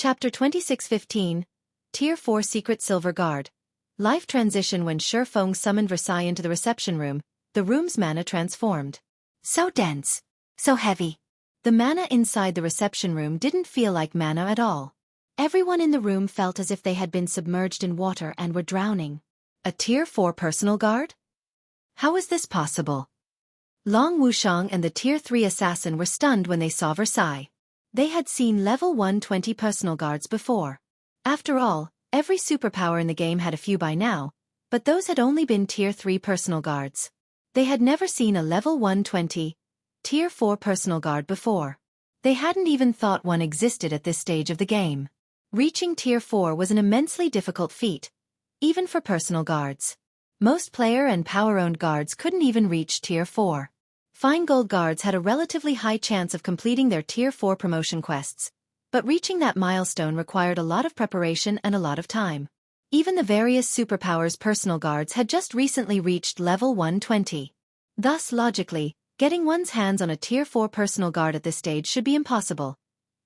Chapter 2615, Tier 4 Secret Silver Guard. Life transition. When Xueqi summoned Versailles into the reception room, the room's mana transformed. So dense. So heavy. The mana inside the reception room didn't feel like mana at all. Everyone in the room felt as if they had been submerged in water and were drowning. A Tier 4 personal guard? How is this possible? Long Wushang and the Tier 3 assassin were stunned when they saw Versailles. They had seen level 120 personal guards before. After all, every superpower in the game had a few by now, but those had only been Tier 3 personal guards. They had never seen a level 120, Tier 4 personal guard before. They hadn't even thought one existed at this stage of the game. Reaching Tier 4 was an immensely difficult feat, even for personal guards. Most player and power-owned guards couldn't even reach Tier 4. Fine Gold guards had a relatively high chance of completing their Tier 4 promotion quests, but reaching that milestone required a lot of preparation and a lot of time. Even the various superpowers personal guards had just recently reached level 120. Thus, logically, getting one's hands on a Tier 4 personal guard at this stage should be impossible.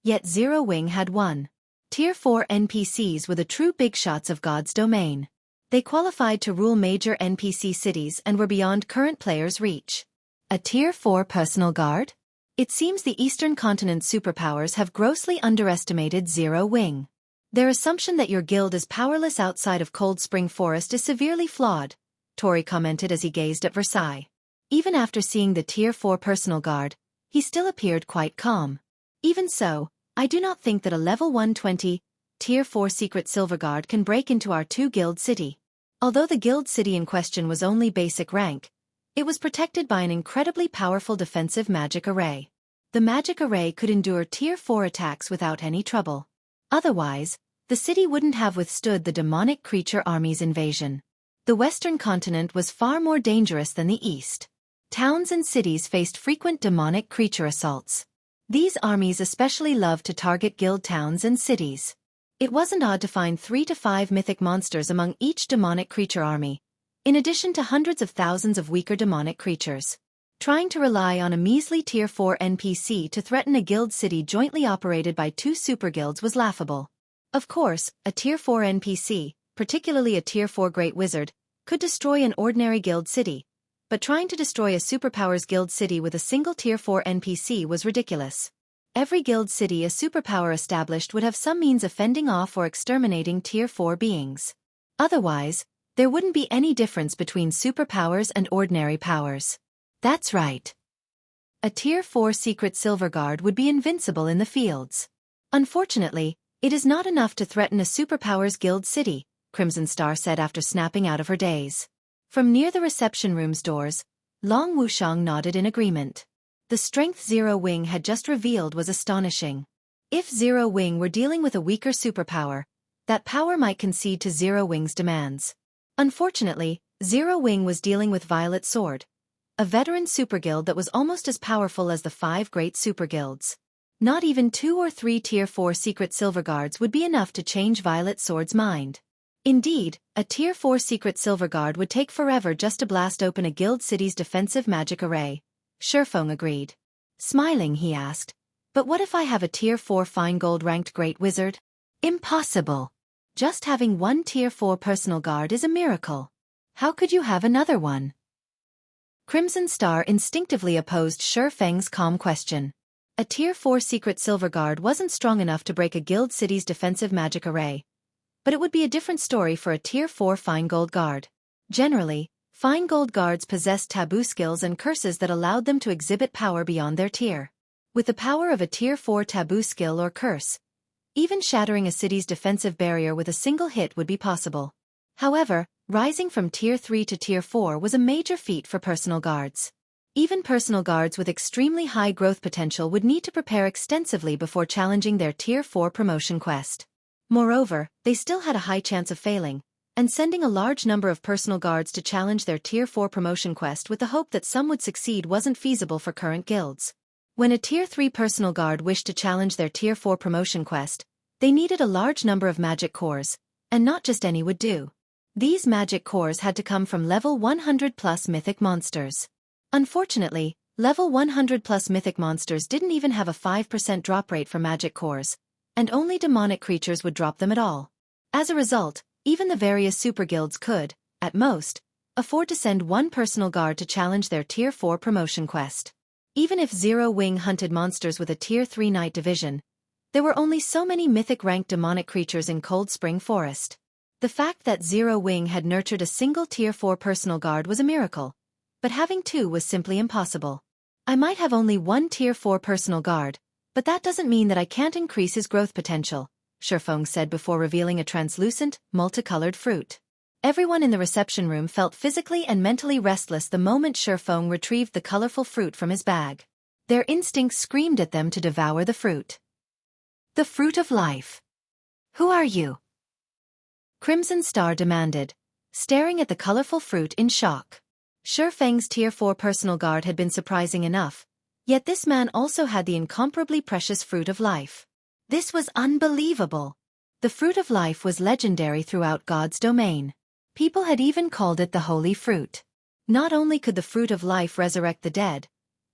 Yet Zero Wing had one. Tier 4 NPCs were the true big shots of God's domain. They qualified to rule major NPC cities and were beyond current players' reach. A Tier 4 personal guard? It seems the Eastern Continent superpowers have grossly underestimated Zero Wing. Their assumption that your guild is powerless outside of Cold Spring Forest is severely flawed, Tori commented as he gazed at Versailles. Even after seeing the Tier 4 personal guard, he still appeared quite calm. Even so, I do not think that a level 120, Tier 4 secret silver guard can break into our two-guild city. Although the guild city in question was only basic rank, it was protected by an incredibly powerful defensive magic array. The magic array could endure Tier 4 attacks without any trouble. Otherwise, the city wouldn't have withstood the demonic creature army's invasion. The Western continent was far more dangerous than the East. Towns and cities faced frequent demonic creature assaults. These armies especially loved to target guild towns and cities. It wasn't odd to find 3 to 5 mythic monsters among each demonic creature army, in addition to hundreds of thousands of weaker demonic creatures. Trying to rely on a measly Tier 4 NPC to threaten a guild city jointly operated by 2 super guilds was laughable. Of course, a Tier 4 NPC, particularly a Tier 4 Great Wizard, could destroy an ordinary guild city, but trying to destroy a superpowers guild city with a single Tier 4 NPC was ridiculous. Every guild city a superpower established would have some means of fending off or exterminating Tier 4 beings. Otherwise, there wouldn't be any difference between superpowers and ordinary powers. That's right. A Tier 4 secret silver guard would be invincible in the fields. Unfortunately, it is not enough to threaten a superpowers guild city, Crimson Star said after snapping out of her daze. From near the reception room's doors, Long Wushang nodded in agreement. The strength Zero Wing had just revealed was astonishing. If Zero Wing were dealing with a weaker superpower, that power might concede to Zero Wing's demands. Unfortunately, Zero Wing was dealing with Violet Sword, a veteran superguild that was almost as powerful as the 5 great superguilds. Not even 2 or 3 Tier 4 secret silver guards would be enough to change Violet Sword's mind. Indeed, a Tier 4 secret silver guard would take forever just to blast open a guild city's defensive magic array. Xueqi agreed. Smiling, he asked, "But what if I have a Tier 4 fine gold ranked Great Wizard?" Impossible. Just having one Tier 4 personal guard is a miracle. How could you have another one? Crimson Star instinctively opposed Xueqi's calm question. A Tier 4 secret silver guard wasn't strong enough to break a guild city's defensive magic array. But it would be a different story for a Tier 4 fine gold guard. Generally, fine gold guards possessed taboo skills and curses that allowed them to exhibit power beyond their tier. With the power of a Tier 4 taboo skill or curse, even shattering a city's defensive barrier with a single hit would be possible. However, rising from Tier 3 to Tier 4 was a major feat for personal guards. Even personal guards with extremely high growth potential would need to prepare extensively before challenging their Tier 4 promotion quest. Moreover, they still had a high chance of failing, and sending a large number of personal guards to challenge their Tier 4 promotion quest with the hope that some would succeed wasn't feasible for current guilds. When a Tier 3 personal guard wished to challenge their Tier 4 promotion quest, they needed a large number of magic cores, and not just any would do. These magic cores had to come from level 100 plus mythic monsters. Unfortunately, level 100 plus mythic monsters didn't even have a 5% drop rate for magic cores, and only demonic creatures would drop them at all. As a result, even the various super guilds could, at most, afford to send one personal guard to challenge their Tier 4 promotion quest. Even if Zero Wing hunted monsters with a Tier 3 night division, there were only so many mythic-ranked demonic creatures in Cold Spring Forest. The fact that Zero Wing had nurtured a single Tier 4 personal guard was a miracle, but having two was simply impossible. I might have only one Tier 4 personal guard, but that doesn't mean that I can't increase his growth potential, Xueqi said before revealing a translucent, multicolored fruit. Everyone in the reception room felt physically and mentally restless the moment Xueqi retrieved the colorful fruit from his bag. Their instincts screamed at them to devour the fruit. The fruit of life. Who are you? Crimson Star demanded, staring at the colorful fruit in shock. Xueqi's Tier 4 personal guard had been surprising enough, yet this man also had the incomparably precious fruit of life. This was unbelievable. The fruit of life was legendary throughout God's domain. People had even called it the holy fruit. Not only could the fruit of life resurrect the dead,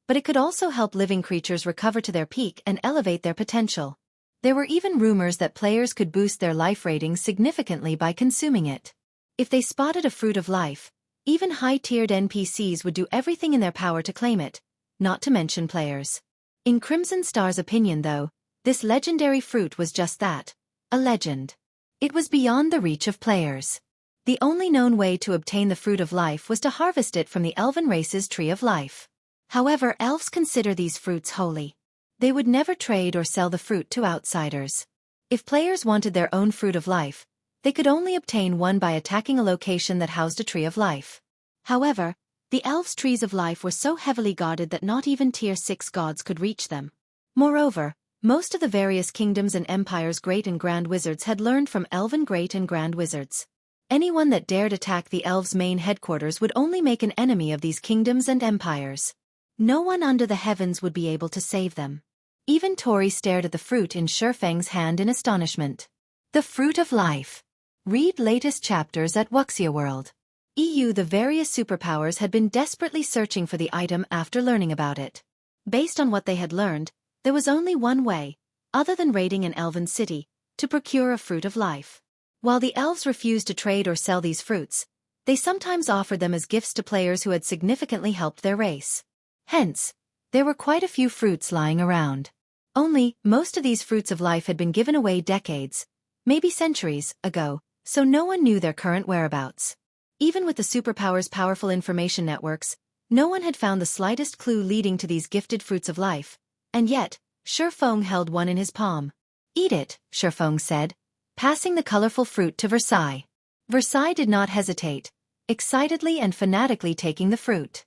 but it could also help living creatures recover to their peak and elevate their potential. There were even rumors that players could boost their life ratings significantly by consuming it. If they spotted a fruit of life, even high-tiered NPCs would do everything in their power to claim it, not to mention players. In Crimson Star's opinion though, this legendary fruit was just that, a legend. It was beyond the reach of players. The only known way to obtain the fruit of life was to harvest it from the elven race's tree of life. However, elves consider these fruits holy. They would never trade or sell the fruit to outsiders. If players wanted their own fruit of life, they could only obtain one by attacking a location that housed a tree of life. However, the elves' trees of life were so heavily guarded that not even Tier 6 gods could reach them. Moreover, most of the various kingdoms and empires' great and grand wizards had learned from elven great and grand wizards. Anyone that dared attack the elves' main headquarters would only make an enemy of these kingdoms and empires. No one under the heavens would be able to save them. Even Tori stared at the fruit in Xueqi's hand in astonishment. The fruit of life. Read latest chapters at Wuxia World. EU. The various superpowers had been desperately searching for the item after learning about it. Based on what they had learned, there was only one way, other than raiding an elven city, to procure a fruit of life. While the elves refused to trade or sell these fruits, they sometimes offered them as gifts to players who had significantly helped their race. Hence, there were quite a few fruits lying around. Only, most of these fruits of life had been given away decades, maybe centuries, ago, so no one knew their current whereabouts. Even with the superpowers' powerful information networks, no one had found the slightest clue leading to these gifted fruits of life, and yet, Xueqi held one in his palm. Eat it, Xueqi said, passing the colorful fruit to Versailles. Versailles did not hesitate, excitedly and fanatically taking the fruit.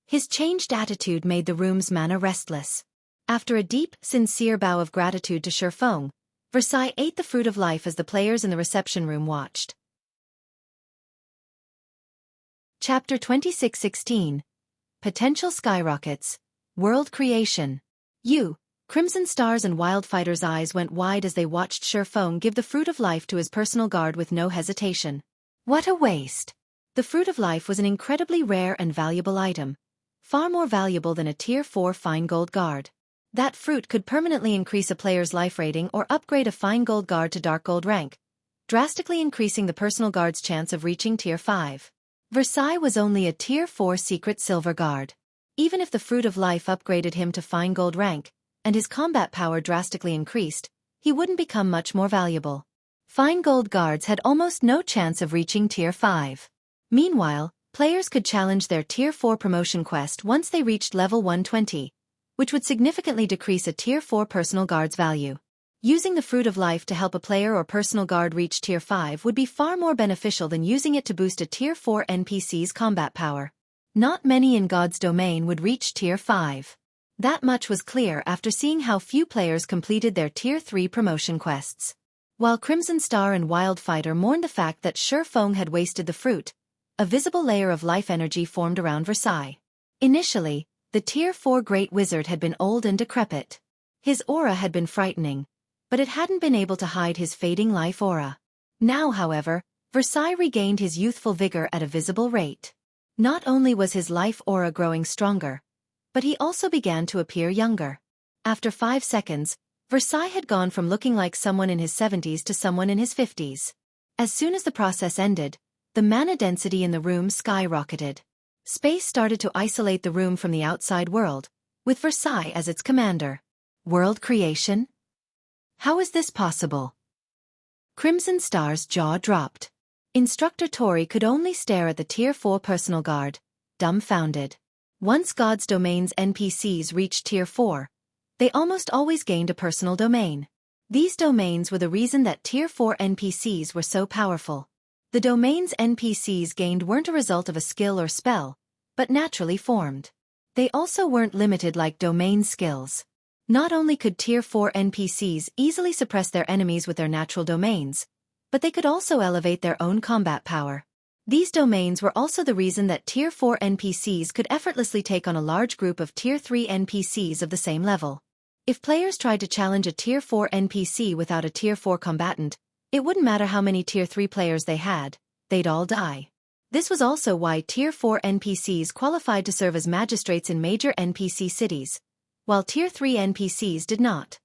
His changed attitude made the room's mana restless. After a deep, sincere bow of gratitude to Xueqi, Versailles ate the fruit of life as the players in the reception room watched. Chapter 26:16. Potential Skyrockets. World Creation. Crimson Star's and Wildfighter's eyes went wide as they watched Xueqi give the fruit of life to his personal guard with no hesitation. What a waste! The fruit of life was an incredibly rare and valuable item, far more valuable than a Tier 4 fine gold guard. That fruit could permanently increase a player's life rating or upgrade a fine gold guard to dark gold rank, drastically increasing the personal guard's chance of reaching Tier 5. Versailles was only a Tier 4 secret silver guard. Even if the fruit of life upgraded him to fine gold rank, and his combat power drastically increased, he wouldn't become much more valuable. Fine gold guards had almost no chance of reaching Tier 5. Meanwhile, players could challenge their Tier 4 promotion quest once they reached level 120, which would significantly decrease a Tier 4 personal guard's value. Using the fruit of life to help a player or personal guard reach Tier 5 would be far more beneficial than using it to boost a Tier 4 NPC's combat power. Not many in God's domain would reach Tier 5. That much was clear after seeing how few players completed their Tier 3 promotion quests. While Crimson Star and Wildfighter mourned the fact that Xueqi had wasted the fruit, a visible layer of life energy formed around Versailles. Initially, the Tier 4 Great Wizard had been old and decrepit. His aura had been frightening, but it hadn't been able to hide his fading life aura. Now, however, Versailles regained his youthful vigor at a visible rate. Not only was his life aura growing stronger, but he also began to appear younger. After 5 seconds, Versailles had gone from looking like someone in his 70s to someone in his 50s. As soon as the process ended, the mana density in the room skyrocketed. Space started to isolate the room from the outside world, with Versailles as its commander. World creation? How is this possible? Crimson Star's jaw dropped. Instructor Tori could only stare at the Tier 4 personal guard, dumbfounded. Once God's Domain's NPCs reached Tier 4, they almost always gained a personal domain. These domains were the reason that Tier 4 NPCs were so powerful. The domains NPCs gained weren't a result of a skill or spell, but naturally formed. They also weren't limited like domain skills. Not only could Tier 4 NPCs easily suppress their enemies with their natural domains, but they could also elevate their own combat power. These domains were also the reason that Tier 4 NPCs could effortlessly take on a large group of Tier 3 NPCs of the same level. If players tried to challenge a Tier 4 NPC without a Tier 4 combatant, it wouldn't matter how many Tier 3 players they had, they'd all die. This was also why Tier 4 NPCs qualified to serve as magistrates in major NPC cities, while Tier 3 NPCs did not.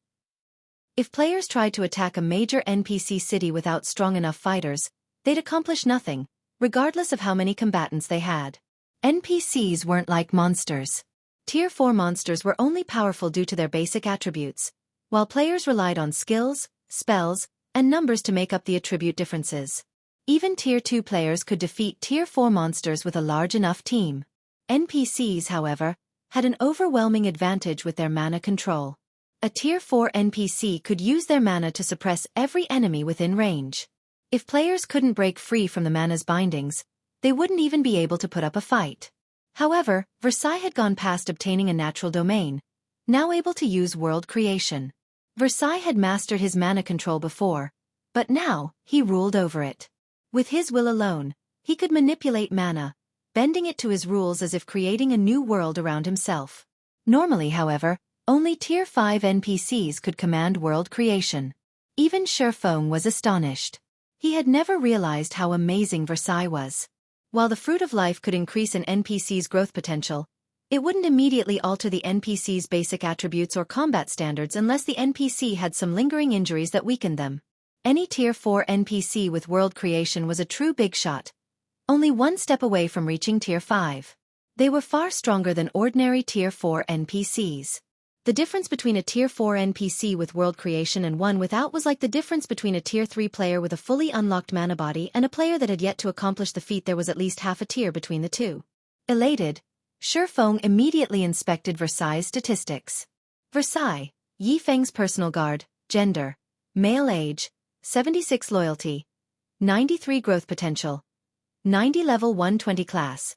If players tried to attack a major NPC city without strong enough fighters, they'd accomplish nothing, regardless of how many combatants they had. NPCs weren't like monsters. Tier 4 monsters were only powerful due to their basic attributes, while players relied on skills, spells, and numbers to make up the attribute differences. Even Tier 2 players could defeat Tier 4 monsters with a large enough team. NPCs, however, had an overwhelming advantage with their mana control. A Tier 4 NPC could use their mana to suppress every enemy within range. If players couldn't break free from the mana's bindings, they wouldn't even be able to put up a fight. However, Versailles had gone past obtaining a natural domain, now able to use world creation. Versailles had mastered his mana control before, but now, he ruled over it. With his will alone, he could manipulate mana, bending it to his rules as if creating a new world around himself. Normally, however, only Tier 5 NPCs could command world creation. Even Xueqi was astonished. He had never realized how amazing Versailles was. While the Fruit of Life could increase an NPC's growth potential, it wouldn't immediately alter the NPC's basic attributes or combat standards unless the NPC had some lingering injuries that weakened them. Any Tier 4 NPC with world creation was a true big shot, only one step away from reaching Tier 5. They were far stronger than ordinary Tier 4 NPCs. The difference between a Tier 4 NPC with world creation and one without was like the difference between a Tier 3 player with a fully unlocked mana body and a player that had yet to accomplish the feat. There was at least half a tier between the two. Elated, Xueqi immediately inspected Versailles' statistics. Versailles, Yifeng's personal guard, gender, male age, 76 loyalty, 93 growth potential, 90 level 120 class.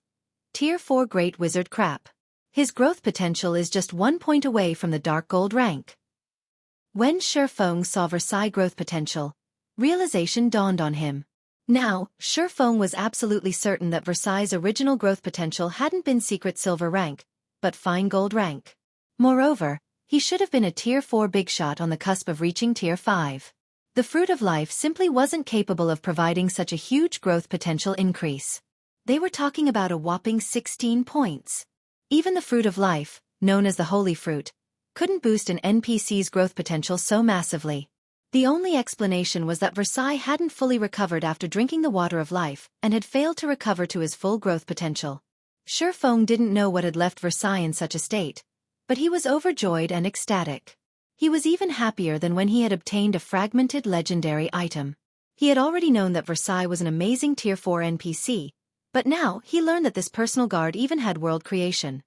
Tier 4 Great Wizard crap. His growth potential is just 1 point away from the Dark Gold rank. When Xueqi saw Versailles' growth potential, realization dawned on him. Now, Xueqi was absolutely certain that Versailles' original growth potential hadn't been secret silver rank, but fine gold rank. Moreover, he should have been a Tier 4 big shot on the cusp of reaching Tier 5. The Fruit of Life simply wasn't capable of providing such a huge growth potential increase. They were talking about a whopping 16 points. Even the Fruit of Life, known as the Holy Fruit, couldn't boost an NPC's growth potential so massively. The only explanation was that Versailles hadn't fully recovered after drinking the Water of Life and had failed to recover to his full growth potential. Xueqi didn't know what had left Versailles in such a state, but he was overjoyed and ecstatic. He was even happier than when he had obtained a fragmented legendary item. He had already known that Versailles was an amazing Tier 4 NPC, but now he learned that this personal guard even had world creation.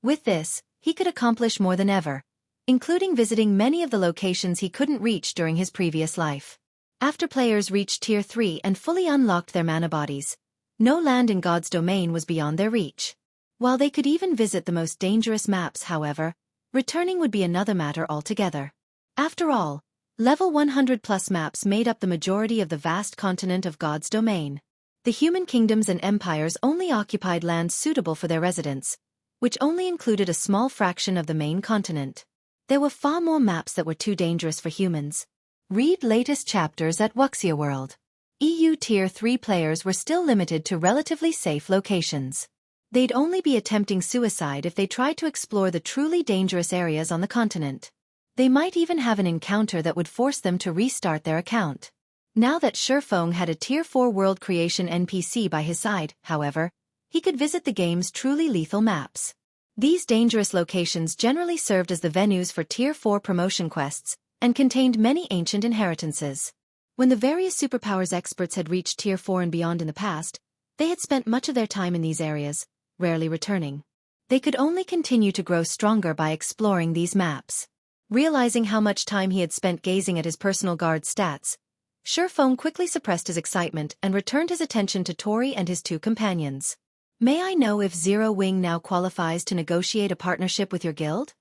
With this, he could accomplish more than ever, including visiting many of the locations he couldn't reach during his previous life. After players reached Tier 3 and fully unlocked their mana bodies, no land in God's domain was beyond their reach. While they could even visit the most dangerous maps, however, returning would be another matter altogether. After all, level 100+ maps made up the majority of the vast continent of God's domain. The human kingdoms and empires only occupied lands suitable for their residents, which only included a small fraction of the main continent. There were far more maps that were too dangerous for humans. Read latest chapters at Xueqi World. EU Tier 3 players were still limited to relatively safe locations. They'd only be attempting suicide if they tried to explore the truly dangerous areas on the continent. They might even have an encounter that would force them to restart their account. Now that Xueqi had a Tier 4 world creation NPC by his side, however, he could visit the game's truly lethal maps. These dangerous locations generally served as the venues for Tier 4 promotion quests, and contained many ancient inheritances. When the various superpowers experts had reached Tier 4 and beyond in the past, they had spent much of their time in these areas, rarely returning. They could only continue to grow stronger by exploring these maps. Realizing how much time he had spent gazing at his personal guard stats, Xueqi quickly suppressed his excitement and returned his attention to Tori and his two companions. May I know if Zero Wing now qualifies to negotiate a partnership with your guild?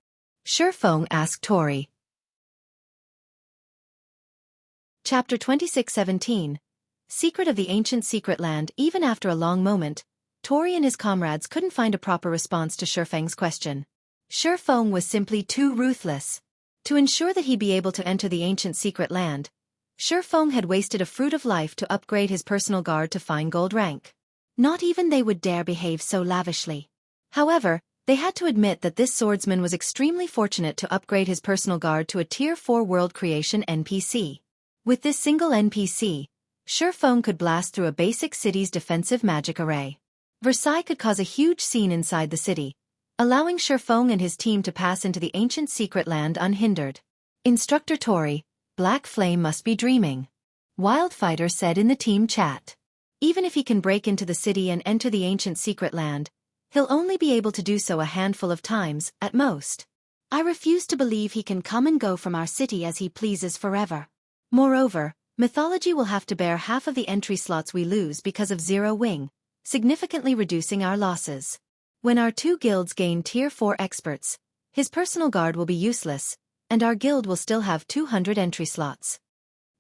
Xueqi asked Tori. Chapter 26:17. Secret of the Ancient Secret Land. Even after a long moment, Tori and his comrades couldn't find a proper response to Xueqi's question. Xueqi was simply too ruthless. To ensure that he'd be able to enter the Ancient Secret Land, Xueqi had wasted a fruit of life to upgrade his personal guard to fine gold rank. Not even they would dare behave so lavishly. However, they had to admit that this swordsman was extremely fortunate to upgrade his personal guard to a Tier 4 world creation NPC. With this single NPC, Xueqi could blast through a basic city's defensive magic array. Versailles could cause a huge scene inside the city, allowing Xueqi and his team to pass into the Ancient Secret Land unhindered. Instructor Tori, Black Flame must be dreaming. Wildfighter said in the team chat. Even if he can break into the city and enter the Ancient Secret Land, he'll only be able to do so a handful of times, at most. I refuse to believe he can come and go from our city as he pleases forever. Moreover, mythology will have to bear half of the entry slots we lose because of Zero Wing, significantly reducing our losses. When our two guilds gain Tier 4 experts, his personal guard will be useless, and our guild will still have 200 entry slots.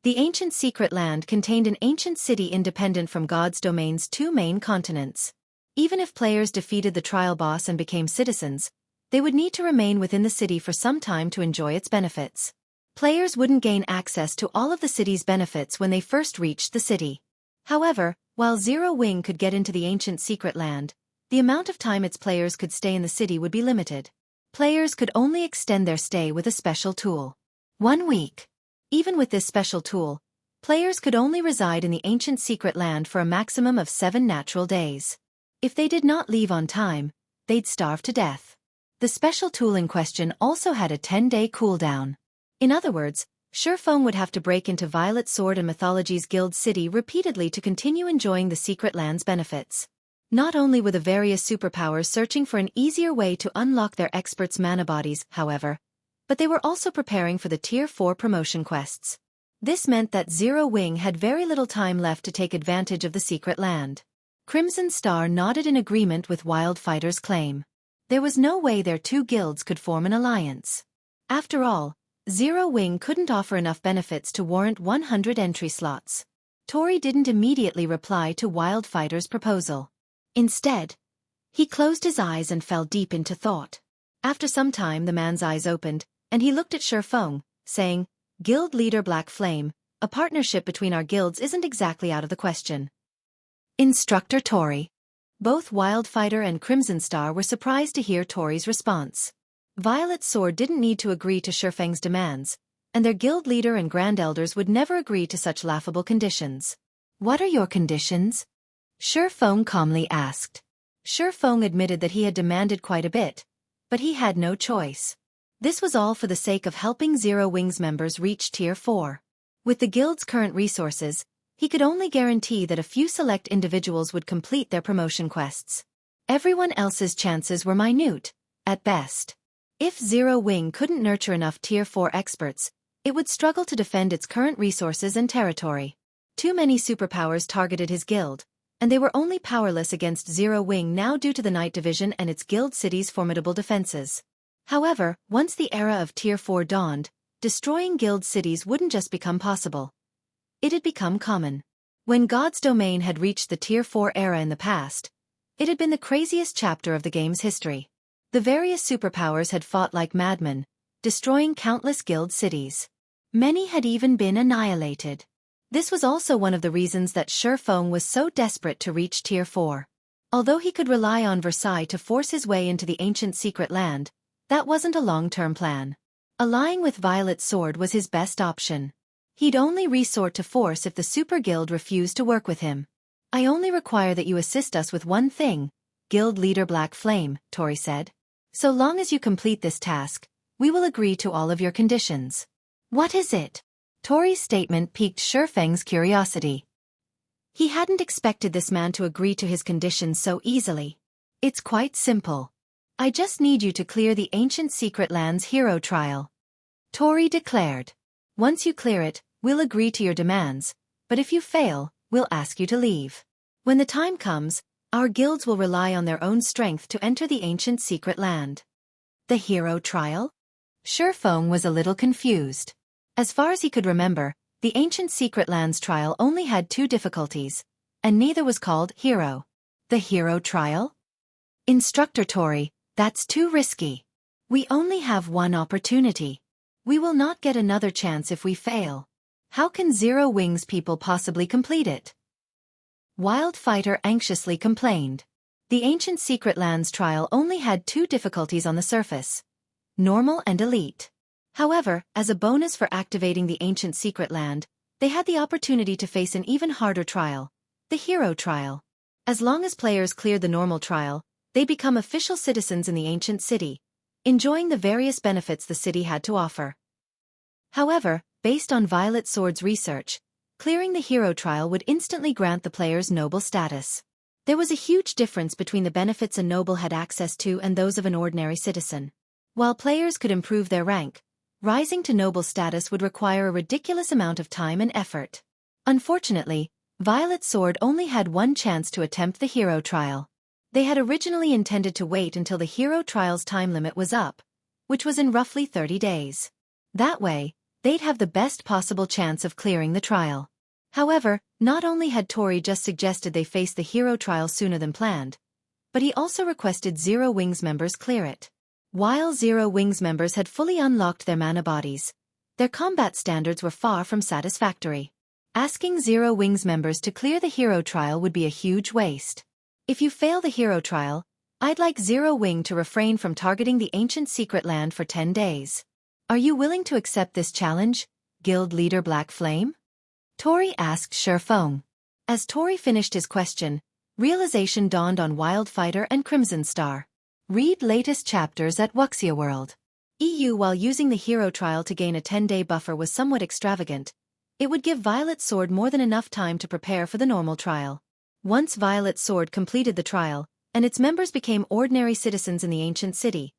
The Ancient Secret Land contained an ancient city independent from God's domain's two main continents. Even if players defeated the trial boss and became citizens, they would need to remain within the city for some time to enjoy its benefits. Players wouldn't gain access to all of the city's benefits when they first reached the city. However, while Zero Wing could get into the Ancient Secret Land, the amount of time its players could stay in the city would be limited. Players could only extend their stay with a special tool. 1 week. Even with this special tool, players could only reside in the Ancient Secret Land for a maximum of 7 natural days. If they did not leave on time, they'd starve to death. The special tool in question also had a 10-day cooldown. In other words, Xueqi would have to break into Violet Sword and Mythology's guild city repeatedly to continue enjoying the Secret Land's benefits. Not only were the various superpowers searching for an easier way to unlock their experts' mana bodies, however, but they were also preparing for the Tier 4 promotion quests. This meant that Zero Wing had very little time left to take advantage of the Secret Land. Crimson Star nodded in agreement with Wildfighter's claim. There was no way their two guilds could form an alliance. After all, Zero Wing couldn't offer enough benefits to warrant 100 entry slots. Tori didn't immediately reply to Wildfighter's proposal. Instead, he closed his eyes and fell deep into thought. After some time the man's eyes opened, and he looked at Xueqi, saying, Guild Leader Black Flame, a partnership between our guilds isn't exactly out of the question. Instructor Tori. Both Wildfighter and Crimson Star were surprised to hear Tori's response. Violet Sword didn't need to agree to Xueqi's demands, and their guild leader and grand elders would never agree to such laughable conditions. What are your conditions? Xueqi calmly asked. Xueqi admitted that he had demanded quite a bit, but he had no choice. This was all for the sake of helping Zero Wing's members reach Tier 4. With the guild's current resources, he could only guarantee that a few select individuals would complete their promotion quests. Everyone else's chances were minute, at best. If Zero Wing couldn't nurture enough Tier 4 experts, it would struggle to defend its current resources and territory. Too many superpowers targeted his guild, and they were only powerless against Zero Wing now due to the Night Division and its guild city's formidable defenses. However, once the era of Tier 4 dawned, destroying guild cities wouldn't just become possible. It had become common. When God's domain had reached the Tier 4 era in the past, it had been the craziest chapter of the game's history. The various superpowers had fought like madmen, destroying countless guild cities. Many had even been annihilated. This was also one of the reasons that Xueqi was so desperate to reach Tier 4. Although he could rely on Versailles to force his way into the Ancient Secret Land, that wasn't a long-term plan. Allying with Violet's sword was his best option. He'd only resort to force if the Super Guild refused to work with him. I only require that you assist us with one thing, Guild Leader Black Flame, Tori said. So long as you complete this task, we will agree to all of your conditions. What is it? Tori's statement piqued Shifeng's curiosity. He hadn't expected this man to agree to his conditions so easily. It's quite simple. I just need you to clear the Ancient Secret Lands hero trial. Tori declared. Once you clear it, we'll agree to your demands, but if you fail, we'll ask you to leave. When the time comes, our guilds will rely on their own strength to enter the Ancient Secret Land. The hero trial? Shifeng was a little confused. As far as he could remember, the Ancient Secret Lands trial only had 2 difficulties, and neither was called hero. The hero trial? Instructor Tori, that's too risky. We only have one opportunity. We will not get another chance if we fail. How can Zero Wings people possibly complete it? Wildfighter anxiously complained. The Ancient Secret Lands trial only had 2 difficulties on the surface: normal and elite. However, as a bonus for activating the Ancient Secret Land, they had the opportunity to face an even harder trial, the hero trial. As long as players cleared the normal trial, they become official citizens in the ancient city, enjoying the various benefits the city had to offer. However, based on Violet Sword's research, clearing the hero trial would instantly grant the players noble status. There was a huge difference between the benefits a noble had access to and those of an ordinary citizen. While players could improve their rank, rising to noble status would require a ridiculous amount of time and effort. Unfortunately, Violet Sword only had one chance to attempt the hero trial. They had originally intended to wait until the hero trial's time limit was up, which was in roughly 30 days. That way, they'd have the best possible chance of clearing the trial. However, not only had Tori just suggested they face the hero trial sooner than planned, but he also requested Zero Wings members clear it. While Zero Wings members had fully unlocked their mana bodies, their combat standards were far from satisfactory. Asking Zero Wings members to clear the hero trial would be a huge waste. If you fail the hero trial, I'd like Zero Wing to refrain from targeting the Ancient Secret Land for 10 days. Are you willing to accept this challenge, Guild Leader Black Flame? Tori asked Shifeng. As Tori finished his question, realization dawned on Wildfighter and Crimson Star. Read latest chapters at Wuxia World. While using the hero trial to gain a 10-day buffer was somewhat extravagant, it would give Violet Sword more than enough time to prepare for the normal trial. Once Violet Sword completed the trial, and its members became ordinary citizens in the ancient city,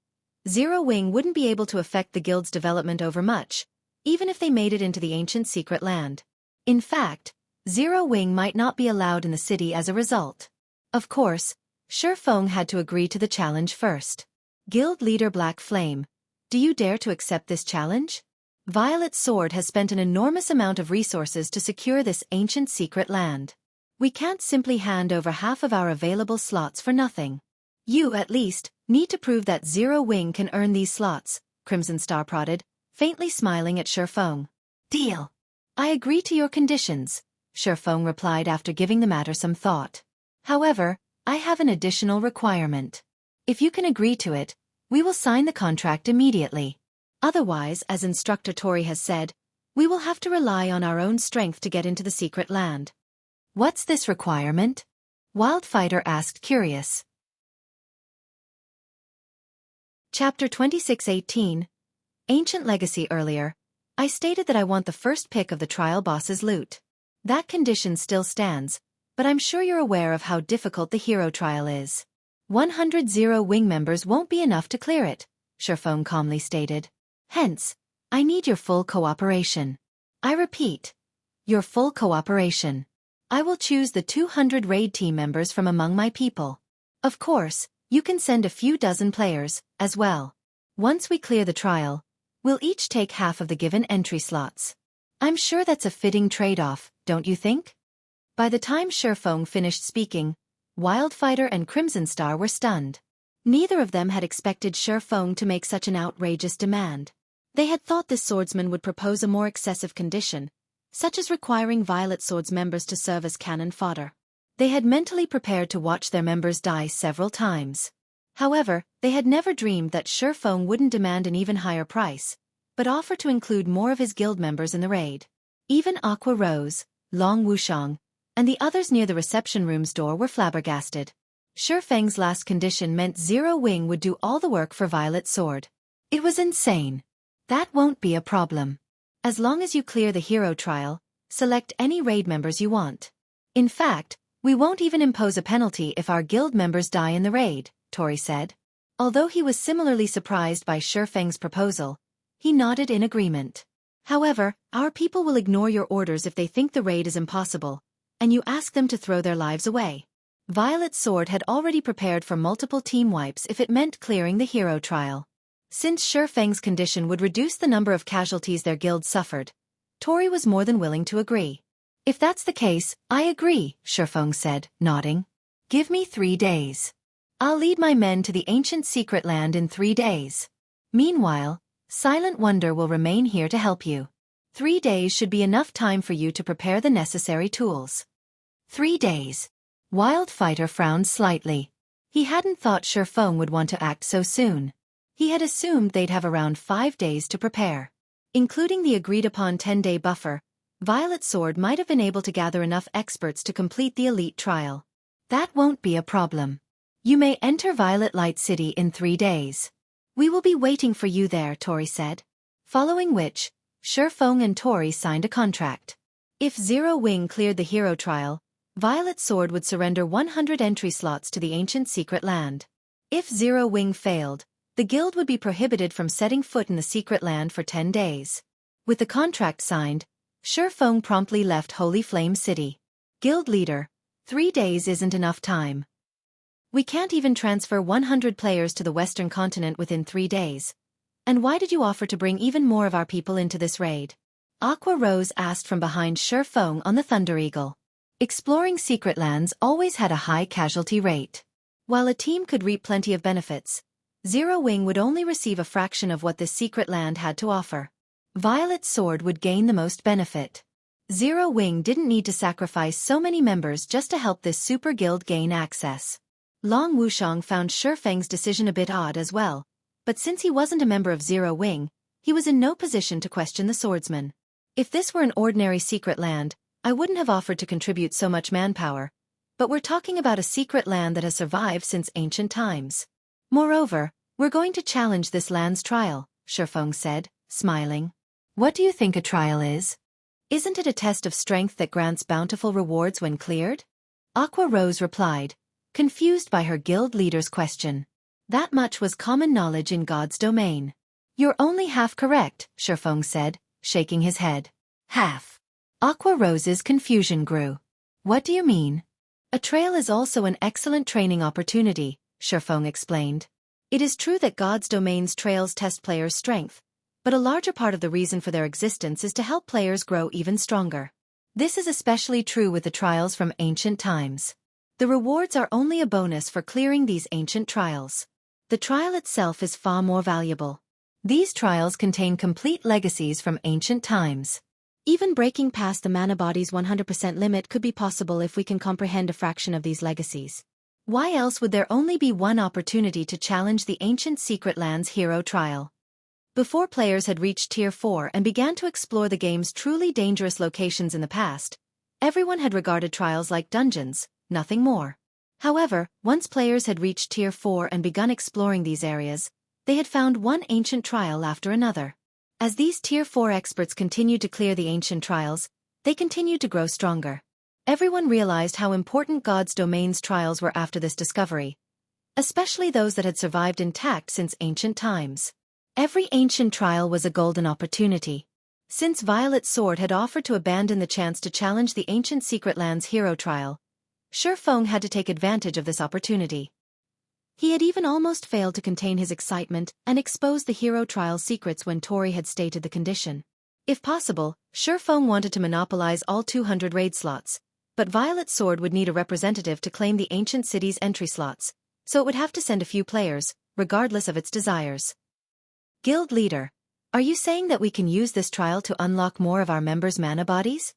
Zero Wing wouldn't be able to affect the guild's development over much, even if they made it into the Ancient Secret Land. In fact, Zero Wing might not be allowed in the city as a result. Of course, Shifeng had to agree to the challenge first. Guild Leader Black Flame, do you dare to accept this challenge? Violet Sword has spent an enormous amount of resources to secure this Ancient Secret Land. We can't simply hand over half of our available slots for nothing. You, at least, need to prove that Zero Wing can earn these slots, Crimson Star prodded, faintly smiling at Shifeng. Deal. I agree to your conditions, Shifeng replied after giving the matter some thought. However, I have an additional requirement. If you can agree to it, we will sign the contract immediately. Otherwise, as Instructor Tori has said, we will have to rely on our own strength to get into the secret land. What's this requirement? Wildfighter asked, curious. Chapter 26:18. Ancient Legacy. Earlier, I stated that I want the first pick of the trial boss's loot. That condition still stands, but I'm sure you're aware of how difficult the hero trial is. 100 Zero Wing members won't be enough to clear it, Shifeng calmly stated. Hence, I need your full cooperation. I repeat, your full cooperation. I will choose the 200 raid team members from among my people. Of course, you can send a few dozen players, as well. Once we clear the trial, we'll each take half of the given entry slots. I'm sure that's a fitting trade-off, don't you think? By the time Shifeng finished speaking, Wildfighter and Crimson Star were stunned. Neither of them had expected Shifeng to make such an outrageous demand. They had thought this swordsman would propose a more excessive condition, such as requiring Violet Sword's members to serve as cannon fodder. They had mentally prepared to watch their members die several times. However, they had never dreamed that Shifeng wouldn't demand an even higher price, but offered to include more of his guild members in the raid. Even Aqua Rose, Long Wushang, and the others near the reception room's door were flabbergasted. Shifeng's last condition meant Zero Wing would do all the work for Violet Sword. It was insane. That won't be a problem. As long as you clear the hero trial, select any raid members you want. In fact, we won't even impose a penalty if our guild members die in the raid, Tori said. Although he was similarly surprised by Shifeng's proposal, he nodded in agreement. However, our people will ignore your orders if they think the raid is impossible, and you ask them to throw their lives away. Violet Sword had already prepared for multiple team wipes if it meant clearing the hero trial. Since Shifeng's condition would reduce the number of casualties their guild suffered, Tori was more than willing to agree. If that's the case, I agree, Shifeng said, nodding. Give me 3 days. I'll lead my men to the ancient secret land in 3 days. Meanwhile, Silent Wonder will remain here to help you. 3 days should be enough time for you to prepare the necessary tools. 3 days. Wildfighter frowned slightly. He hadn't thought Shifeng would want to act so soon. He had assumed they'd have around 5 days to prepare. Including the agreed-upon 10-day buffer, Violet Sword might have been able to gather enough experts to complete the elite trial. That won't be a problem. You may enter Violet Light City in 3 days. We will be waiting for you there, Tori said. Following which, Shifeng and Tori signed a contract. If Zero Wing cleared the hero trial, Violet Sword would surrender 100 entry slots to the ancient secret land. If Zero Wing failed, the guild would be prohibited from setting foot in the secret land for 10 days. With the contract signed, Shifeng promptly left Holy Flame City. Guild leader, 3 days isn't enough time. We can't even transfer 100 players to the western continent within 3 days. And why did you offer to bring even more of our people into this raid? Aqua Rose asked from behind Shifeng on the Thunder Eagle. Exploring secret lands always had a high casualty rate. While a team could reap plenty of benefits, Zero Wing would only receive a fraction of what this secret land had to offer. Violet Sword would gain the most benefit. Zero Wing didn't need to sacrifice so many members just to help this super guild gain access. Long Wushang found Shifeng's decision a bit odd as well, but since he wasn't a member of Zero Wing, he was in no position to question the swordsman. If this were an ordinary secret land, I wouldn't have offered to contribute so much manpower, but we're talking about a secret land that has survived since ancient times. Moreover, we're going to challenge this land's trial, Shifeng said, smiling. What do you think a trial is? Isn't it a test of strength that grants bountiful rewards when cleared? Aqua Rose replied, confused by her guild leader's question. That much was common knowledge in God's domain. You're only half correct, Shifeng said, shaking his head. Half. Aqua Rose's confusion grew. What do you mean? A trail is also an excellent training opportunity, Shifeng explained. It is true that God's domain's trails test players' strength, but a larger part of the reason for their existence is to help players grow even stronger. This is especially true with the trials from ancient times. The rewards are only a bonus for clearing these ancient trials. The trial itself is far more valuable. These trials contain complete legacies from ancient times. Even breaking past the mana body's 100% limit could be possible if we can comprehend a fraction of these legacies. Why else would there only be one opportunity to challenge the ancient secret land's hero trial? Before players had reached Tier 4 and began to explore the game's truly dangerous locations in the past, everyone had regarded trials like dungeons, nothing more. However, once players had reached Tier 4 and begun exploring these areas, they had found one ancient trial after another. As these Tier 4 experts continued to clear the ancient trials, they continued to grow stronger. Everyone realized how important God's domain's trials were after this discovery, especially those that had survived intact since ancient times. Every ancient trial was a golden opportunity. Since Violet Sword had offered to abandon the chance to challenge the ancient secret land's hero trial, Shifeng had to take advantage of this opportunity. He had even almost failed to contain his excitement and expose the hero trial secrets when Tori had stated the condition. If possible, Shifeng wanted to monopolize all 200 raid slots, but Violet Sword would need a representative to claim the ancient city's entry slots, so it would have to send a few players, regardless of its desires. Guild leader, are you saying that we can use this trial to unlock more of our members' mana bodies?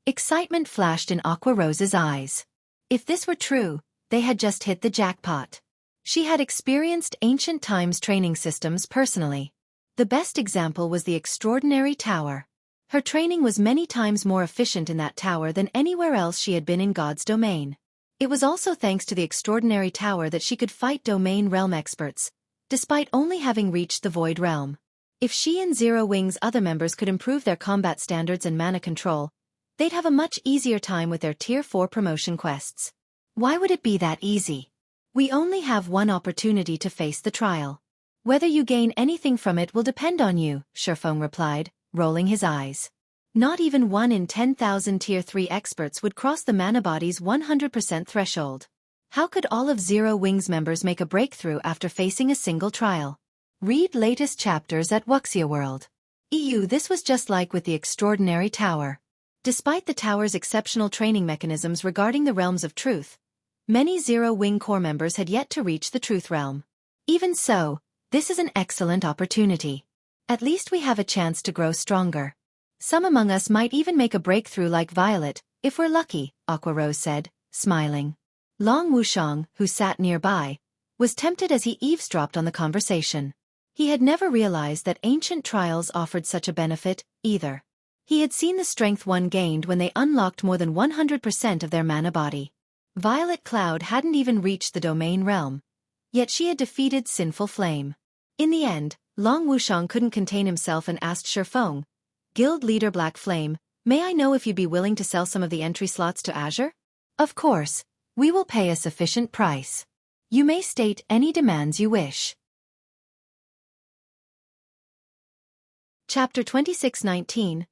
Excitement flashed in Aqua Rose's eyes. If this were true, they had just hit the jackpot. She had experienced ancient times training systems personally. The best example was the Extraordinary Tower. Her training was many times more efficient in that tower than anywhere else she had been in God's domain. It was also thanks to the Extraordinary Tower that she could fight domain realm experts, despite only having reached the Void Realm. If she and Zero Wing's other members could improve their combat standards and mana control, they'd have a much easier time with their Tier 4 promotion quests. Why would it be that easy? We only have one opportunity to face the trial. Whether you gain anything from it will depend on you, Xueqi replied, rolling his eyes. Not even 1 in 10,000 Tier 3 experts would cross the mana body's 100% threshold. How could all of Zero Wing's members make a breakthrough after facing a single trial? Read latest chapters at Wuxia World. This was just like with the Extraordinary Tower. Despite the tower's exceptional training mechanisms regarding the realms of truth, many Zero Wing core members had yet to reach the Truth Realm. Even so, this is an excellent opportunity. At least we have a chance to grow stronger. Some among us might even make a breakthrough like Violet, if we're lucky, Aqua Rose said, smiling. Long Wushang, who sat nearby, was tempted as he eavesdropped on the conversation. He had never realized that ancient trials offered such a benefit, either. He had seen the strength one gained when they unlocked more than 100% of their mana body. Violet Cloud hadn't even reached the domain realm, yet she had defeated Sinful Flame. In the end, Long Wushang couldn't contain himself and asked Xueqi, Guild Leader Black Flame, may I know if you'd be willing to sell some of the entry slots to Azure? Of course, we will pay a sufficient price. You may state any demands you wish. Chapter 26:19.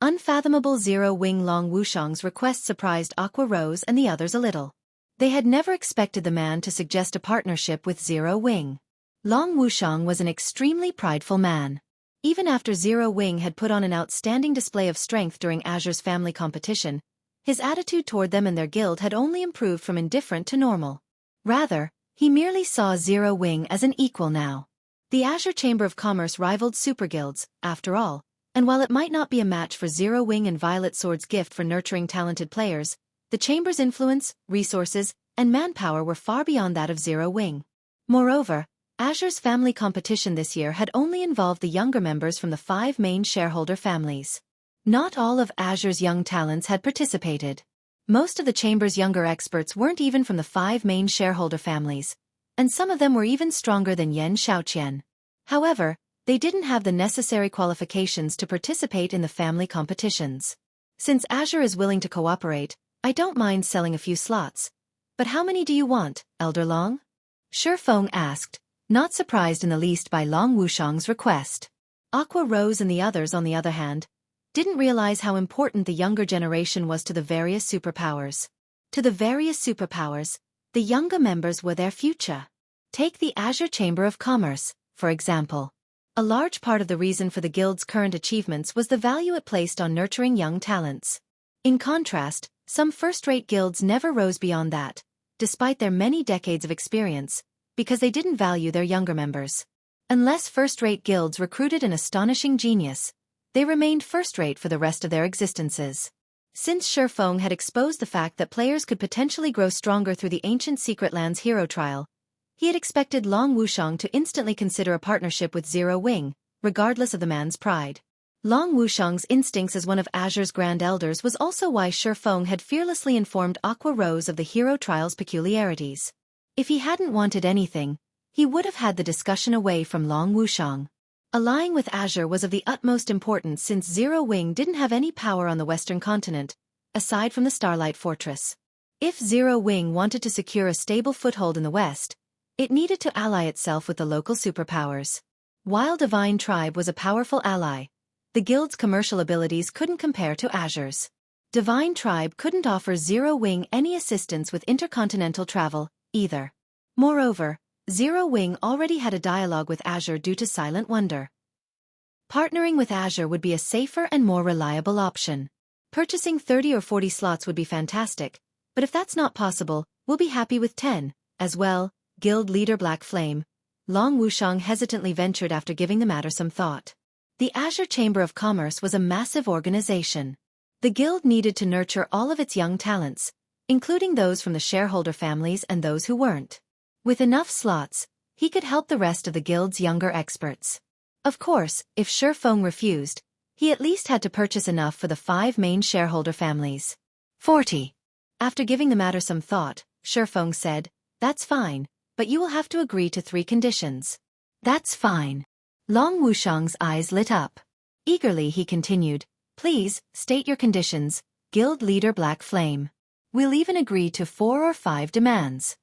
Unfathomable Zero Wing. Long Wushang's request surprised Aqua Rose and the others a little. They had never expected the man to suggest a partnership with Zero Wing. Long Wushang was an extremely prideful man. Even after Zero Wing had put on an outstanding display of strength during Azure's family competition, his attitude toward them and their guild had only improved from indifferent to normal. Rather, he merely saw Zero Wing as an equal now. The Azure Chamber of Commerce rivaled super guilds, after all, and while it might not be a match for Zero Wing and Violet Sword's gift for nurturing talented players, the Chamber's influence, resources, and manpower were far beyond that of Zero Wing. Moreover, Azure's family competition this year had only involved the younger members from the 5 main shareholder families. Not all of Azure's young talents had participated. Most of the Chamber's younger experts weren't even from the 5 main shareholder families, and some of them were even stronger than Yan Shaoqian. However, they didn't have the necessary qualifications to participate in the family competitions. Since Azure is willing to cooperate, I don't mind selling a few slots. But how many do you want, Elder Long? Xueqi asked, not surprised in the least by Long Wushang's request. Aqua Rose and the others, on the other hand, didn't realize how important the younger generation was to the various superpowers. To the various superpowers, the younger members were their future. Take the Azure Chamber of Commerce, for example. A large part of the reason for the guild's current achievements was the value it placed on nurturing young talents. In contrast, some first-rate guilds never rose beyond that, despite their many decades of experience, because they didn't value their younger members. Unless first-rate guilds recruited an astonishing genius, they remained first-rate for the rest of their existences. Since Xueqi had exposed the fact that players could potentially grow stronger through the Ancient Secret Lands hero trial, he had expected Long Wushang to instantly consider a partnership with Zero Wing, regardless of the man's pride. Long Wushang's instincts as one of Azure's Grand Elders was also why Xueqi had fearlessly informed Aqua Rose of the hero trial's peculiarities. If he hadn't wanted anything, he would have had the discussion away from Long Wushang. Allying with Azure was of the utmost importance since Zero Wing didn't have any power on the Western continent, aside from the Starlight Fortress. If Zero Wing wanted to secure a stable foothold in the West, it needed to ally itself with the local superpowers. While Divine Tribe was a powerful ally, the guild's commercial abilities couldn't compare to Azure's. Divine Tribe couldn't offer Zero Wing any assistance with intercontinental travel, either. Moreover, Zero Wing already had a dialogue with Azure due to Silent Wonder. Partnering with Azure would be a safer and more reliable option. Purchasing 30 or 40 slots would be fantastic, but if that's not possible, we'll be happy with 10, as well. Guild Leader Black Flame, Long Wushang hesitantly ventured after giving the matter some thought. The Azure Chamber of Commerce was a massive organization. The guild needed to nurture all of its young talents, including those from the shareholder families and those who weren't. With enough slots, he could help the rest of the guild's younger experts. Of course, if Shifeng refused, he at least had to purchase enough for the 5 main shareholder families. 40. After giving the matter some thought, Shifeng said, "That's fine, but you will have to agree to 3 conditions." "That's fine." Long Wushang's eyes lit up. Eagerly he continued, "Please, state your conditions, Guild Leader Black Flame. We'll even agree to 4 or 5 demands."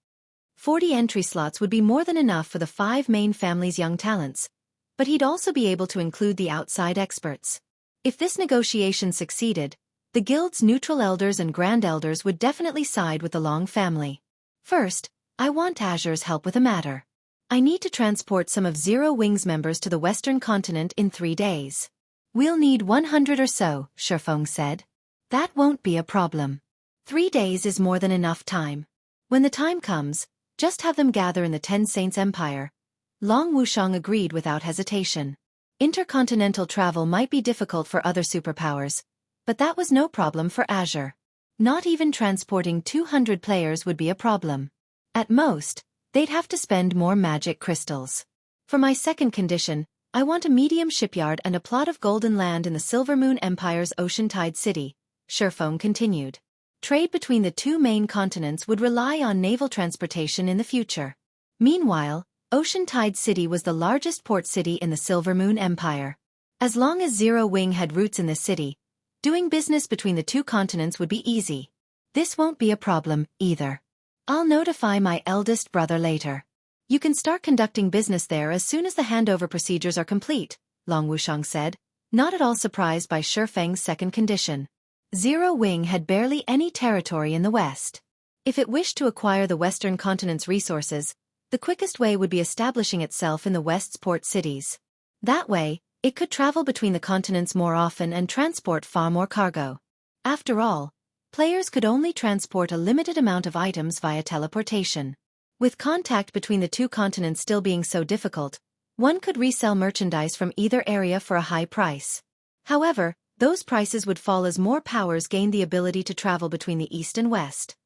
40 entry slots would be more than enough for the 5 main families' young talents, but he'd also be able to include the outside experts. If this negotiation succeeded, the guild's neutral elders and grand elders would definitely side with the Long family. "First, I want Azure's help with a matter. I need to transport some of Zero Wing's members to the Western continent in 3 days. We'll need 100 or so," Shifeng said. "That won't be a problem. 3 days is more than enough time. When the time comes, just have them gather in the Ten Saints Empire." Long Wushang agreed without hesitation. Intercontinental travel might be difficult for other superpowers, but that was no problem for Azure. Not even transporting 200 players would be a problem. At most, they'd have to spend more magic crystals. "For my second condition, I want a medium shipyard and a plot of golden land in the Silver Moon Empire's Ocean Tide City," Shifeng continued. Trade between the 2 main continents would rely on naval transportation in the future. Meanwhile, Ocean Tide City was the largest port city in the Silver Moon Empire. As long as Zero Wing had roots in this city, doing business between the 2 continents would be easy. "This won't be a problem, either. I'll notify my eldest brother later. You can start conducting business there as soon as the handover procedures are complete," Long Wushang said, not at all surprised by Shifeng's second condition. Zero Wing had barely any territory in the West. If it wished to acquire the Western continent's resources, the quickest way would be establishing itself in the West's port cities. That way, it could travel between the continents more often and transport far more cargo. After all, players could only transport a limited amount of items via teleportation. With contact between the 2 continents still being so difficult, one could resell merchandise from either area for a high price. However, those prices would fall as more powers gained the ability to travel between the East and West.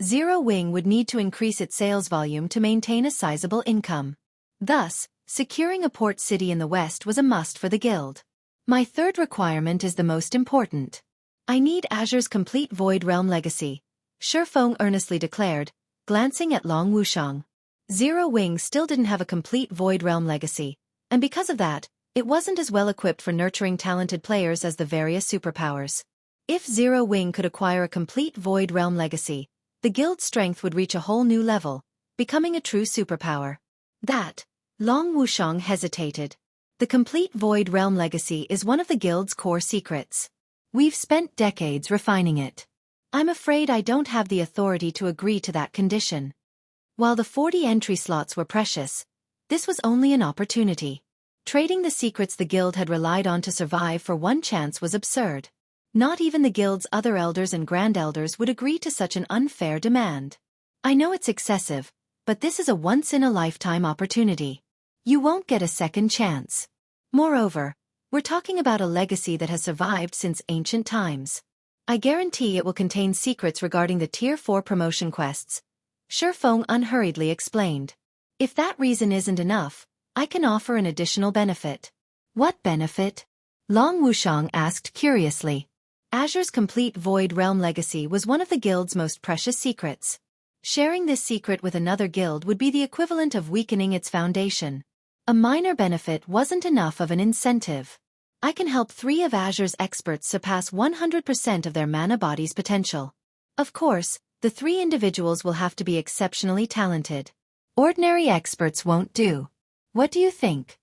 Zero Wing would need to increase its sales volume to maintain a sizable income. Thus, securing a port city in the West was a must for the guild. "My third requirement is the most important. I need Azure's complete Void Realm legacy," Shifeng earnestly declared, glancing at Long Wushang. Zero Wing still didn't have a complete Void Realm legacy, and because of that, it wasn't as well equipped for nurturing talented players as the various superpowers. If Zero Wing could acquire a complete Void Realm legacy, the guild's strength would reach a whole new level, becoming a true superpower. That, Long Wushang hesitated. The complete Void Realm legacy is one of the guild's core secrets. We've spent decades refining it. I'm afraid I don't have the authority to agree to that condition. While the 40 entry slots were precious, this was only an opportunity. Trading the secrets the guild had relied on to survive for one chance was absurd. Not even the guild's other elders and grand elders would agree to such an unfair demand. "I know it's excessive, but this is a once-in-a-lifetime opportunity. You won't get a second chance. Moreover, we're talking about a legacy that has survived since ancient times. I guarantee it will contain secrets regarding the Tier 4 promotion quests," Shifeng unhurriedly explained. "If that reason isn't enough, I can offer an additional benefit." "What benefit?" Long Wushang asked curiously. Azure's complete Void Realm legacy was one of the guild's most precious secrets. Sharing this secret with another guild would be the equivalent of weakening its foundation. A minor benefit wasn't enough of an incentive. "I can help 3 of Azure's experts surpass 100% of their mana body's potential. Of course, the 3 individuals will have to be exceptionally talented. Ordinary experts won't do. What do you think?"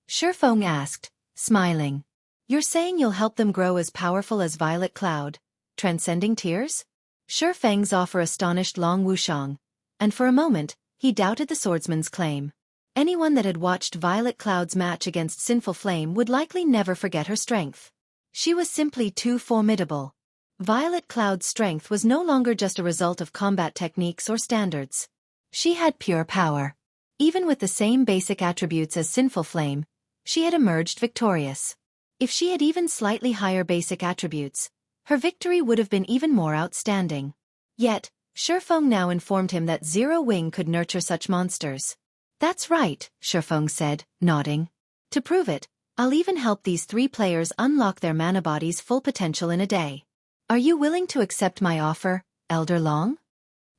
Shifeng asked, smiling. "You're saying you'll help them grow as powerful as Violet Cloud, transcending tiers?" Shifeng's offer astonished Long Wushang, and for a moment, he doubted the swordsman's claim. Anyone that had watched Violet Cloud's match against Sinful Flame would likely never forget her strength. She was simply too formidable. Violet Cloud's strength was no longer just a result of combat techniques or standards. She had pure power. Even with the same basic attributes as Sinful Flame, she had emerged victorious. If she had even slightly higher basic attributes, her victory would have been even more outstanding. Yet, Shifeng now informed him that Zero Wing could nurture such monsters. "That's right," Shifeng said, nodding. To prove it, I'll even help these 3 players unlock their mana body's full potential in a day. Are you willing to accept my offer, Elder Long?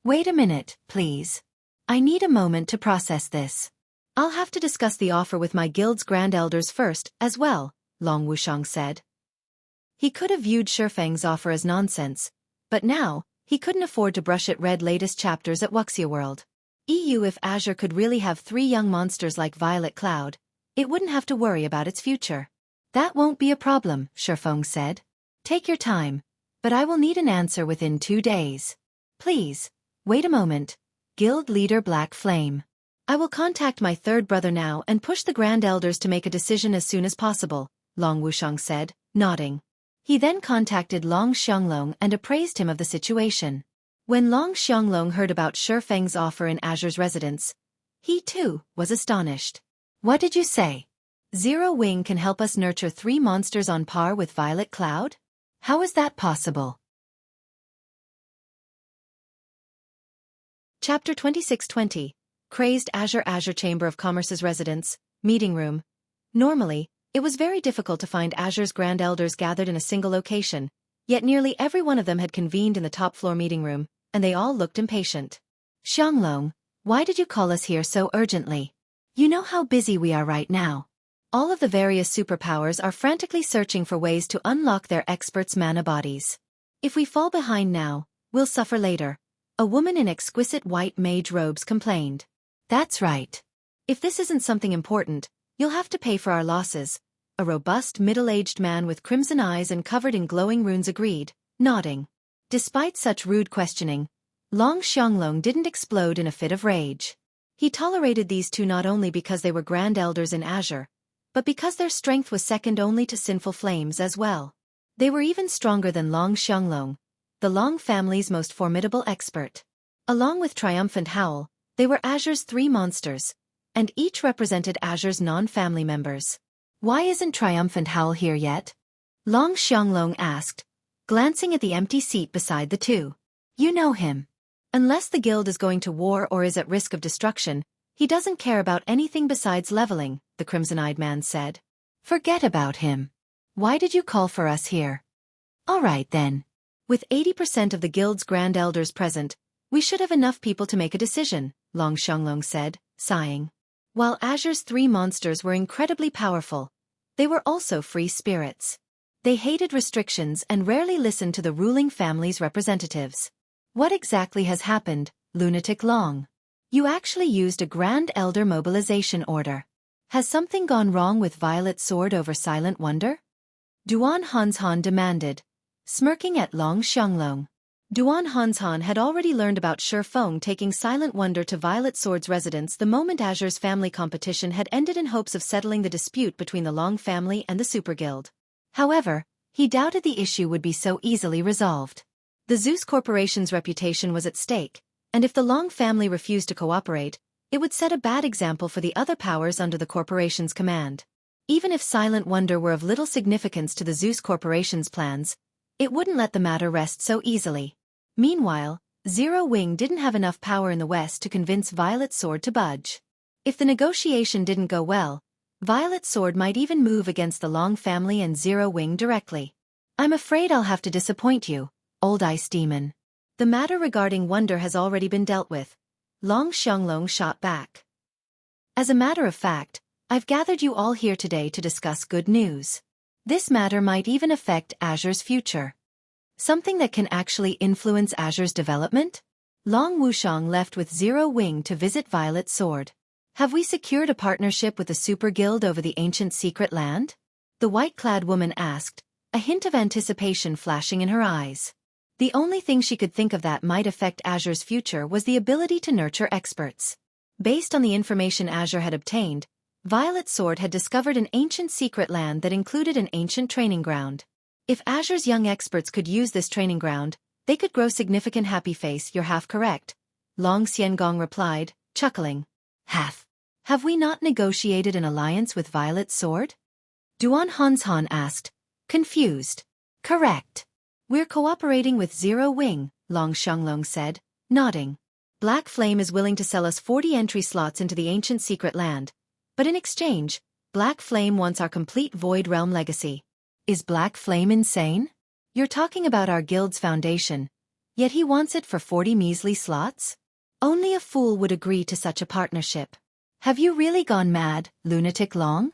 Wait a minute, please. I need a moment to process this. I'll have to discuss the offer with my guild's grand elders first, as well, Long Wushang said. He could have viewed Shifeng's offer as nonsense, but now, he couldn't afford to brush it read latest chapters at Wuxia World. If Azure could really have 3 young monsters like Violet Cloud, it wouldn't have to worry about its future. That won't be a problem, Shifeng said. Take your time, but I will need an answer within 2 days. Please, wait a moment, Guild Leader Black Flame. I will contact my 3rd brother now and push the Grand Elders to make a decision as soon as possible, Long Wushang said, nodding. He then contacted Long Xianglong and appraised him of the situation. When Long Xianglong heard about Shifeng's offer in Azure's residence, he too was astonished. What did you say? Zero Wing can help us nurture 3 monsters on par with Violet Cloud? How is that possible? Chapter 2620. Crazed Azure Chamber of Commerce's residence, meeting room. Normally, it was very difficult to find Azure's Grand Elders gathered in a single location, yet nearly every one of them had convened in the top-floor meeting room, and they all looked impatient. Xianglong, why did you call us here so urgently? You know how busy we are right now. All of the various superpowers are frantically searching for ways to unlock their experts' mana bodies. If we fall behind now, we'll suffer later, a woman in exquisite white mage robes complained. That's right. If this isn't something important, you'll have to pay for our losses, a robust middle-aged man with crimson eyes and covered in glowing runes agreed, nodding. Despite such rude questioning, Long Xianglong didn't explode in a fit of rage. He tolerated these 2 not only because they were Grand Elders in Azure, but because their strength was second only to Sinful Flames as well. They were even stronger than Long Xianglong, the Long family's most formidable expert. Along with Triumphant Howl, they were Azure's 3 monsters, and each represented Azure's non-family members. Why isn't Triumphant Howl here yet? Long Xianglong asked, glancing at the empty seat beside the 2. You know him. Unless the guild is going to war or is at risk of destruction, he doesn't care about anything besides leveling, the crimson-eyed man said. Forget about him. Why did you call for us here? All right then. With 80% of the guild's Grand Elders present, we should have enough people to make a decision, Long Xianglong said, sighing. While Azure's 3 monsters were incredibly powerful, they were also free spirits. They hated restrictions and rarely listened to the ruling family's representatives. What exactly has happened, Lunatic Long? You actually used a Grand Elder mobilization order. Has something gone wrong with Violet Sword over Silent Wonder? Duan Hanshan demanded, smirking at Long Xianglong. Duan Hanshan had already learned about Shifeng taking Silent Wonder to Violet Sword's residence the moment Azure's family competition had ended in hopes of settling the dispute between the Long family and the Super Guild. However, he doubted the issue would be so easily resolved. The Zeus Corporation's reputation was at stake, and if the Long family refused to cooperate, it would set a bad example for the other powers under the corporation's command. Even if Silent Wonder were of little significance to the Zeus Corporation's plans, it wouldn't let the matter rest so easily. Meanwhile, Zero Wing didn't have enough power in the West to convince Violet Sword to budge. If the negotiation didn't go well, Violet Sword might even move against the Long family and Zero Wing directly. I'm afraid I'll have to disappoint you, Old Ice Demon. The matter regarding Wonder has already been dealt with, Long Xianglong shot back. As a matter of fact, I've gathered you all here today to discuss good news. This matter might even affect Azure's future. Something that can actually influence Azure's development? Long Wushang left with Zero Wing to visit Violet Sword. Have we secured a partnership with the Super Guild over the ancient secret land? The white-clad woman asked, a hint of anticipation flashing in her eyes. The only thing she could think of that might affect Azure's future was the ability to nurture experts. Based on the information Azure had obtained, Violet Sword had discovered an ancient secret land that included an ancient training ground. If Azure's young experts could use this training ground, they could grow significant. Happy face, you're half correct, Long Xiangong replied, chuckling. Half. Have we not negotiated an alliance with Violet Sword? Duan Hanshan asked, confused. Correct. We're cooperating with Zero Wing, Long Xianglong said, nodding. Black Flame is willing to sell us 40 entry slots into the ancient secret land, but in exchange, Black Flame wants our complete Void Realm legacy. Is Black Flame insane? You're talking about our guild's foundation, yet he wants it for 40 measly slots? Only a fool would agree to such a partnership. Have you really gone mad, lunatic Long?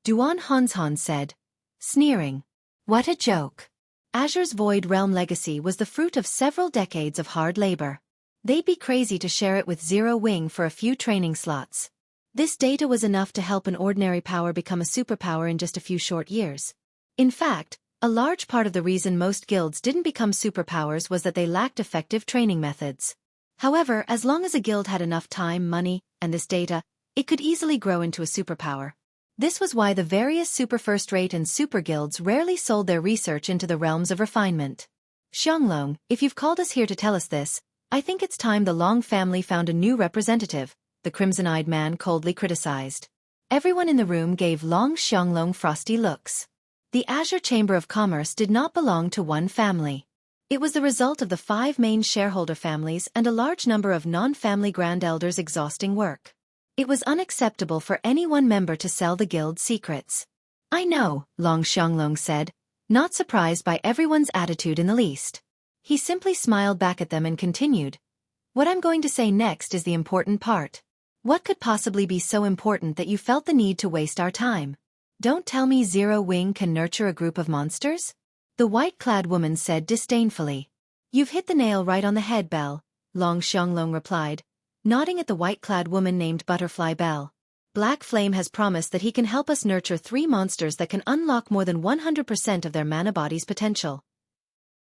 Duan Hanzhan said, sneering. What a joke. Azure's Void Realm legacy was the fruit of several decades of hard labor. They'd be crazy to share it with Zero Wing for a few training slots. This data was enough to help an ordinary power become a superpower in just a few short years. In fact, a large part of the reason most guilds didn't become superpowers was that they lacked effective training methods. However, as long as a guild had enough time, money, and this data, it could easily grow into a superpower. This was why the various super first-rate and super guilds rarely sold their research into the realms of refinement. Xianglong, if you've called us here to tell us this, I think it's time the Long family found a new representative, the crimson-eyed man coldly criticized. Everyone in the room gave Long Xianglong frosty looks. The Azure Chamber of Commerce did not belong to one family. It was the result of the 5 main shareholder families and a large number of non-family grand elders' exhausting work. It was unacceptable for any one member to sell the guild's secrets. I know, Long Xianglong said, not surprised by everyone's attitude in the least. He simply smiled back at them and continued. What I'm going to say next is the important part. What could possibly be so important that you felt the need to waste our time? Don't tell me Zero Wing can nurture a group of monsters? The white-clad woman said disdainfully. You've hit the nail right on the head, Belle, Long Xianglong replied, nodding at the white-clad woman named Butterfly Belle. Black Flame has promised that he can help us nurture 3 monsters that can unlock more than 100% of their mana body's potential.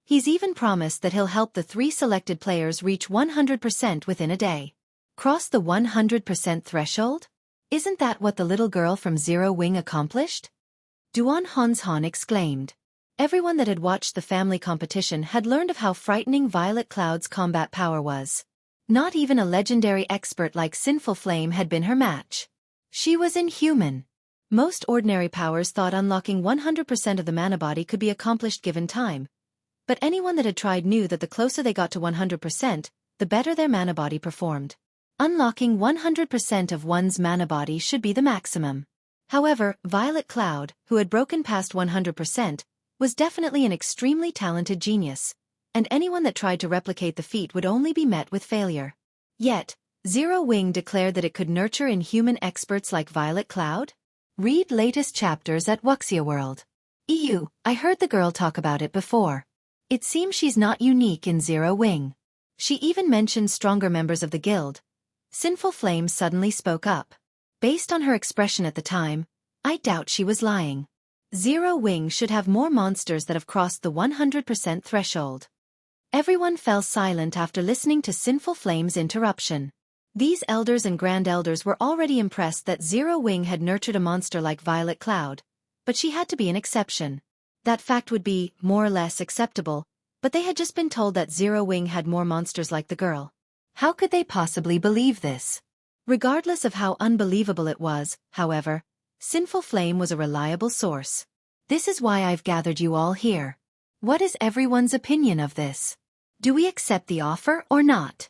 He's even promised that he'll help the 3 selected players reach 100% within a day. Cross the 100% threshold? Isn't that what the little girl from Zero Wing accomplished? Duan Hanzhan exclaimed. Everyone that had watched the family competition had learned of how frightening Violet Cloud's combat power was. Not even a legendary expert like Sinful Flame had been her match. She was inhuman. Most ordinary powers thought unlocking 100% of the mana body could be accomplished given time. But anyone that had tried knew that the closer they got to 100%, the better their mana body performed. Unlocking 100% of one's mana body should be the maximum. However, Violet Cloud, who had broken past 100%, was definitely an extremely talented genius, and anyone that tried to replicate the feat would only be met with failure. Yet, Zero Wing declared that it could nurture inhuman experts like Violet Cloud? Read latest chapters at Wuxia World. I heard the girl talk about it before. It seems she's not unique in Zero Wing. She even mentioned stronger members of the guild. Sinful Flame suddenly spoke up. Based on her expression at the time, I doubt she was lying. Zero Wing should have more monsters that have crossed the 100% threshold. Everyone fell silent after listening to Sinful Flame's interruption. These elders and grand elders were already impressed that Zero Wing had nurtured a monster like Violet Cloud, but she had to be an exception. That fact would be, more or less, acceptable, but they had just been told that Zero Wing had more monsters like the girl. How could they possibly believe this? Regardless of how unbelievable it was, however, Sinful Flame was a reliable source. This is why I've gathered you all here. What is everyone's opinion of this? Do we accept the offer or not?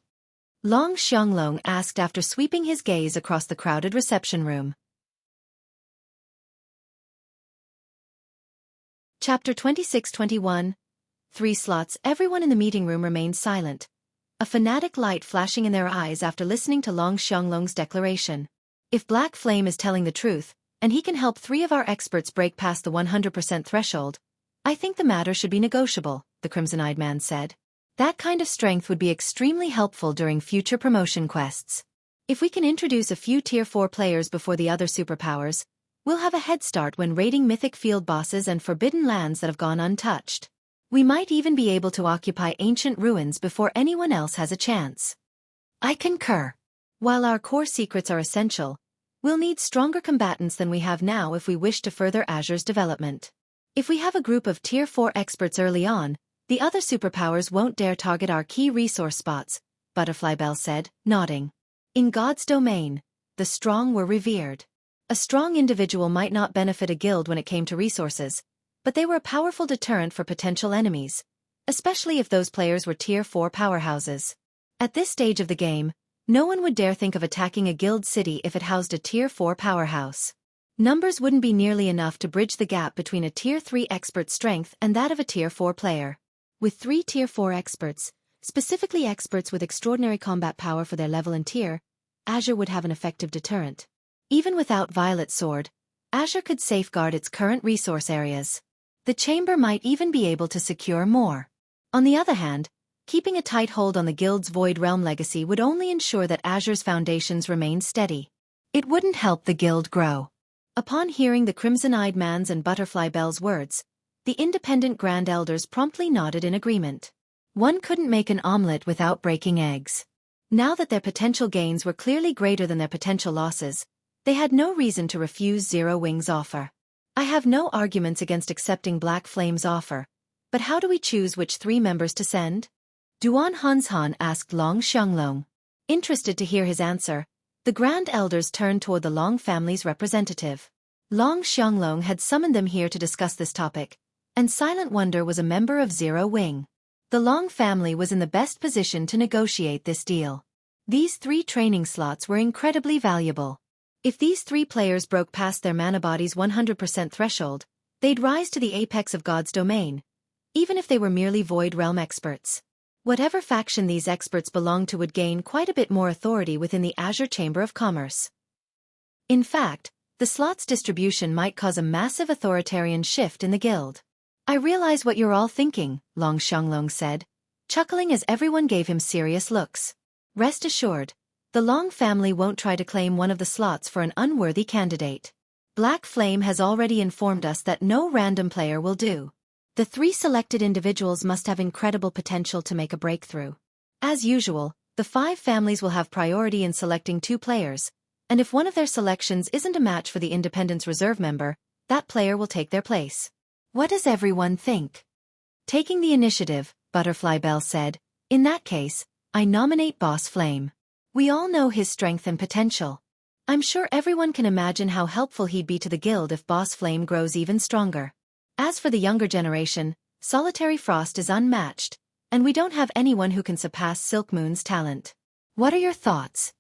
Long Xianglong asked after sweeping his gaze across the crowded reception room. Chapter 26-21. 3 slots. Everyone in the meeting room remained silent, a fanatic light flashing in their eyes after listening to Long Xianglong's declaration. If Black Flame is telling the truth, and he can help 3 of our experts break past the 100% threshold, I think the matter should be negotiable, the crimson-eyed man said. That kind of strength would be extremely helpful during future promotion quests. If we can introduce a few Tier 4 players before the other superpowers, we'll have a head start when raiding mythic field bosses and forbidden lands that have gone untouched. We might even be able to occupy ancient ruins before anyone else has a chance. I concur. While our core secrets are essential, we'll need stronger combatants than we have now if we wish to further Azure's development. If we have a group of Tier 4 experts early on, the other superpowers won't dare target our key resource spots, Butterfly Belle said, nodding. In God's domain, the strong were revered. A strong individual might not benefit a guild when it came to resources, but they were a powerful deterrent for potential enemies, especially if those players were Tier 4 powerhouses. At this stage of the game, no one would dare think of attacking a guild city if it housed a Tier 4 powerhouse. Numbers wouldn't be nearly enough to bridge the gap between a Tier 3 expert strength and that of a Tier 4 player. With 3 Tier 4 experts, specifically experts with extraordinary combat power for their level and tier, Azure would have an effective deterrent. Even without Violet's sword, Azure could safeguard its current resource areas. The chamber might even be able to secure more. On the other hand, keeping a tight hold on the guild's Void Realm legacy would only ensure that Azure's foundations remained steady. It wouldn't help the guild grow. Upon hearing the Crimson-Eyed Man's and Butterfly Bell's words, the independent Grand Elders promptly nodded in agreement. One couldn't make an omelette without breaking eggs. Now that their potential gains were clearly greater than their potential losses, they had no reason to refuse Zero Wing's offer. I have no arguments against accepting Black Flame's offer, but how do we choose which 3 members to send? Duan Hanshan asked Long Xianglong. Interested to hear his answer, the Grand Elders turned toward the Long family's representative. Long Xianglong had summoned them here to discuss this topic, and Silent Wonder was a member of Zero Wing. The Long family was in the best position to negotiate this deal. These 3 training slots were incredibly valuable. If these 3 players broke past their mana body's 100% threshold, they'd rise to the apex of God's domain, even if they were merely Void Realm experts. Whatever faction these experts belonged to would gain quite a bit more authority within the Azure Chamber of Commerce. In fact, the slots distribution might cause a massive authoritarian shift in the guild. I realize what you're all thinking, Long Xianglong said, chuckling as everyone gave him serious looks. Rest assured, the Long family won't try to claim one of the slots for an unworthy candidate. Black Flame has already informed us that no random player will do. The 3 selected individuals must have incredible potential to make a breakthrough. As usual, the 5 families will have priority in selecting 2 players, and if one of their selections isn't a match for the Independence Reserve member, that player will take their place. What does everyone think? Taking the initiative, Butterfly Bell said, in that case, I nominate Boss Flame. We all know his strength and potential. I'm sure everyone can imagine how helpful he'd be to the guild if Boss Flame grows even stronger. As for the younger generation, Solitary Frost is unmatched, and we don't have anyone who can surpass Silkmoon's talent. What are your thoughts?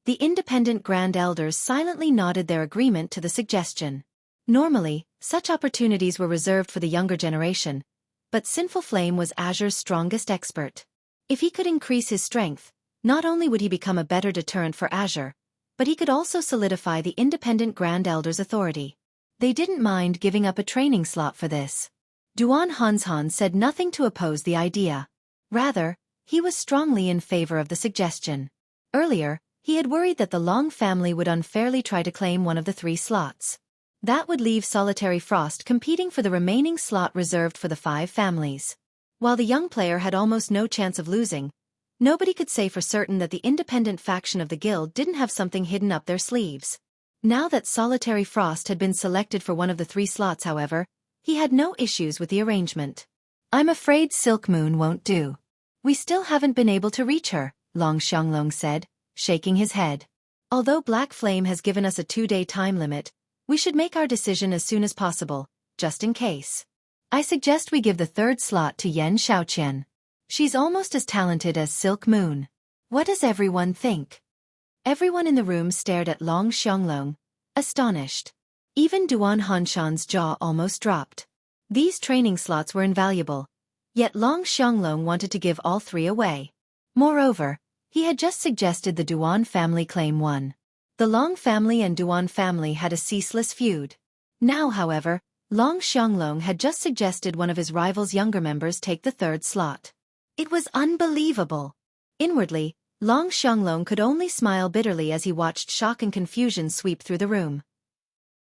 The independent Grand Elders silently nodded their agreement to the suggestion. Normally, such opportunities were reserved for the younger generation, but Sinful Flame was Azure's strongest expert. If he could increase his strength, not only would he become a better deterrent for Azure, but he could also solidify the independent Grand Elder's authority. They didn't mind giving up a training slot for this. Duan Hanshan said nothing to oppose the idea. Rather, he was strongly in favor of the suggestion. Earlier, he had worried that the Long family would unfairly try to claim one of the 3 slots. That would leave Solitary Frost competing for the remaining slot reserved for the 5 families. While the young player had almost no chance of losing, nobody could say for certain that the independent faction of the guild didn't have something hidden up their sleeves. Now that Solitary Frost had been selected for one of the 3 slots, however, he had no issues with the arrangement. I'm afraid Silkmoon won't do. We still haven't been able to reach her, Long Xianglong said, shaking his head. Although Black Flame has given us a 2-day time limit, we should make our decision as soon as possible, just in case. I suggest we give the 3rd slot to Yen Xiaoqian. She's almost as talented as Silkmoon. What does everyone think? Everyone in the room stared at Long Xianglong, astonished. Even Duan Hanshan's jaw almost dropped. These training slots were invaluable, yet Long Xianglong wanted to give all 3 away. Moreover, he had just suggested the Duan family claim one. The Long family and Duan family had a ceaseless feud. Now, however, Long Xianglong had just suggested one of his rival's younger members take the 3rd slot. It was unbelievable. Inwardly, Long Xianglong could only smile bitterly as he watched shock and confusion sweep through the room.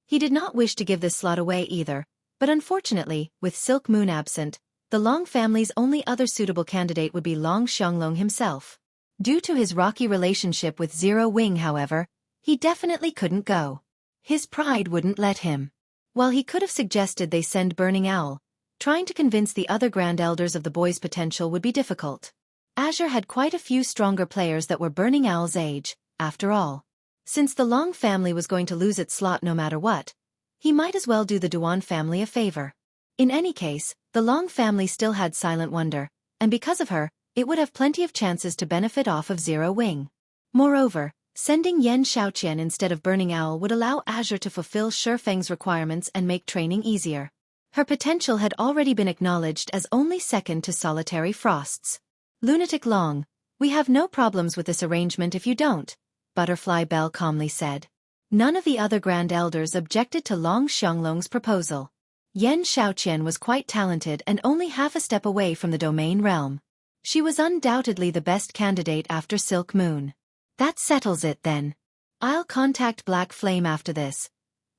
He did not wish to give this slot away either, but unfortunately, with Silkmoon absent, the Long family's only other suitable candidate would be Long Xianglong himself. Due to his rocky relationship with Zero Wing, however, he definitely couldn't go. His pride wouldn't let him. While he could have suggested they send Burning Owl, trying to convince the other Grand Elders of the boy's potential would be difficult. Azure had quite a few stronger players that were Burning Owl's age, after all. Since the Long family was going to lose its slot no matter what, he might as well do the Duan family a favor. In any case, the Long family still had Silent Wonder, and because of her, it would have plenty of chances to benefit off of Zero Wing. Moreover, Sending Yan Xiaoqian instead of Burning Owl would allow Azure to fulfill Shifeng's requirements and make training easier. Her potential had already been acknowledged as only second to Solitary Frost's. Lunatic Long, we have no problems with this arrangement if you don't, Butterfly Bell calmly said. None of the other Grand Elders objected to Long Xianglong's proposal. Yan Xiaoqian was quite talented and only half a step away from the domain realm. She was undoubtedly the best candidate after Silk Moon. That settles it then. I'll contact Black Flame after this,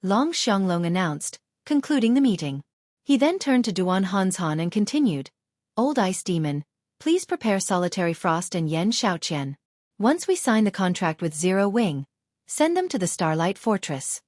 Long Xianglong announced, concluding the meeting. He then turned to Duan Hanshan and continued, Old Ice Demon, please prepare Solitary Frost and Yan Xiaoqian. Once we sign the contract with Zero Wing, send them to the Starlight Fortress.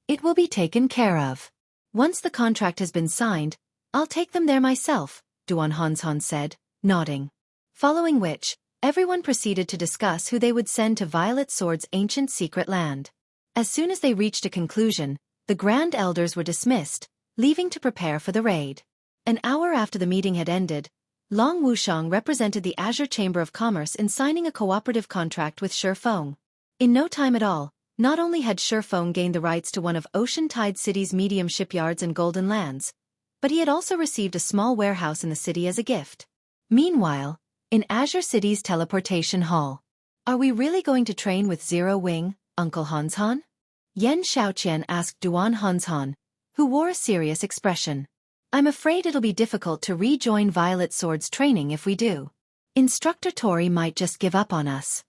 It will be taken care of. Once the contract has been signed, I'll take them there myself, Duan Hanshan said, nodding. Following which, everyone proceeded to discuss who they would send to Violet Sword's ancient secret land. As soon as they reached a conclusion, the Grand Elders were dismissed, leaving to prepare for the raid. An hour after the meeting had ended, Long Wushang represented the Azure Chamber of Commerce in signing a cooperative contract with Shifeng. In no time at all, not only had Shifeng gained the rights to one of Ocean Tide City's medium shipyards and golden lands, but he had also received a small warehouse in the city as a gift. Meanwhile, in Azure City's teleportation hall, are we really going to train with Zero Wing, Uncle Hanshan? Yan Xiaoqian asked Duan Hanshan, who wore a serious expression. I'm afraid it'll be difficult to rejoin Violet Sword's training if we do. Instructor Tori might just give up on us.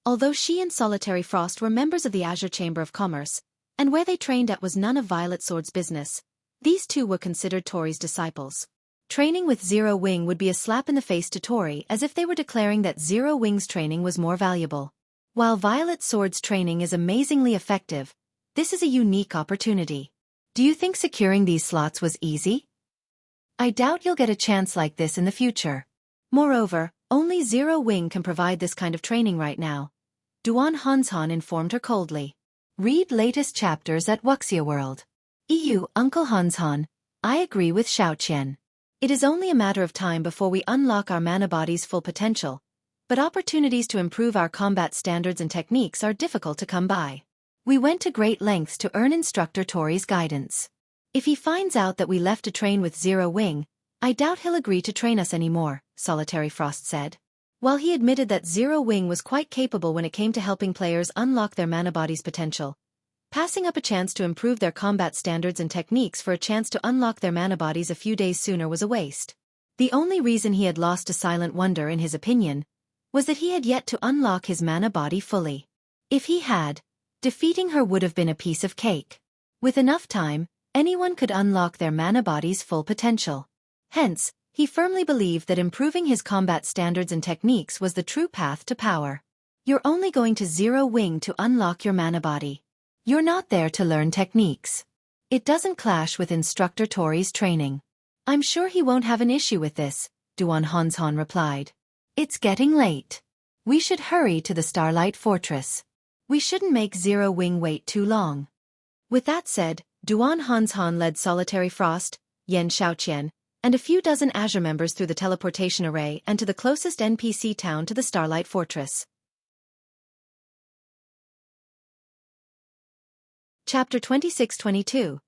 Although she and Solitary Frost were members of the Azure Chamber of Commerce, and where they trained at was none of Violet Sword's business, these two were considered Tori's disciples. Training with Zero Wing would be a slap in the face to Tori, as if they were declaring that Zero Wing's training was more valuable. While Violet Sword's training is amazingly effective, this is a unique opportunity. Do you think securing these slots was easy? I doubt you'll get a chance like this in the future. Moreover, only Zero Wing can provide this kind of training right now, Duan Hanshan informed her coldly. Read latest chapters at Wuxia World. Uncle Hanshan, I agree with Xiaoqian. It is only a matter of time before we unlock our mana body's full potential, but opportunities to improve our combat standards and techniques are difficult to come by. We went to great lengths to earn Instructor Tori's guidance. If he finds out that we left to train with Zero Wing, I doubt he'll agree to train us anymore, Solitary Frost said. While he admitted that Zero Wing was quite capable when it came to helping players unlock their mana body's potential, passing up a chance to improve their combat standards and techniques for a chance to unlock their mana bodies a few days sooner was a waste. The only reason he had lost to Silent Wonder, in his opinion, was that he had yet to unlock his mana body fully. If he had, defeating her would have been a piece of cake. With enough time, anyone could unlock their mana body's full potential. Hence, he firmly believed that improving his combat standards and techniques was the true path to power. You're only going to Zero Wing to unlock your mana body. You're not there to learn techniques. It doesn't clash with Instructor Tori's training. I'm sure he won't have an issue with this, Duan Hanshan replied. It's getting late. We should hurry to the Starlight Fortress. We shouldn't make Zero Wing wait too long. With that said, Duan Hanshan led Solitary Frost, Yan Xiaoqian, and a few dozen Azure members through the teleportation array and to the closest NPC town to the Starlight Fortress. Chapter 26-22.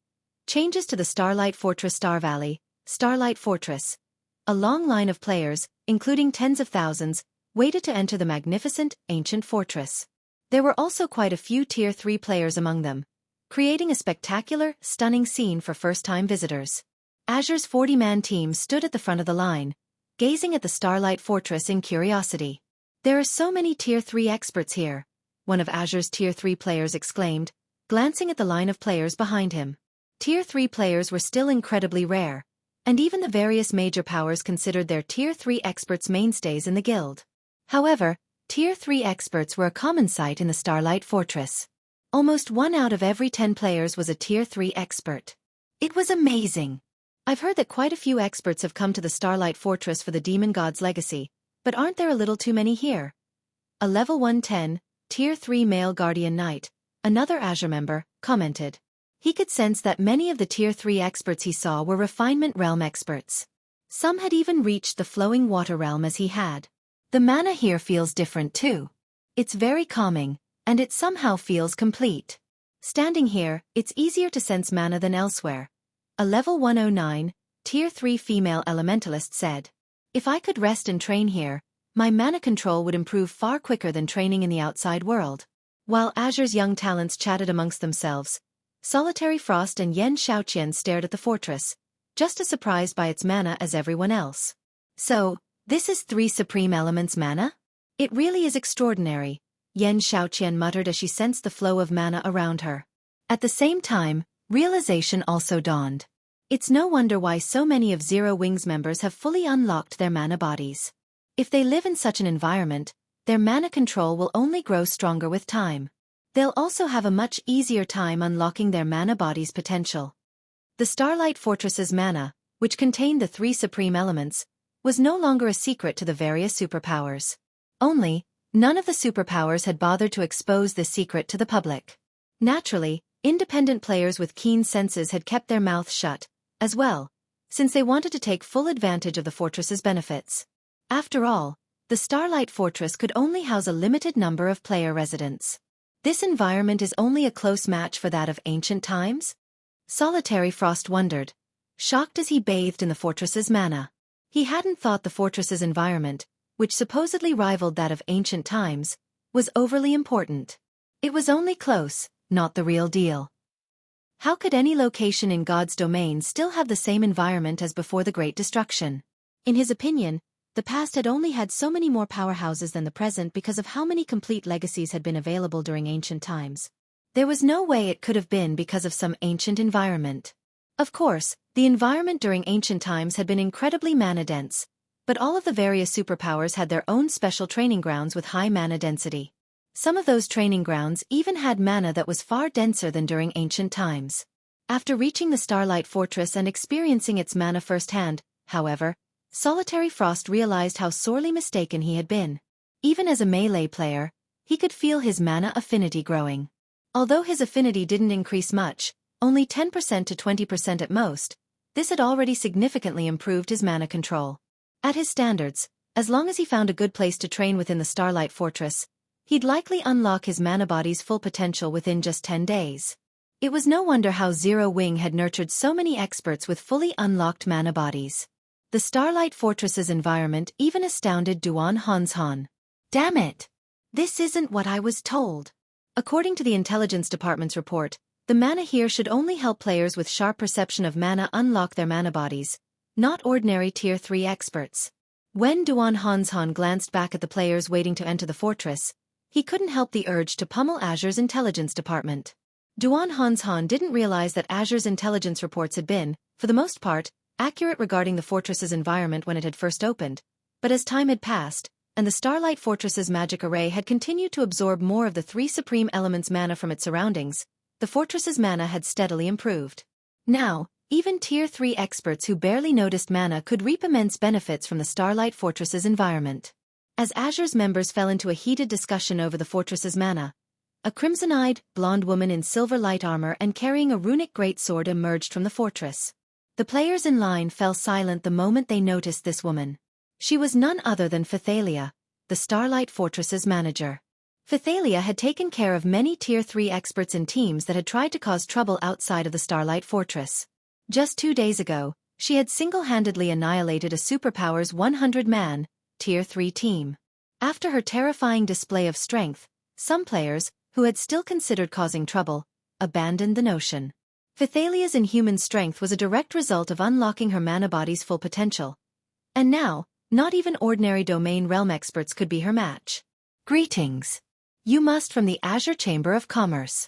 Changes to the Starlight Fortress. Star Valley, Starlight Fortress. A long line of players, including tens of thousands, waited to enter the magnificent, ancient fortress. There were also quite a few Tier 3 players among them, creating a spectacular, stunning scene for first-time visitors. Azure's 40-man team stood at the front of the line, gazing at the Starlight Fortress in curiosity. There are so many Tier 3 experts here, one of Azure's Tier 3 players exclaimed, glancing at the line of players behind him. Tier 3 players were still incredibly rare, and even the various major powers considered their Tier 3 experts mainstays in the guild. However, Tier 3 experts were a common sight in the Starlight Fortress. Almost 1 out of every 10 players was a Tier 3 expert. It was amazing. I've heard that quite a few experts have come to the Starlight Fortress for the Demon God's legacy, but aren't there a little too many here? A level 110, Tier 3 male guardian knight, another Azure member, commented. He could sense that many of the Tier 3 experts he saw were Refinement Realm experts. Some had even reached the Flowing Water Realm as he had. The mana here feels different too. It's very calming, and it somehow feels complete. Standing here, it's easier to sense mana than elsewhere. A level 109, Tier 3 female elementalist said. If I could rest and train here, my mana control would improve far quicker than training in the outside world. While Azure's young talents chatted amongst themselves, Solitary Frost and Yen Xiaoqian stared at the fortress, just as surprised by its mana as everyone else. So, this is 3 supreme elements mana? It really is extraordinary, Yen Xiaoqian muttered as she sensed the flow of mana around her. At the same time, realization also dawned. It's no wonder why so many of Zero Wing's members have fully unlocked their mana bodies. If they live in such an environment, their mana control will only grow stronger with time. They'll also have a much easier time unlocking their mana body's potential. The Starlight Fortress's mana, which contained the 3 supreme elements, was no longer a secret to the various superpowers. Only, none of the superpowers had bothered to expose this secret to the public. Naturally, independent players with keen senses had kept their mouths shut, as well, since they wanted to take full advantage of the fortress's benefits. After all, the Starlight Fortress could only house a limited number of player residents. This environment is only a close match for that of ancient times? Solitary Frost wondered, shocked as he bathed in the fortress's mana. He hadn't thought the fortress's environment, which supposedly rivaled that of ancient times, was overly important. It was only close, not the real deal. How could any location in God's domain still have the same environment as before the Great Destruction? In his opinion, the past had only had so many more powerhouses than the present because of how many complete legacies had been available during ancient times. There was no way it could have been because of some ancient environment. Of course, the environment during ancient times had been incredibly mana-dense, but all of the various superpowers had their own special training grounds with high mana density. Some of those training grounds even had mana that was far denser than during ancient times. After reaching the Starlight Fortress and experiencing its mana firsthand, however, Solitary Frost realized how sorely mistaken he had been. Even as a melee player, he could feel his mana affinity growing. Although his affinity didn't increase much, only 10% to 20% at most, this had already significantly improved his mana control. At his standards, as long as he found a good place to train within the Starlight Fortress, he'd likely unlock his mana body's full potential within just 10 days. It was no wonder how Zero Wing had nurtured so many experts with fully unlocked mana bodies. The Starlight Fortress's environment even astounded Duan Hanshan. Damn it! This isn't what I was told. According to the Intelligence Department's report, the mana here should only help players with sharp perception of mana unlock their mana bodies, not ordinary Tier 3 experts. When Duan Hanshan glanced back at the players waiting to enter the fortress, he couldn't help the urge to pummel Azure's Intelligence Department. Duan Hanshan didn't realize that Azure's intelligence reports had been, for the most part, accurate regarding the fortress's environment when it had first opened, but as time had passed, and the Starlight Fortress's magic array had continued to absorb more of the 3 supreme elements' mana from its surroundings, the fortress's mana had steadily improved. Now, even Tier 3 experts who barely noticed mana could reap immense benefits from the Starlight Fortress's environment. As Azure's members fell into a heated discussion over the fortress's mana, a crimson-eyed, blonde woman in silver light armor and carrying a runic greatsword emerged from the fortress. The players in line fell silent the moment they noticed this woman. She was none other than Phythalia, the Starlight Fortress's manager. Phythalia had taken care of many Tier 3 experts and teams that had tried to cause trouble outside of the Starlight Fortress. Just 2 days ago, she had single-handedly annihilated a superpower's 100-man, Tier 3 team. After her terrifying display of strength, some players, who had still considered causing trouble, abandoned the notion. Phythalia's inhuman strength was a direct result of unlocking her mana body's full potential. And now, not even ordinary domain realm experts could be her match. Greetings. You must from the Azure Chamber of Commerce.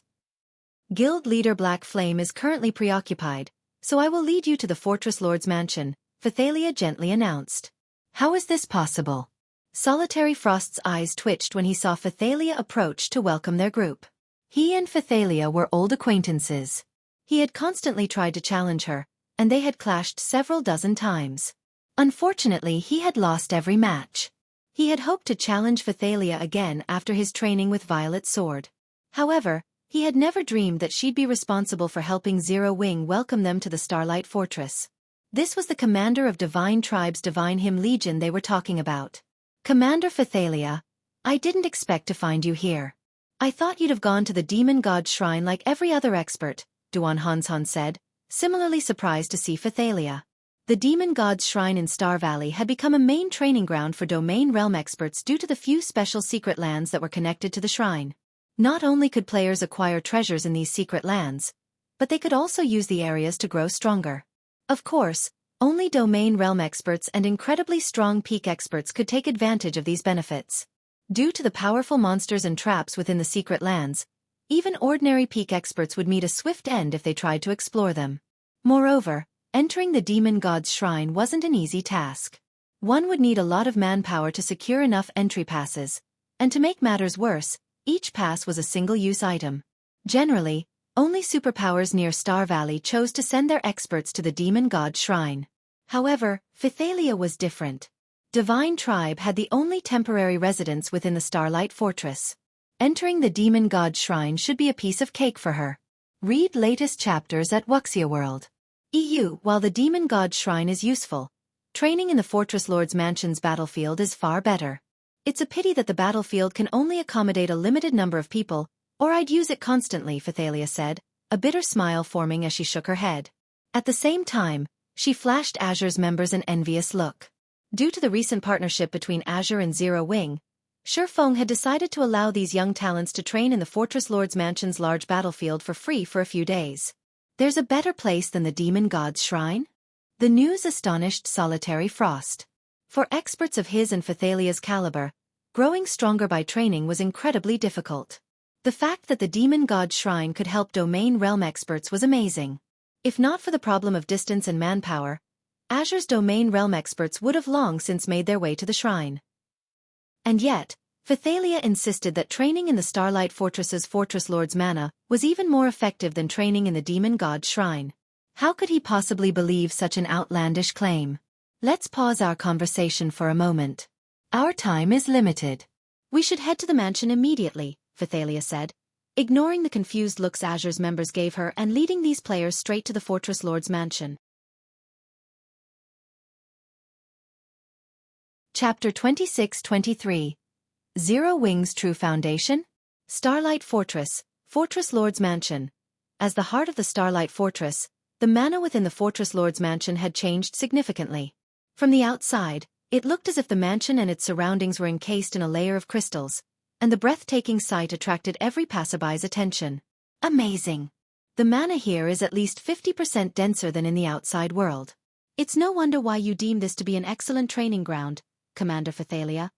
Guild leader Black Flame is currently preoccupied, so I will lead you to the Fortress Lord's mansion, Phythalia gently announced. How is this possible? Solitary Frost's eyes twitched when he saw Phythalia approach to welcome their group. He and Phythalia were old acquaintances. He had constantly tried to challenge her, and they had clashed several dozen times. Unfortunately, he had lost every match. He had hoped to challenge Phythalia again after his training with Violet's sword. However, he had never dreamed that she'd be responsible for helping Zero Wing welcome them to the Starlight Fortress. This was the commander of Divine Tribe's Divine Hymn Legion they were talking about. Commander Phythalia, I didn't expect to find you here. I thought you'd have gone to the demon god's shrine like every other expert, Duan Hanzhan said, similarly surprised to see Phythalia. The demon god's shrine in Star Valley had become a main training ground for domain realm experts due to the few special secret lands that were connected to the shrine. Not only could players acquire treasures in these secret lands, but they could also use the areas to grow stronger. Of course, only domain realm experts and incredibly strong peak experts could take advantage of these benefits. Due to the powerful monsters and traps within the secret lands, even ordinary peak experts would meet a swift end if they tried to explore them. Moreover, entering the demon god's shrine wasn't an easy task. One would need a lot of manpower to secure enough entry passes, and to make matters worse, each pass was a single-use item. Generally, only superpowers near Star Valley chose to send their experts to the demon god's shrine. However, Phythalia was different. Divine Tribe had the only temporary residence within the Starlight Fortress. Entering the demon god's shrine should be a piece of cake for her. Read latest chapters at Wuxia World. EU. While the demon god's shrine is useful, training in the Fortress Lord's Mansion's battlefield is far better. It's a pity that the battlefield can only accommodate a limited number of people, or I'd use it constantly, Phythalia said, a bitter smile forming as she shook her head. At the same time, she flashed Azure's members an envious look. Due to the recent partnership between Azure and Zero Wing, Xueqi had decided to allow these young talents to train in the Fortress Lord's Mansion's large battlefield for free for a few days. There's a better place than the demon god's shrine? The news astonished Solitary Frost. For experts of his and Phythalia's caliber, growing stronger by training was incredibly difficult. The fact that the demon god's shrine could help domain realm experts was amazing. If not for the problem of distance and manpower, Azure's domain realm experts would have long since made their way to the shrine. And yet, Phythalia insisted that training in the Starlight Fortress's Fortress Lord's Mana was even more effective than training in the demon god's shrine. How could he possibly believe such an outlandish claim? Let's pause our conversation for a moment. Our time is limited. We should head to the mansion immediately, Phythalia said, ignoring the confused looks Azure's members gave her and leading these players straight to the Fortress Lord's Mansion. Chapter 26-23. Zero Wing's True Foundation? Starlight Fortress, Fortress Lord's Mansion. As the heart of the Starlight Fortress, the mana within the Fortress Lord's Mansion had changed significantly. From the outside, it looked as if the mansion and its surroundings were encased in a layer of crystals, and the breathtaking sight attracted every passerby's attention. Amazing! The mana here is at least 50% denser than in the outside world. It's no wonder why you deem this to be an excellent training ground, Commander Phythalia.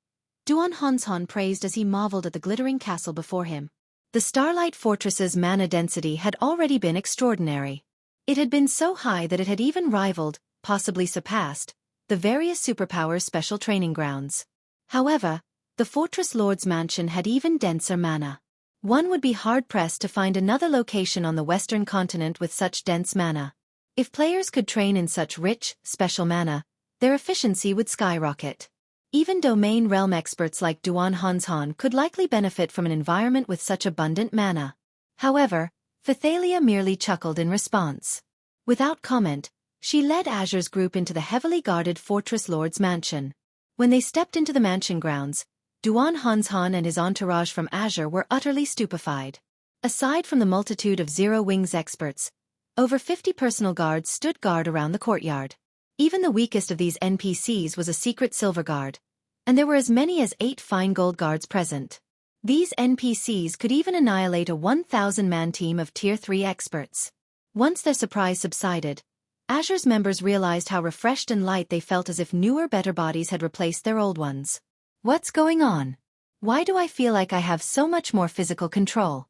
Duan Hanzhan praised as he marveled at the glittering castle before him. The Starlight Fortress's mana density had already been extraordinary. It had been so high that it had even rivaled, possibly surpassed, the various superpowers' special training grounds. However, the Fortress Lord's Mansion had even denser mana. One would be hard-pressed to find another location on the Western continent with such dense mana. If players could train in such rich, special mana, their efficiency would skyrocket. Even domain realm experts like Duan Hanzhan could likely benefit from an environment with such abundant mana. However, Phythalia merely chuckled in response. Without comment, she led Azure's group into the heavily guarded Fortress Lord's Mansion. When they stepped into the mansion grounds, Duan Hanzhan and his entourage from Azure were utterly stupefied. Aside from the multitude of Zero Wing's experts, over 50 personal guards stood guard around the courtyard. Even the weakest of these NPCs was a secret silver guard, and there were as many as 8 fine gold guards present. These NPCs could even annihilate a 1,000-man team of Tier 3 experts. Once their surprise subsided, Azure's members realized how refreshed and light they felt, as if newer, better bodies had replaced their old ones. What's going on? Why do I feel like I have so much more physical control?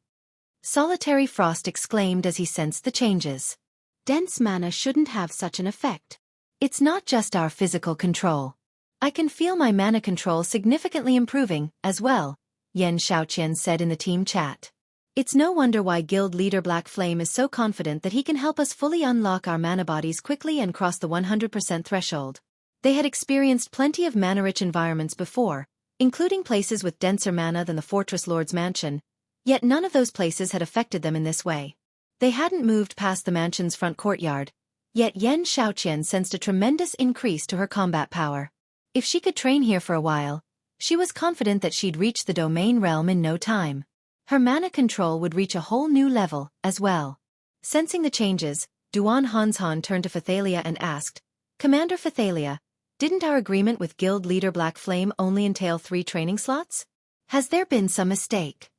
Solitary Frost exclaimed as he sensed the changes. Dense mana shouldn't have such an effect. It's not just our physical control. I can feel my mana control significantly improving, as well, Yen Xiaoqian said in the team chat. It's no wonder why Guild Leader Black Flame is so confident that he can help us fully unlock our mana bodies quickly and cross the 100% threshold. They had experienced plenty of mana-rich environments before, including places with denser mana than the Fortress Lord's Mansion, yet none of those places had affected them in this way. They hadn't moved past the mansion's front courtyard, yet Yen Xiaoqian sensed a tremendous increase to her combat power. If she could train here for a while, she was confident that she'd reach the domain realm in no time. Her mana control would reach a whole new level, as well. Sensing the changes, Duan Hanshan turned to Phythalia and asked, Commander Phythalia, didn't our agreement with Guild Leader Black Flame only entail 3 training slots? Has there been some mistake?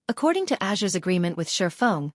According to Azure's agreement with Xueqi,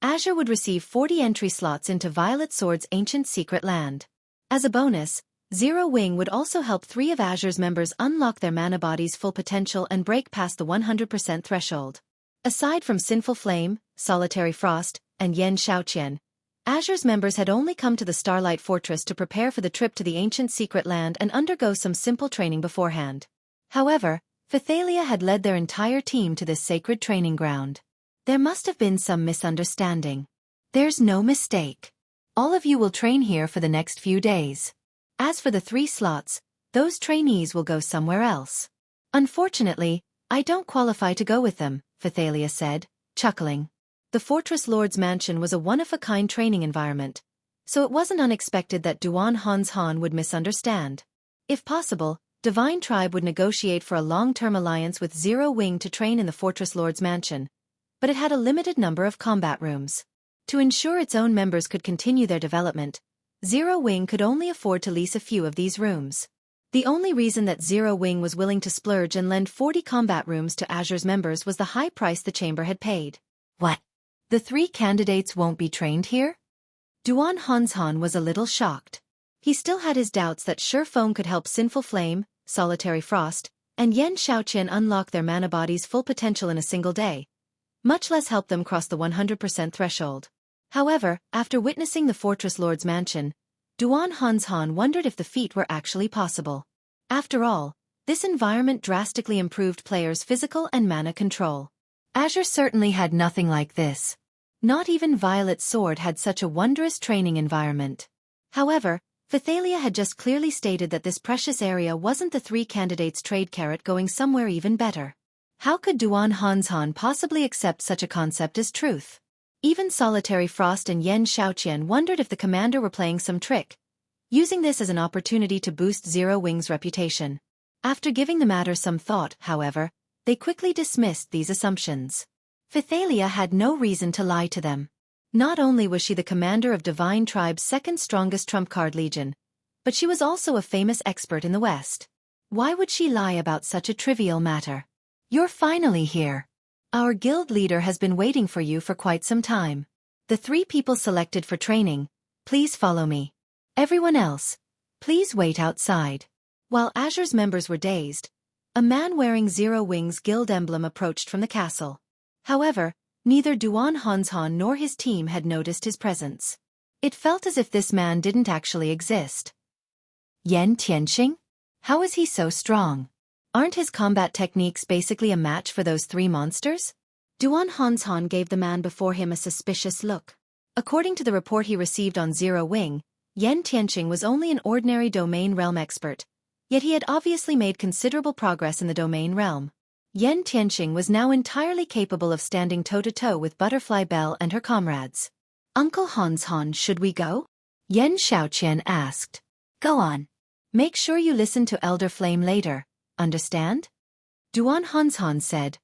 Azure would receive 40 entry slots into Violet Sword's ancient secret land. As a bonus, Zero Wing would also help 3 of Azure's members unlock their mana body's full potential and break past the 100% threshold. Aside from Sinful Flame, Solitary Frost, and Yen Xiaoqian, Azure's members had only come to the Starlight Fortress to prepare for the trip to the ancient secret land and undergo some simple training beforehand. However, Phythalia had led their entire team to this sacred training ground. There must have been some misunderstanding. There's no mistake. All of you will train here for the next few days. As for the 3 slots, those trainees will go somewhere else. Unfortunately, I don't qualify to go with them, Phythalia said, chuckling. The Fortress Lord's mansion was a one-of-a-kind training environment, so it wasn't unexpected that Duan Hanshan would misunderstand. If possible, Divine Tribe would negotiate for a long-term alliance with Zero Wing to train in the Fortress Lord's mansion, but it had a limited number of combat rooms. To ensure its own members could continue their development, Zero Wing could only afford to lease a few of these rooms. The only reason that Zero Wing was willing to splurge and lend 40 combat rooms to Azure's members was the high price the chamber had paid. What? The 3 candidates won't be trained here? Duan Hanshan was a little shocked. He still had his doubts that Xueqi could help Sinful Flame, Solitary Frost, and Yen Xiaoqian unlock their mana body's full potential in a single day, much less help them cross the 100% threshold. However, after witnessing the Fortress Lord's mansion, Duan Hanshan wondered if the feat were actually possible. After all, this environment drastically improved players' physical and mana control. Azure certainly had nothing like this. Not even Violet Sword had such a wondrous training environment. However, Phythalia had just clearly stated that this precious area wasn't the 3 candidates' trade carrot going somewhere even better. How could Duan Hanshan possibly accept such a concept as truth? Even Solitary Frost and Yen Xiaoqian wondered if the commander were playing some trick, using this as an opportunity to boost Zero Wing's reputation. After giving the matter some thought, however, they quickly dismissed these assumptions. Phythalia had no reason to lie to them. Not only was she the commander of Divine Tribe's 2nd strongest trump card legion, but she was also a famous expert in the West. Why would she lie about such a trivial matter? You're finally here. Our guild leader has been waiting for you for quite some time. The 3 people selected for training, please follow me. Everyone else, please wait outside. While Azure's members were dazed, a man wearing Zero Wing's guild emblem approached from the castle. However, neither Duan Hanshan nor his team had noticed his presence. It felt as if this man didn't actually exist. Yen Tianqing? How is he so strong? Aren't his combat techniques basically a match for those 3 monsters? Duan Hanshan gave the man before him a suspicious look. According to the report he received on Zero Wing, Yen Tianqing was only an ordinary domain realm expert, yet he had obviously made considerable progress in the domain realm. Yen Tianqing was now entirely capable of standing toe-to-toe with Butterfly Belle and her comrades. Uncle Hanshan, should we go? Yen Xiaoqian asked. Go on. Make sure you listen to Elder Flame later, understand? Duan Hanshan said,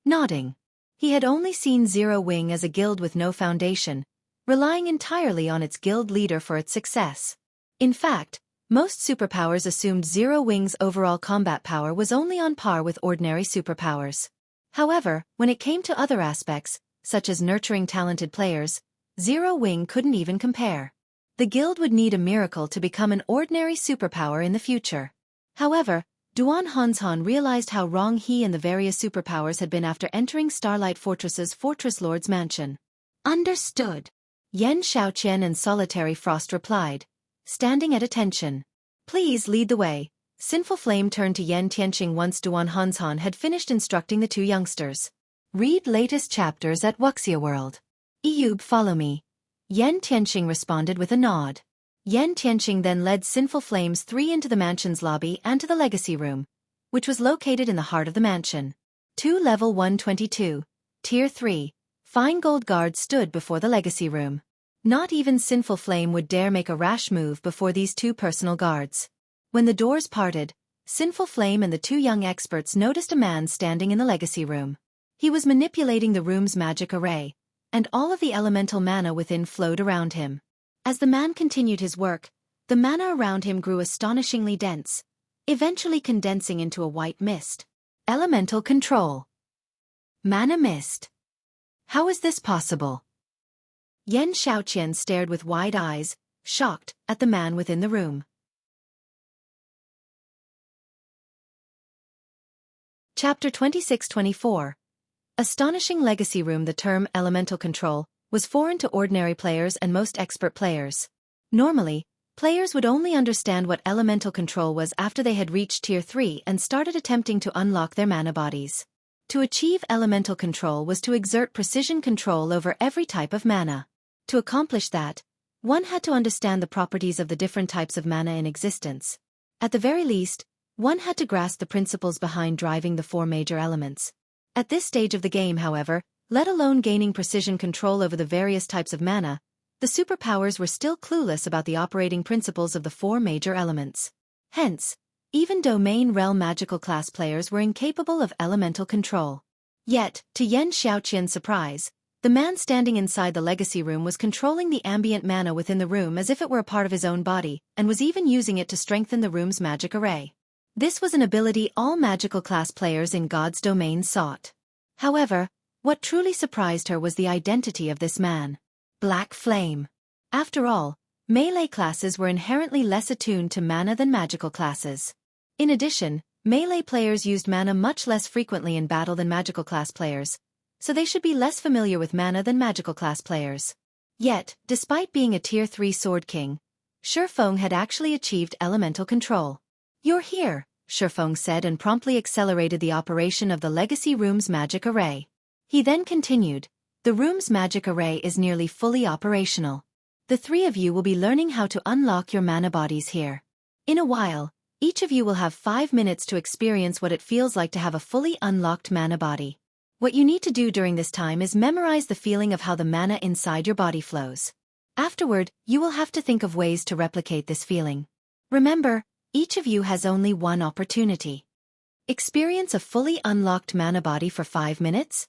nodding. He had only seen Zero Wing as a guild with no foundation, relying entirely on its guild leader for its success. In fact, most superpowers assumed Zero Wing's overall combat power was only on par with ordinary superpowers. However, when it came to other aspects, such as nurturing talented players, Zero Wing couldn't even compare. The guild would need a miracle to become an ordinary superpower in the future. However, Duan Hanshan realized how wrong he and the various superpowers had been after entering Starlight Fortress's Fortress Lord's mansion. Understood. Yen Xiaoqian and Solitary Frost replied, standing at attention. Please lead the way. Sinful Flame turned to Yen Tianqing once Duan Hanshan had finished instructing the 2 youngsters. Read latest chapters at Wuxia World. Eub, follow me. Yen Tianqing responded with a nod. Yen Tianqing then led Sinful Flame's 3 into the mansion's lobby and to the legacy room, which was located in the heart of the mansion. 2 level 122, tier 3, fine gold guards stood before the legacy room. Not even Sinful Flame would dare make a rash move before these 2 personal guards. When the doors parted, Sinful Flame and the 2 young experts noticed a man standing in the legacy room. He was manipulating the room's magic array, and all of the elemental mana within flowed around him. As the man continued his work, the mana around him grew astonishingly dense, eventually condensing into a white mist. Elemental control. Mana mist. How is this possible? Yen Xiaoqian stared with wide eyes, shocked at the man within the room. Chapter 26-24. Astonishing Legacy Room. The term elemental control was foreign to ordinary players and most expert players. Normally, players would only understand what elemental control was after they had reached Tier 3 and started attempting to unlock their mana bodies. To achieve elemental control was to exert precision control over every type of mana. To accomplish that, one had to understand the properties of the different types of mana in existence. At the very least, one had to grasp the principles behind driving the four major elements. At this stage of the game, however, let alone gaining precision control over the various types of mana, the superpowers were still clueless about the operating principles of the four major elements. Hence, even domain realm magical class players were incapable of elemental control. Yet, to Yen Xiaoqian's surprise, the man standing inside the legacy room was controlling the ambient mana within the room as if it were a part of his own body, and was even using it to strengthen the room's magic array. This was an ability all magical class players in God's domain sought. However, what truly surprised her was the identity of this man. Black Flame. After all, melee classes were inherently less attuned to mana than magical classes. In addition, melee players used mana much less frequently in battle than magical class players, so they should be less familiar with mana than magical class players. Yet, despite being a Tier 3 Sword King, Xueqi had actually achieved elemental control. "You're here," Xueqi said, and promptly accelerated the operation of the legacy room's magic array. He then continued, "The room's magic array is nearly fully operational. The three of you will be learning how to unlock your mana bodies here. In a while, each of you will have 5 minutes to experience what it feels like to have a fully unlocked mana body. What you need to do during this time is memorize the feeling of how the mana inside your body flows. Afterward, you will have to think of ways to replicate this feeling. Remember, each of you has only one opportunity. Experience a fully unlocked mana body for 5 minutes?"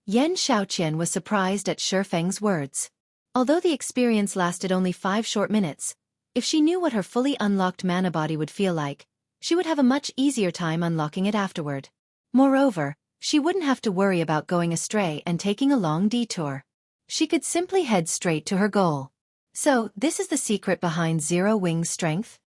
Yen Xiaoqian was surprised at Xueqi's words. Although the experience lasted only 5 short minutes, if she knew what her fully unlocked mana body would feel like, she would have a much easier time unlocking it afterward. Moreover, she wouldn't have to worry about going astray and taking a long detour. She could simply head straight to her goal. So, this is the secret behind Zero Wing's strength?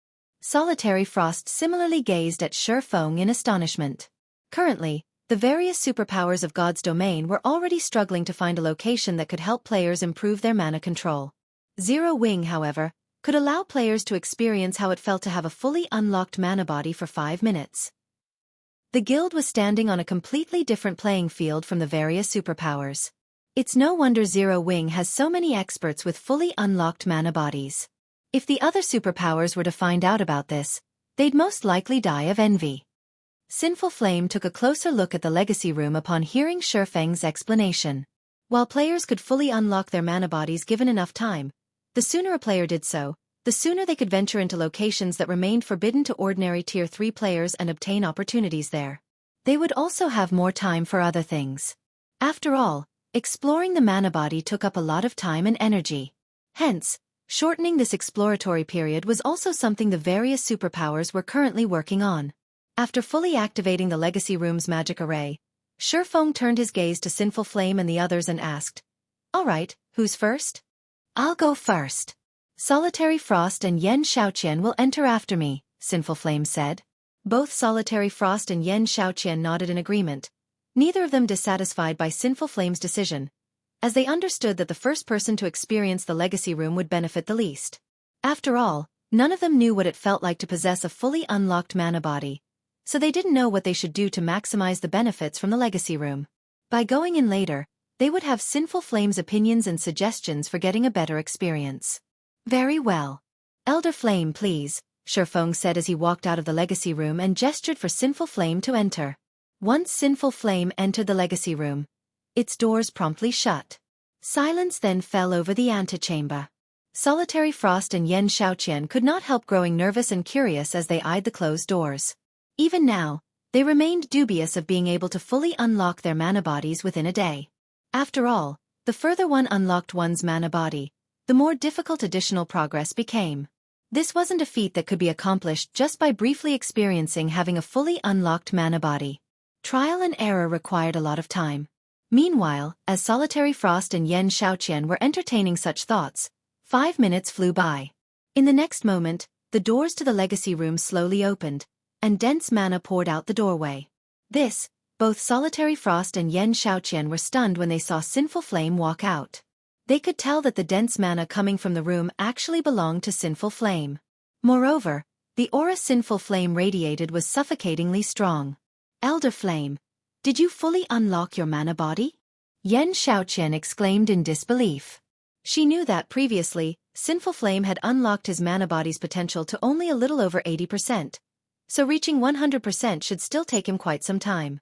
Solitary Frost similarly gazed at Xueqi in astonishment. Currently, the various superpowers of God's domain were already struggling to find a location that could help players improve their mana control. Zero Wing, however, could allow players to experience how it felt to have a fully unlocked mana body for 5 minutes. The guild was standing on a completely different playing field from the various superpowers. It's no wonder Zero Wing has so many experts with fully unlocked mana bodies. If the other superpowers were to find out about this, they'd most likely die of envy. Sinful Flame took a closer look at the legacy room upon hearing Xueqi's explanation. While players could fully unlock their mana bodies given enough time, the sooner a player did so, the sooner they could venture into locations that remained forbidden to ordinary Tier 3 players and obtain opportunities there. They would also have more time for other things. After all, exploring the mana body took up a lot of time and energy. Hence, shortening this exploratory period was also something the various superpowers were currently working on. After fully activating the legacy room's magic array, Xueqi turned his gaze to Sinful Flame and the others and asked, "All right, who's first?" "I'll go first. Solitary Frost and Yen Xiaoqian will enter after me," Sinful Flame said. Both Solitary Frost and Yen Xiaoqian nodded in agreement, neither of them dissatisfied by Sinful Flame's decision, as they understood that the first person to experience the legacy room would benefit the least. After all, none of them knew what it felt like to possess a fully unlocked mana body, so they didn't know what they should do to maximize the benefits from the legacy room. By going in later, they would have Sinful Flame's opinions and suggestions for getting a better experience. "Very well. Elder Flame, please," Xueqi said as he walked out of the legacy room and gestured for Sinful Flame to enter. Once Sinful Flame entered the legacy room, its doors promptly shut. Silence then fell over the antechamber. Solitary Frost and Yen Xiaoqian could not help growing nervous and curious as they eyed the closed doors. Even now, They remained dubious of being able to fully unlock their mana bodies within a day. After all, the further one unlocked one's mana body, the more difficult additional progress became. This wasn't a feat that could be accomplished just by briefly experiencing having a fully unlocked mana body. Trial and error required a lot of time. Meanwhile, as Solitary Frost and Yen Xiaoqian were entertaining such thoughts, 5 minutes flew by. In the next moment, the doors to the legacy room slowly opened, and dense mana poured out the doorway. Both Solitary Frost and Yen Xiaoqian were stunned when they saw Sinful Flame walk out. They could tell that the dense mana coming from the room actually belonged to Sinful Flame. Moreover, the aura Sinful Flame radiated was suffocatingly strong. Elder Flame, did you fully unlock your mana body? Yen Xiaoqian exclaimed in disbelief. She knew that previously, Sinful Flame had unlocked his mana body's potential to only a little over 80%, so reaching 100% should still take him quite some time.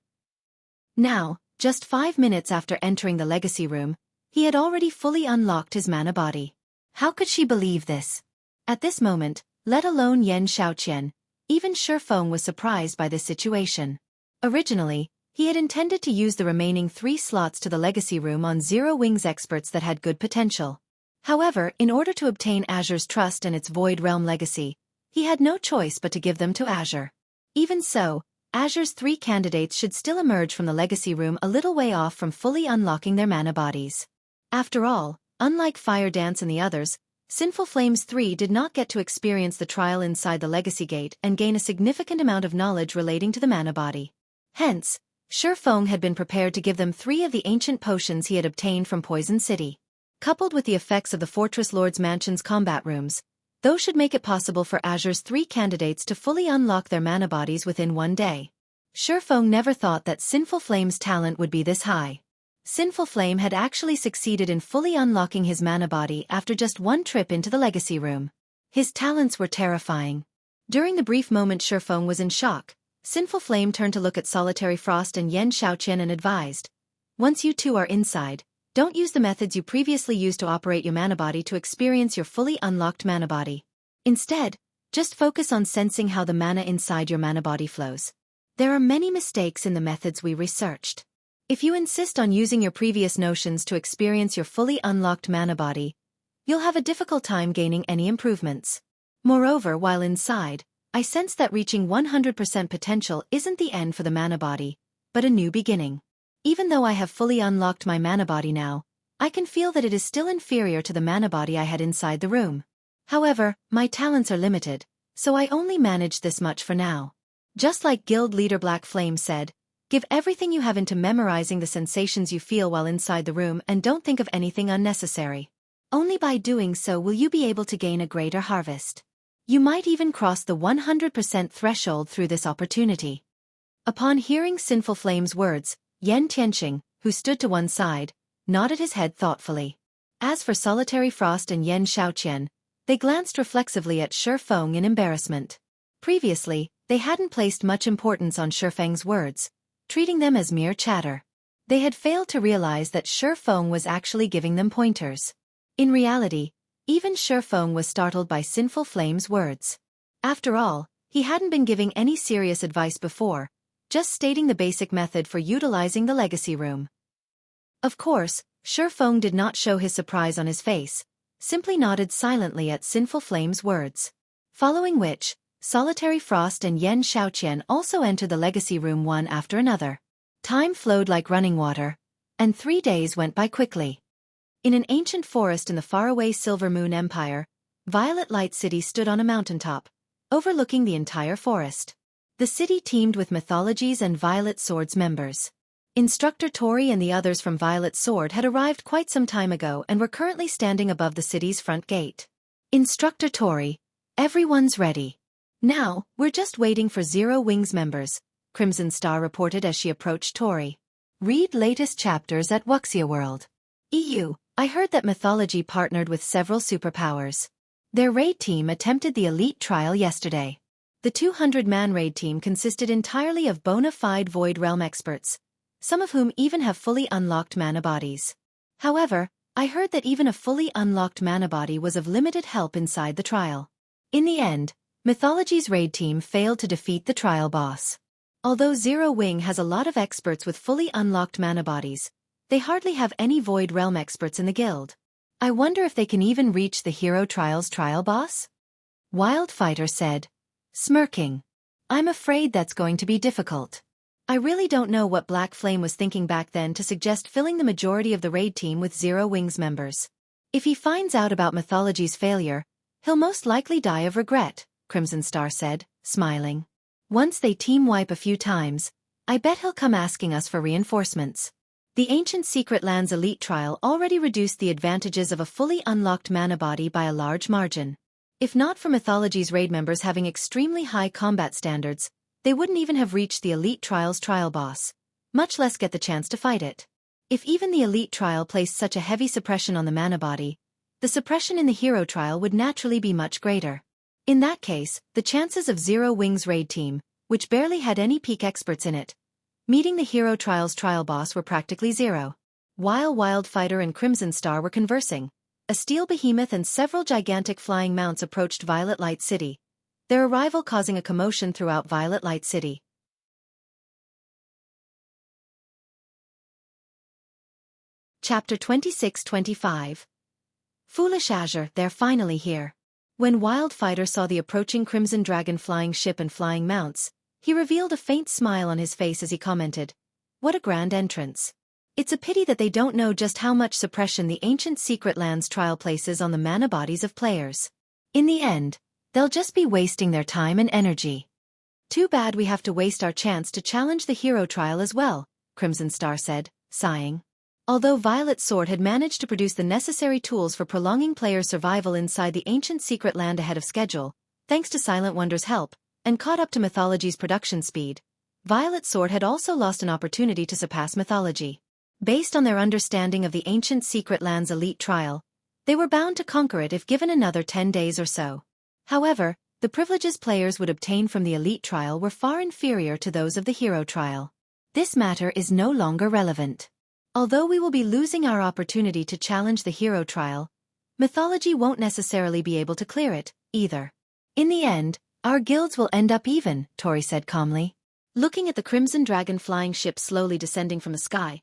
Now, just 5 minutes after entering the legacy room, he had already fully unlocked his mana body. How could she believe this? At this moment, let alone Yen Xiaoqian, even Xueqi was surprised by this situation. Originally, he had intended to use the remaining 3 slots to the legacy room on Zero Wings experts that had good potential. However, in order to obtain Azure's trust and its Void Realm legacy, he had no choice but to give them to Azure. Even so, Azure's 3 candidates should still emerge from the legacy room a little way off from fully unlocking their mana bodies. After all, unlike Fire Dance and the others, Sinful Flame's 3 did not get to experience the trial inside the legacy gate and gain a significant amount of knowledge relating to the mana body. Hence, Xueqi had been prepared to give them 3 of the ancient potions he had obtained from Poison City. Coupled with the effects of the Fortress Lord's Mansion's combat rooms, those should make it possible for Azure's 3 candidates to fully unlock their mana bodies within 1 day. Xueqi never thought that Sinful Flame's talent would be this high. Sinful Flame had actually succeeded in fully unlocking his mana body after just 1 trip into the legacy room. His talents were terrifying. During the brief moment Xueqi was in shock, Sinful Flame turned to look at Solitary Frost and Yen Xiaoqian and advised, "Once you two are inside, don't use the methods you previously used to operate your mana body to experience your fully unlocked mana body. Instead, just focus on sensing how the mana inside your mana body flows. There are many mistakes in the methods we researched. If you insist on using your previous notions to experience your fully unlocked mana body, you'll have a difficult time gaining any improvements. Moreover, while inside, I sense that reaching 100% potential isn't the end for the mana body, but a new beginning. Even though I have fully unlocked my mana body now, I can feel that it is still inferior to the mana body I had inside the room. However, my talents are limited, so I only managed this much for now." Just like Guild Leader Black Flame said, "Give everything you have into memorizing the sensations you feel while inside the room and don't think of anything unnecessary. Only by doing so will you be able to gain a greater harvest. You might even cross the 100% threshold through this opportunity." Upon hearing Sinful Flame's words, Yan Tianqing, who stood to one side, nodded his head thoughtfully. As for Solitary Frost and Yen Xiaoqian, they glanced reflexively at Xueqi in embarrassment. Previously, they hadn't placed much importance on Xueqi's words, treating them as mere chatter. They had failed to realize that Xueqi was actually giving them pointers. In reality, even Xueqi was startled by Sinful Flame's words. After all, he hadn't been giving any serious advice before, just stating the basic method for utilizing the legacy room. Of course, Xueqi did not show his surprise on his face, simply nodded silently at Sinful Flame's words. Following which, Solitary Frost and Yen Xiaoqian also entered the legacy room one after another. Time flowed like running water, and 3 days went by quickly. In an ancient forest in the faraway Silver Moon Empire, Violet Light City stood on a mountaintop, overlooking the entire forest. The city teemed with Mythologies and Violet Sword's members. Instructor Tori and the others from Violet Sword had arrived quite some time ago and were currently standing above the city's front gate. "Instructor Tori, everyone's ready. Now, we're just waiting for Zero Wings members," Crimson Star reported as she approached Tori. Read latest chapters at Wuxia World. EU, I heard that Mythology partnered with several superpowers. Their raid team attempted the elite trial yesterday. The 200-man raid team consisted entirely of bona fide Void Realm experts, some of whom even have fully unlocked mana bodies. However, I heard that even a fully unlocked mana body was of limited help inside the trial. In the end, Mythology's raid team failed to defeat the trial boss. Although Zero Wing has a lot of experts with fully unlocked mana bodies, they hardly have any Void Realm experts in the guild. I wonder if they can even reach the Hero Trials trial boss? Wildfighter said, smirking. I'm afraid that's going to be difficult. I really don't know what Black Flame was thinking back then to suggest filling the majority of the raid team with Zero Wings members. If he finds out about Mythology's failure, he'll most likely die of regret, Crimson Star said, smiling. Once they team wipe a few times, I bet he'll come asking us for reinforcements. The Ancient Secret Lands Elite Trial already reduced the advantages of a fully unlocked mana body by a large margin. If not for Mythology's raid members having extremely high combat standards, they wouldn't even have reached the Elite Trial's trial boss, much less get the chance to fight it. If even the Elite Trial placed such a heavy suppression on the mana body, the suppression in the Hero Trial would naturally be much greater. In that case, the chances of Zero Wings raid team, which barely had any peak experts in it, meeting the Hero Trial's trial boss were practically zero. While Wildfighter and Crimson Star were conversing, a steel behemoth and several gigantic flying mounts approached Violet Light City, their arrival causing a commotion throughout Violet Light City. Chapter 26-25. Foolish Azure, they're finally here. When Wildfighter saw the approaching Crimson Dragon flying ship and flying mounts, he revealed a faint smile on his face as he commented, "What a grand entrance. It's a pity that they don't know just how much suppression the Ancient Secret Lands trial places on the mana bodies of players. In the end, they'll just be wasting their time and energy. Too bad we have to waste our chance to challenge the Hero Trial as well," Crimson Star said, sighing. Although Violet Sword had managed to produce the necessary tools for prolonging player survival inside the Ancient Secret Land ahead of schedule, thanks to Silent Wonder's help, and caught up to Mythology's production speed, Violet Sword had also lost an opportunity to surpass Mythology. Based on their understanding of the Ancient Secret Lands Elite Trial, they were bound to conquer it if given another 10 days or so. However, the privileges players would obtain from the Elite Trial were far inferior to those of the Hero Trial. This matter is no longer relevant. Although we will be losing our opportunity to challenge the Hero Trial, Mythology won't necessarily be able to clear it, either. In the end, our guilds will end up even, Tori said calmly. Looking at the Crimson Dragon flying ship slowly descending from the sky,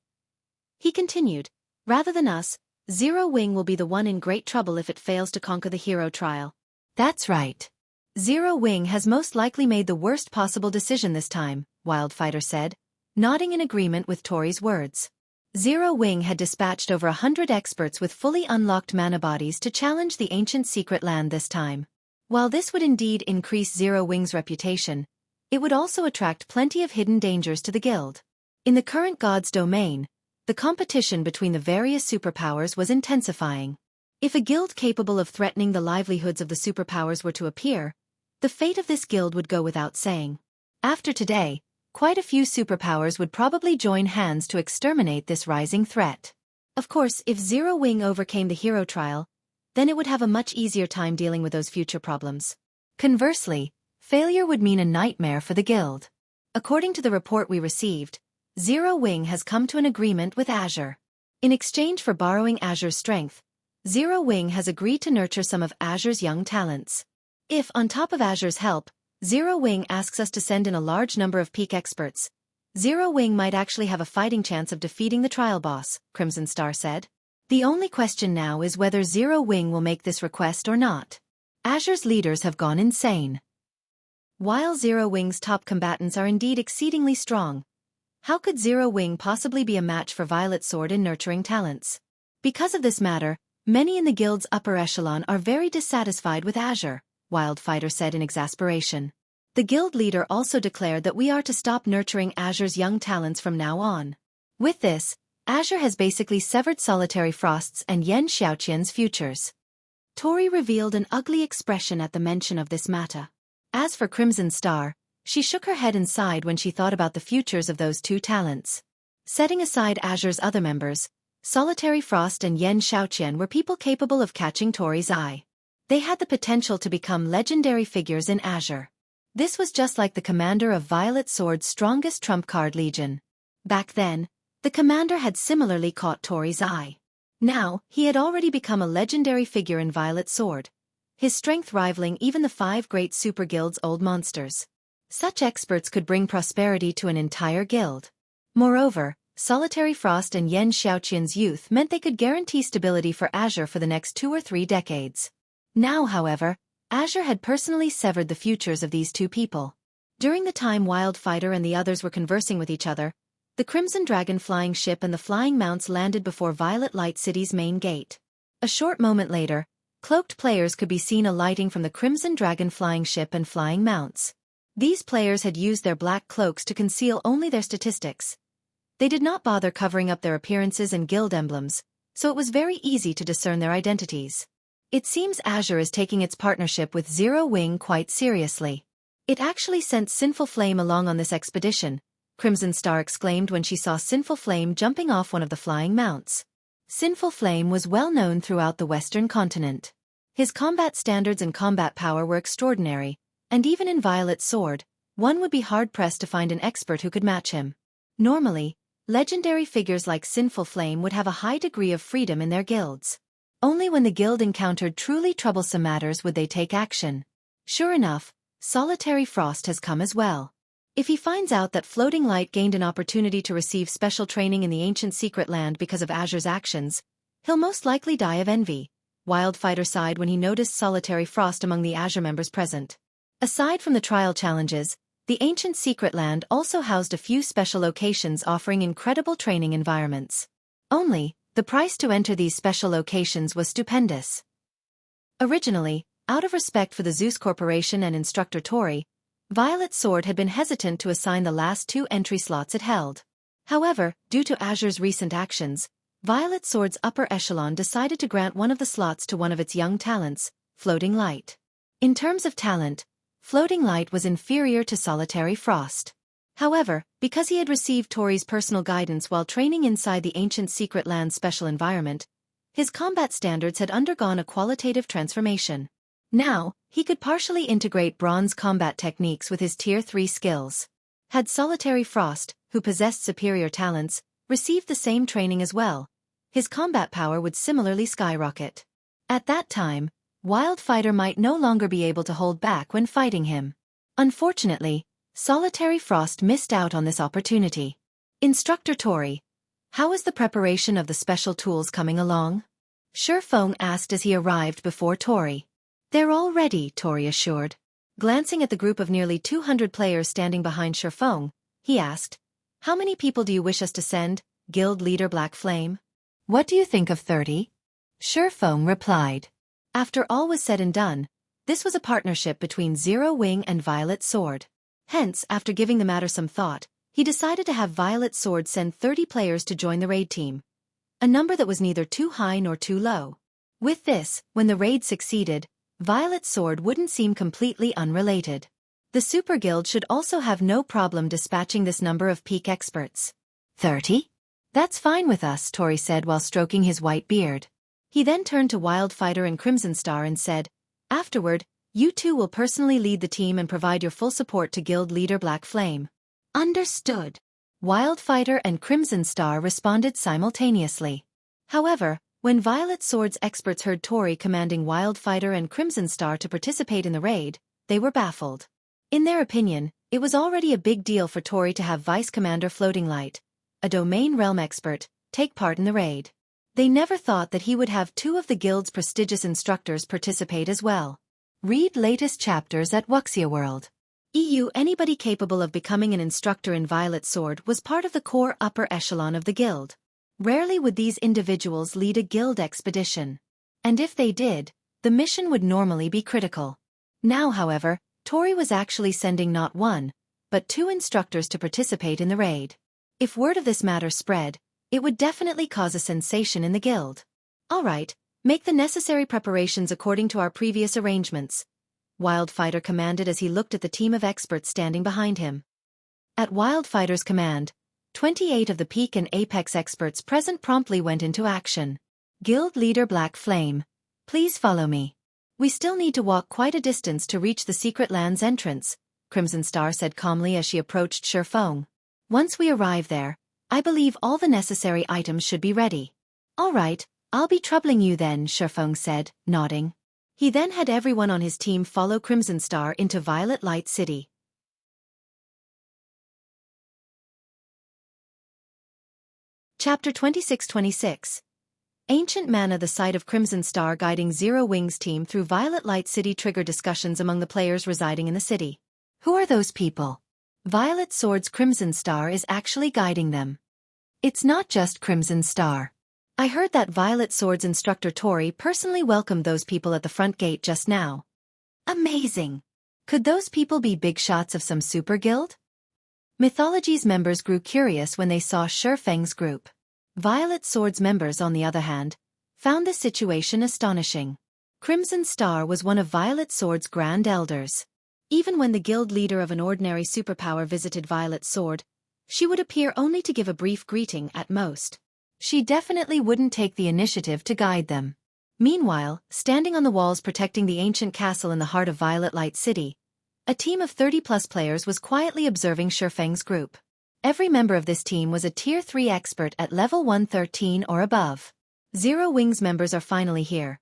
he continued, "Rather than us, Zero Wing will be the one in great trouble if it fails to conquer the Hero Trial." That's right. Zero Wing has most likely made the worst possible decision this time, Wildfighter said, nodding in agreement with Tori's words. Zero Wing had dispatched over 100 experts with fully unlocked mana bodies to challenge the Ancient Secret Land this time. While this would indeed increase Zero Wing's reputation, it would also attract plenty of hidden dangers to the guild. In the current God's domain, the competition between the various superpowers was intensifying. If a guild capable of threatening the livelihoods of the superpowers were to appear, the fate of this guild would go without saying. After today, quite a few superpowers would probably join hands to exterminate this rising threat. Of course, if Zero Wing overcame the Hero Trial, then it would have a much easier time dealing with those future problems. Conversely, failure would mean a nightmare for the guild. According to the report we received, Zero Wing has come to an agreement with Azure. In exchange for borrowing Azure's strength, Zero Wing has agreed to nurture some of Azure's young talents. If, on top of Azure's help, Zero Wing asks us to send in a large number of peak experts, Zero Wing might actually have a fighting chance of defeating the trial boss, Crimson Star said. The only question now is whether Zero Wing will make this request or not. Azure's leaders have gone insane. While Zero Wing's top combatants are indeed exceedingly strong, how could Zero Wing possibly be a match for Violet Sword in nurturing talents? Because of this matter, many in the guild's upper echelon are very dissatisfied with Azure, Wildfighter said in exasperation. The guild leader also declared that we are to stop nurturing Azure's young talents from now on. With this, Azure has basically severed Solitary Frost's and Yen Xiaoqian's futures. Tori revealed an ugly expression at the mention of this matter. As for Crimson Star, she shook her head and sighed when she thought about the futures of those two talents. Setting aside Azure's other members, Solitary Frost and Yen Xiaoqian were people capable of catching Tori's eye. They had the potential to become legendary figures in Azure. This was just like the commander of Violet Sword's strongest trump card Legion. Back then, the commander had similarly caught Tori's eye. Now, he had already become a legendary figure in Violet Sword, his strength rivaling even the 5 great super guild's old monsters. Such experts could bring prosperity to an entire guild. Moreover, Solitary Frost and Yen Xiaoqian's youth meant they could guarantee stability for Azure for the next 2 or 3 decades. Now, however, Azure had personally severed the futures of these two people. During the time Wildfighter and the others were conversing with each other, the Crimson Dragon flying ship and the flying mounts landed before Violet Light City's main gate. A short moment later, cloaked players could be seen alighting from the Crimson Dragon flying ship and flying mounts. These players had used their black cloaks to conceal only their statistics. They did not bother covering up their appearances and guild emblems, so it was very easy to discern their identities. It seems Azure is taking its partnership with Zero Wing quite seriously. It actually sent Sinful Flame along on this expedition, Crimson Star exclaimed when she saw Sinful Flame jumping off one of the flying mounts. Sinful Flame was well known throughout the Western continent. His combat standards and combat power were extraordinary, and even in Violet Sword, one would be hard-pressed to find an expert who could match him. Normally, legendary figures like Sinful Flame would have a high degree of freedom in their guilds. Only when the guild encountered truly troublesome matters would they take action. Sure enough, Solitary Frost has come as well. If he finds out that Floating Light gained an opportunity to receive special training in the ancient secret land because of Azure's actions, he'll most likely die of envy. Wildfighter sighed when he noticed Solitary Frost among the Azure members present. Aside from the trial challenges, the ancient secret land also housed a few special locations offering incredible training environments. Only, the price to enter these special locations was stupendous. Originally, out of respect for the Zeus Corporation and instructor Tori, Violet Sword had been hesitant to assign the last 2 entry slots it held. However, due to Azure's recent actions, Violet Sword's upper echelon decided to grant one of the slots to one of its young talents, Floating Light. In terms of talent, Floating Light was inferior to Solitary Frost. However, because he had received Tori's personal guidance while training inside the ancient secret land's special environment, his combat standards had undergone a qualitative transformation. Now, he could partially integrate bronze combat techniques with his Tier 3 skills. Had Solitary Frost, who possessed superior talents, received the same training as well, his combat power would similarly skyrocket. At that time, Wildfighter might no longer be able to hold back when fighting him. Unfortunately, Solitary Frost missed out on this opportunity. Instructor Tori, how is the preparation of the special tools coming along? Shifeng asked as he arrived before Tori. They're all ready, Tori assured. Glancing at the group of nearly 200 players standing behind Shifeng, he asked, how many people do you wish us to send, Guild Leader Black Flame? What do you think of 30? Shifeng replied. After all was said and done, this was a partnership between Zero Wing and Violet Sword. Hence, after giving the matter some thought, he decided to have Violet Sword send 30 players to join the raid team. A number that was neither too high nor too low. With this, when the raid succeeded, Violet Sword wouldn't seem completely unrelated. The Super Guild should also have no problem dispatching this number of peak experts. 30? That's fine with us, Tori said while stroking his white beard. He then turned to Wildfighter and Crimson Star and said, afterward, you two will personally lead the team and provide your full support to Guild Leader Black Flame. Understood. Wildfighter and Crimson Star responded simultaneously. However, when Violet Sword's experts heard Tori commanding Wildfighter and Crimson Star to participate in the raid, they were baffled. In their opinion, it was already a big deal for Tori to have Vice Commander Floating Light, a domain realm expert, take part in the raid. They never thought that he would have 2 of the guild's prestigious instructors participate as well. Read latest chapters at Wuxia World. Anybody capable of becoming an instructor in Violet Sword was part of the core upper echelon of the guild. Rarely would these individuals lead a guild expedition. And if they did, the mission would normally be critical. Now, however, Tori was actually sending not 1, but 2 instructors to participate in the raid. If word of this matter spread, it would definitely cause a sensation in the guild. All right, make the necessary preparations according to our previous arrangements, Wildfighter commanded as he looked at the team of experts standing behind him. At Wildfighter's command, 28 of the peak and apex experts present promptly went into action. Guild Leader Black Flame, please follow me. We still need to walk quite a distance to reach the secret land's entrance, Crimson Star said calmly as she approached Shifeng. Once we arrive there, I believe all the necessary items should be ready. All right, I'll be troubling you then, Shifeng said, nodding. He then had everyone on his team follow Crimson Star into Violet Light City. Chapter 26-26. Ancient Mana. The sight of Crimson Star guiding Zero Wings team through Violet Light City triggered discussions among the players residing in the city. Who are those people? Violet Sword's Crimson Star is actually guiding them. It's not just Crimson Star. I heard that Violet Sword's instructor Tori personally welcomed those people at the front gate just now. Amazing! Could those people be big shots of some super guild? Mythology's members grew curious when they saw Xueqi's group. Violet Sword's members, on the other hand, found this situation astonishing. Crimson Star was one of Violet Sword's Grand Elders. Even when the guild leader of an ordinary superpower visited Violet Sword, she would appear only to give a brief greeting at most. She definitely wouldn't take the initiative to guide them. Meanwhile, standing on the walls protecting the ancient castle in the heart of Violet Light City, a team of 30-plus players was quietly observing Xueqi's group. Every member of this team was a Tier 3 expert at level 113 or above. Zero Wings members are finally here.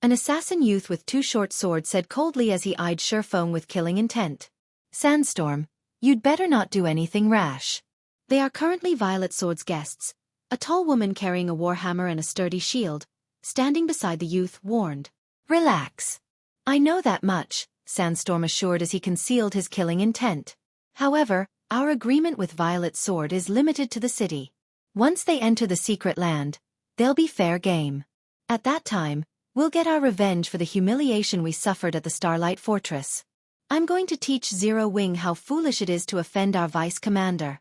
An assassin youth with 2 short swords said coldly as he eyed Xueqi with killing intent. Sandstorm, you'd better not do anything rash. They are currently Violet Sword's guests. A tall woman carrying a warhammer and a sturdy shield, standing beside the youth, warned. Relax. I know that much, Sandstorm assured as he concealed his killing intent. However, our agreement with Violet Sword is limited to the city. Once they enter the secret land, they'll be fair game. At that time, we'll get our revenge for the humiliation we suffered at the Starlight Fortress. I'm going to teach Zero Wing how foolish it is to offend our vice commander.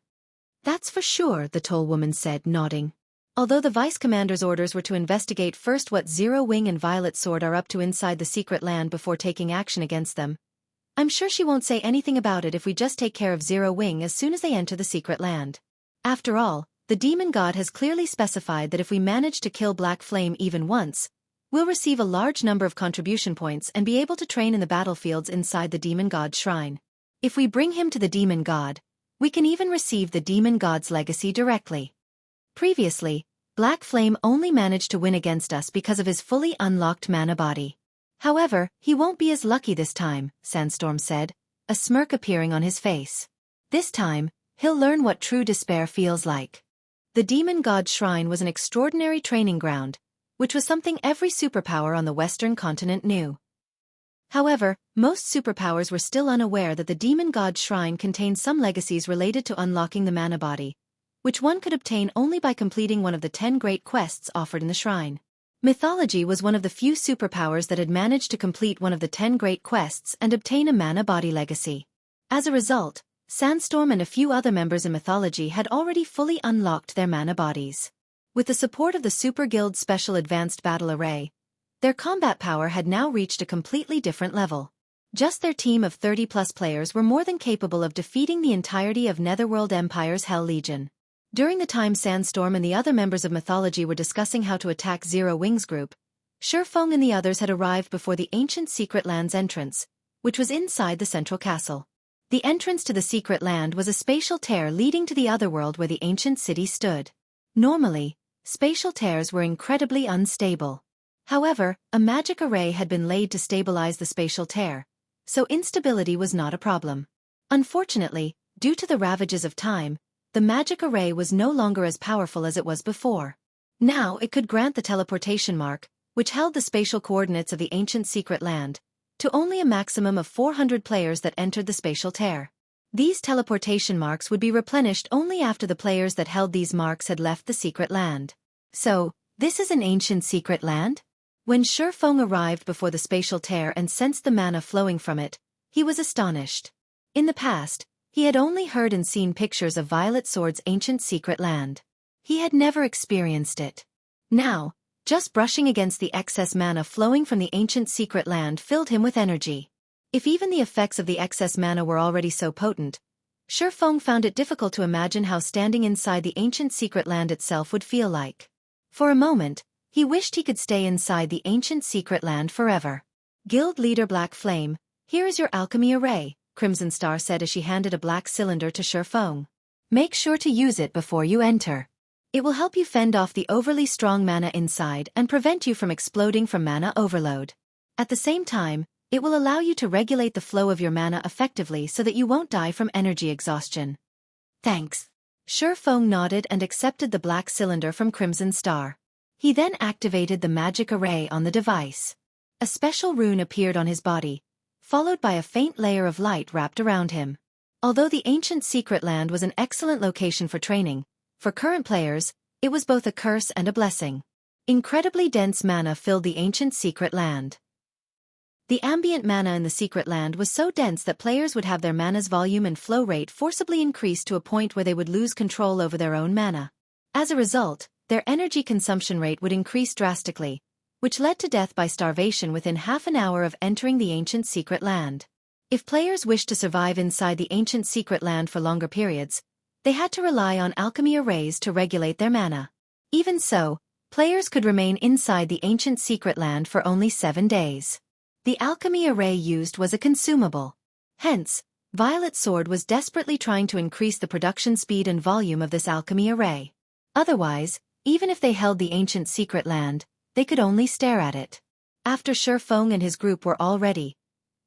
That's for sure, the tall woman said, nodding. Although the vice commander's orders were to investigate first what Zero Wing and Violet Sword are up to inside the secret land before taking action against them, I'm sure she won't say anything about it if we just take care of Zero Wing as soon as they enter the secret land. After all, the demon god has clearly specified that if we manage to kill Black Flame even once, we'll receive a large number of contribution points and be able to train in the battlefields inside the demon god's shrine. If we bring him to the demon god, we can even receive the demon god's legacy directly. Previously, Black Flame only managed to win against us because of his fully unlocked mana body. However, he won't be as lucky this time, Sandstorm said, a smirk appearing on his face. This time, he'll learn what true despair feels like. The demon god's shrine was an extraordinary training ground, which was something every superpower on the Western continent knew. However, most superpowers were still unaware that the demon god's shrine contained some legacies related to unlocking the mana body, which one could obtain only by completing one of the 10 great quests offered in the shrine. Mythology was one of the few superpowers that had managed to complete one of the 10 great quests and obtain a mana body legacy. As a result, Sandstorm and a few other members in Mythology had already fully unlocked their mana bodies. With the support of the Super Guild's Special Advanced Battle Array, their combat power had now reached a completely different level. Just their team of 30-plus players were more than capable of defeating the entirety of Netherworld Empire's Hell Legion. During the time Sandstorm and the other members of Mythology were discussing how to attack Zero Wings group, Xueqi and the others had arrived before the ancient secret land's entrance, which was inside the central castle. The entrance to the secret land was a spatial tear leading to the otherworld where the ancient city stood. Normally, spatial tears were incredibly unstable. However, a magic array had been laid to stabilize the spatial tear, so instability was not a problem. Unfortunately, due to the ravages of time, the magic array was no longer as powerful as it was before. Now it could grant the teleportation mark, which held the spatial coordinates of the ancient secret land, to only a maximum of 400 players that entered the spatial tear. These teleportation marks would be replenished only after the players that held these marks had left the secret land. So, this is an ancient secret land? When Xueqi arrived before the spatial tear and sensed the mana flowing from it, he was astonished. In the past, he had only heard and seen pictures of Violet Sword's ancient secret land. He had never experienced it. Now, just brushing against the excess mana flowing from the ancient secret land filled him with energy. If even the effects of the excess mana were already so potent, Xueqi found it difficult to imagine how standing inside the ancient secret land itself would feel like. For a moment, he wished he could stay inside the ancient secret land forever. Guild leader Black Flame, here is your alchemy array, Crimson Star said as she handed a black cylinder to Xueqi. Make sure to use it before you enter. It will help you fend off the overly strong mana inside and prevent you from exploding from mana overload. At the same time, it will allow you to regulate the flow of your mana effectively so that you won't die from energy exhaustion. Thanks. Feng nodded and accepted the black cylinder from Crimson Star. He then activated the magic array on the device. A special rune appeared on his body, followed by a faint layer of light wrapped around him. Although the ancient secret land was an excellent location for training, for current players, it was both a curse and a blessing. Incredibly dense mana filled the ancient secret land. The ambient mana in the secret land was so dense that players would have their mana's volume and flow rate forcibly increased to a point where they would lose control over their own mana. As a result, their energy consumption rate would increase drastically, which led to death by starvation within half an hour of entering the ancient secret land. If players wished to survive inside the ancient secret land for longer periods, they had to rely on alchemy arrays to regulate their mana. Even so, players could remain inside the ancient secret land for only 7 days. The alchemy array used was a consumable. Hence, Violet Sword was desperately trying to increase the production speed and volume of this alchemy array. Otherwise, even if they held the ancient secret land, they could only stare at it. After Feng and his group were all ready,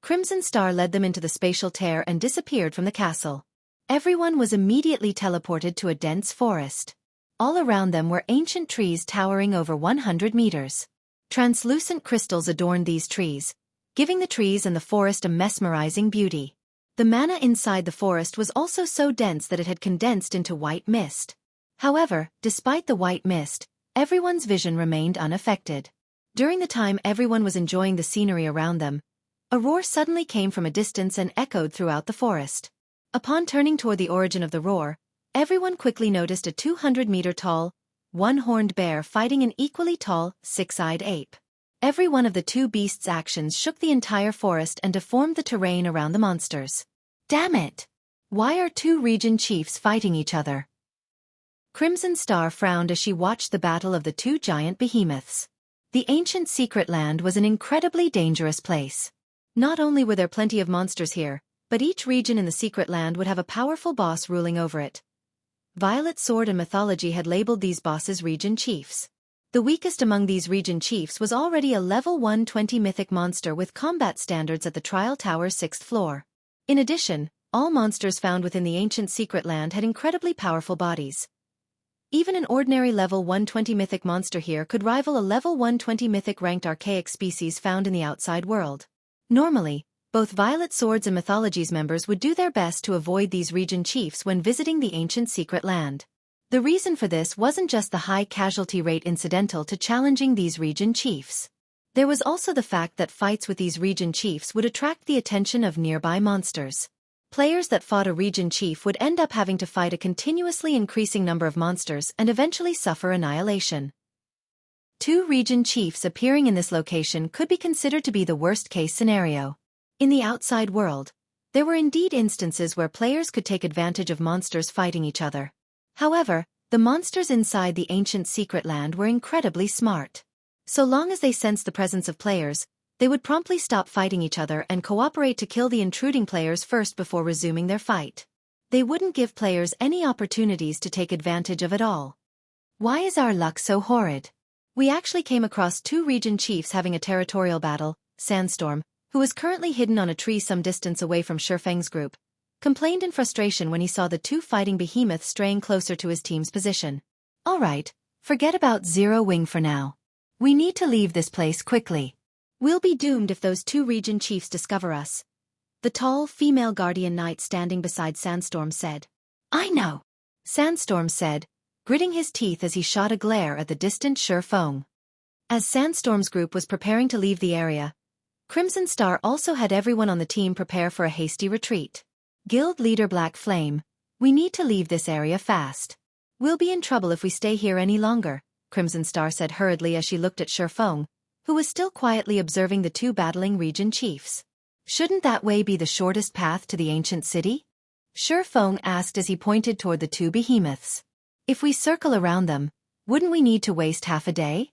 Crimson Star led them into the spatial tear and disappeared from the castle. Everyone was immediately teleported to a dense forest. All around them were ancient trees towering over 100 meters. Translucent crystals adorned these trees, giving the trees and the forest a mesmerizing beauty. The mana inside the forest was also so dense that it had condensed into white mist. However, despite the white mist, everyone's vision remained unaffected. During the time everyone was enjoying the scenery around them, a roar suddenly came from a distance and echoed throughout the forest. Upon turning toward the origin of the roar, everyone quickly noticed a 200-meter-tall, one-horned bear fighting an equally tall, six-eyed ape. Every one of the two beasts' actions shook the entire forest and deformed the terrain around the monsters. Damn it! Why are two region chiefs fighting each other? Crimson Star frowned as she watched the battle of the two giant behemoths. The ancient secret land was an incredibly dangerous place. Not only were there plenty of monsters here, but each region in the secret land would have a powerful boss ruling over it. Violet Sword and Mythology had labeled these bosses region chiefs. The weakest among these region chiefs was already a level 120 mythic monster with combat standards at the Trial Tower's 6th floor. In addition, all monsters found within the ancient secret land had incredibly powerful bodies. Even an ordinary level 120 mythic monster here could rival a level 120 mythic ranked archaic species found in the outside world. Normally, both Violet Swords and Mythology's members would do their best to avoid these region chiefs when visiting the ancient secret land. The reason for this wasn't just the high casualty rate incidental to challenging these region chiefs. There was also the fact that fights with these region chiefs would attract the attention of nearby monsters. Players that fought a region chief would end up having to fight a continuously increasing number of monsters and eventually suffer annihilation. Two region chiefs appearing in this location could be considered to be the worst-case scenario. In the outside world, there were indeed instances where players could take advantage of monsters fighting each other. However, the monsters inside the ancient secret land were incredibly smart. So long as they sensed the presence of players, they would promptly stop fighting each other and cooperate to kill the intruding players first before resuming their fight. They wouldn't give players any opportunities to take advantage of it all. Why is our luck so horrid? We actually came across two region chiefs having a territorial battle. Sandstorm, who was currently hidden on a tree some distance away from Feng's group, complained in frustration when he saw the two fighting behemoths straying closer to his team's position. Alright, forget about Zero Wing for now. We need to leave this place quickly. We'll be doomed if those two region chiefs discover us. The tall, female guardian knight standing beside Sandstorm said. I know, Sandstorm said, gritting his teeth as he shot a glare at the distant Feng. As Sandstorm's group was preparing to leave the area, Crimson Star also had everyone on the team prepare for a hasty retreat. Guild leader Black Flame, we need to leave this area fast. We'll be in trouble if we stay here any longer, Crimson Star said hurriedly as she looked at Feng, who was still quietly observing the two battling region chiefs. Shouldn't that way be the shortest path to the ancient city? Feng asked as he pointed toward the two behemoths. If we circle around them, wouldn't we need to waste half a day?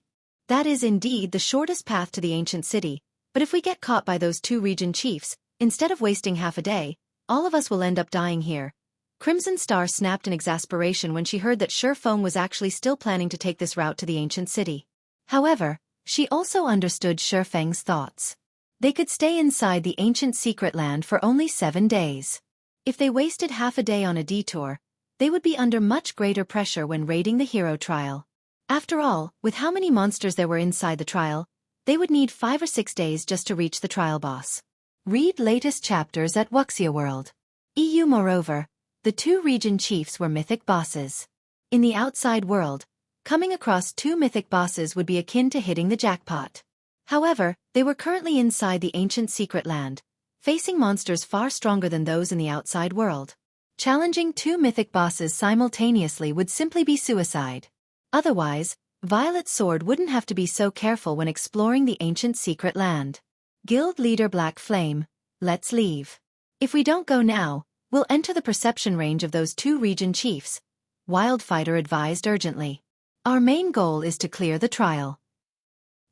That is indeed the shortest path to the ancient city, but if we get caught by those two region chiefs, instead of wasting half a day, all of us will end up dying here. Crimson Star snapped in exasperation when she heard that Feng was actually still planning to take this route to the ancient city. However, she also understood Feng's thoughts. They could stay inside the ancient secret land for only 7 days. If they wasted half a day on a detour, they would be under much greater pressure when raiding the hero trial. After all, with how many monsters there were inside the trial, they would need 5 or 6 days just to reach the trial boss. Read latest chapters at Xueqi World. Moreover, the 2 region chiefs were mythic bosses. In the outside world, coming across 2 mythic bosses would be akin to hitting the jackpot. However, they were currently inside the ancient secret land, facing monsters far stronger than those in the outside world. Challenging 2 mythic bosses simultaneously would simply be suicide. Otherwise, Violet Sword wouldn't have to be so careful when exploring the ancient secret land. Guild leader Black Flame, let's leave. If we don't go now, we'll enter the perception range of those 2 region chiefs, Wildfighter advised urgently. Our main goal is to clear the trial.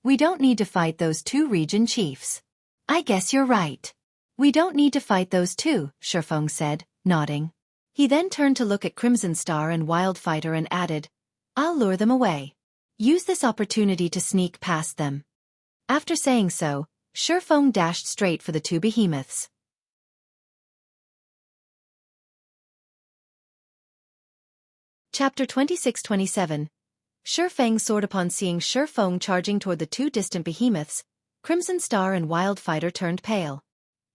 We don't need to fight those 2 region chiefs. I guess you're right. We don't need to fight those 2, Xueqi said, nodding. He then turned to look at Crimson Star and Wildfighter and added, I'll lure them away. Use this opportunity to sneak past them. After saying so, Xueqi dashed straight for the 2 behemoths. Chapter 26-27. Xueqi soared. Upon seeing Xueqi charging toward the 2 distant behemoths, Crimson Star and Wildfighter turned pale.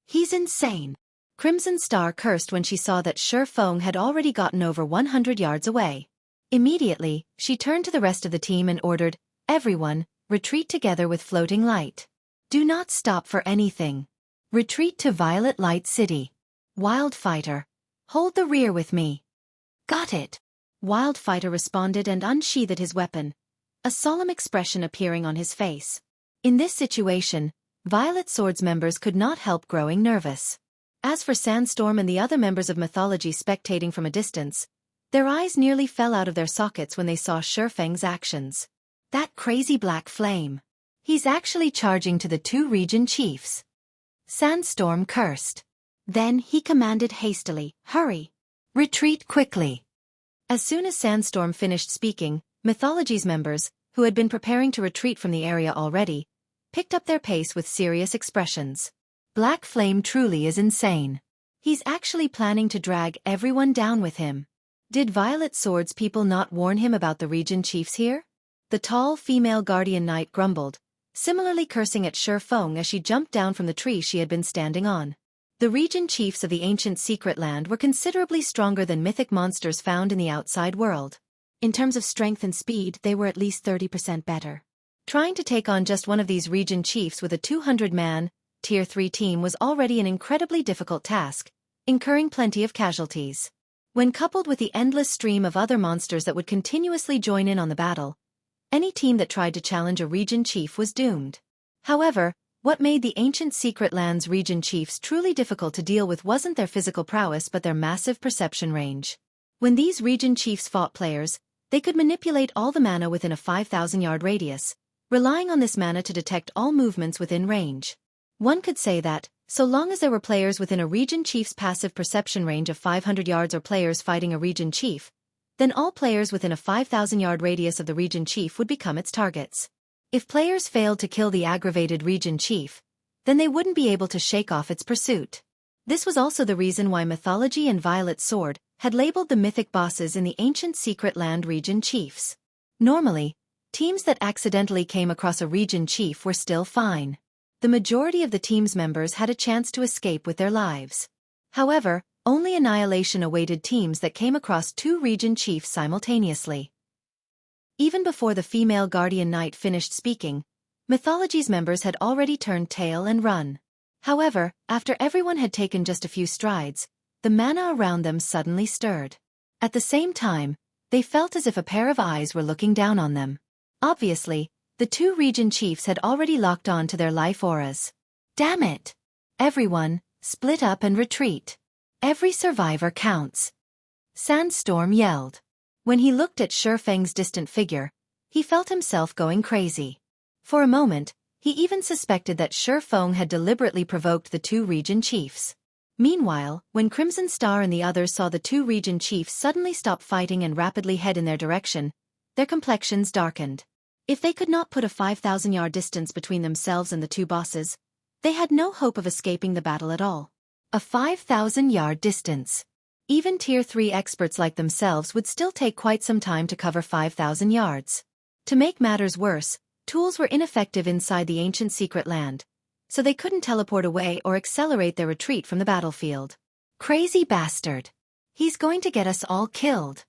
He's insane. Crimson Star cursed when she saw that Xueqi had already gotten over 100 yards away. Immediately, she turned to the rest of the team and ordered, Everyone, retreat together with floating light. Do not stop for anything. Retreat to Violet Light City. Wildfighter, hold the rear with me. Got it. Wildfighter responded and unsheathed his weapon, a solemn expression appearing on his face. In this situation, Violet Sword's members could not help growing nervous. As for Sandstorm and the other members of Mythology spectating from a distance, their eyes nearly fell out of their sockets when they saw Xueqi's actions. That crazy Black Flame. He's actually charging to the 2 region chiefs. Sandstorm cursed. Then he commanded hastily, Hurry! Retreat quickly! As soon as Sandstorm finished speaking, Mythology's members, who had been preparing to retreat from the area already, picked up their pace with serious expressions. Black Flame truly is insane. He's actually planning to drag everyone down with him. Did Violet Sword's people not warn him about the region chiefs here? The tall female guardian knight grumbled, similarly cursing at Xueqi as she jumped down from the tree she had been standing on. The region chiefs of the ancient secret land were considerably stronger than mythic monsters found in the outside world. In terms of strength and speed, they were at least 30% better. Trying to take on just one of these region chiefs with a 200-man, Tier 3 team was already an incredibly difficult task, incurring plenty of casualties. When coupled with the endless stream of other monsters that would continuously join in on the battle, any team that tried to challenge a region chief was doomed. However, what made the ancient secret land's region chiefs truly difficult to deal with wasn't their physical prowess but their massive perception range. When these region chiefs fought players, they could manipulate all the mana within a 5,000-yard radius, relying on this mana to detect all movements within range. One could say that, so long as there were players within a region chief's passive perception range of 500 yards or players fighting a region chief, then all players within a 5,000-yard radius of the region chief would become its targets. If players failed to kill the aggravated region chief, then they wouldn't be able to shake off its pursuit. This was also the reason why Mythology and Violet Sword had labeled the mythic bosses in the ancient secret land region chiefs. Normally, teams that accidentally came across a region chief were still fine. The majority of the team's members had a chance to escape with their lives. However, only annihilation awaited teams that came across 2 region chiefs simultaneously. Even before the female guardian knight finished speaking, Mythology's members had already turned tail and run. However, after everyone had taken just a few strides, the mana around them suddenly stirred. At the same time, they felt as if a pair of eyes were looking down on them. Obviously, the 2 region chiefs had already locked on to their life auras. Damn it! Everyone, split up and retreat. Every survivor counts. Sandstorm yelled. When he looked at Xueqi's distant figure, he felt himself going crazy. For a moment, he even suspected that Xueqi had deliberately provoked the 2 region chiefs. Meanwhile, when Crimson Star and the others saw the 2 region chiefs suddenly stop fighting and rapidly head in their direction, their complexions darkened. If they could not put a 5,000-yard distance between themselves and the 2 bosses, they had no hope of escaping the battle at all. A 5,000-yard distance. Even Tier 3 experts like themselves would still take quite some time to cover 5,000 yards. To make matters worse, tools were ineffective inside the ancient secret land, so they couldn't teleport away or accelerate their retreat from the battlefield. Crazy bastard. He's going to get us all killed.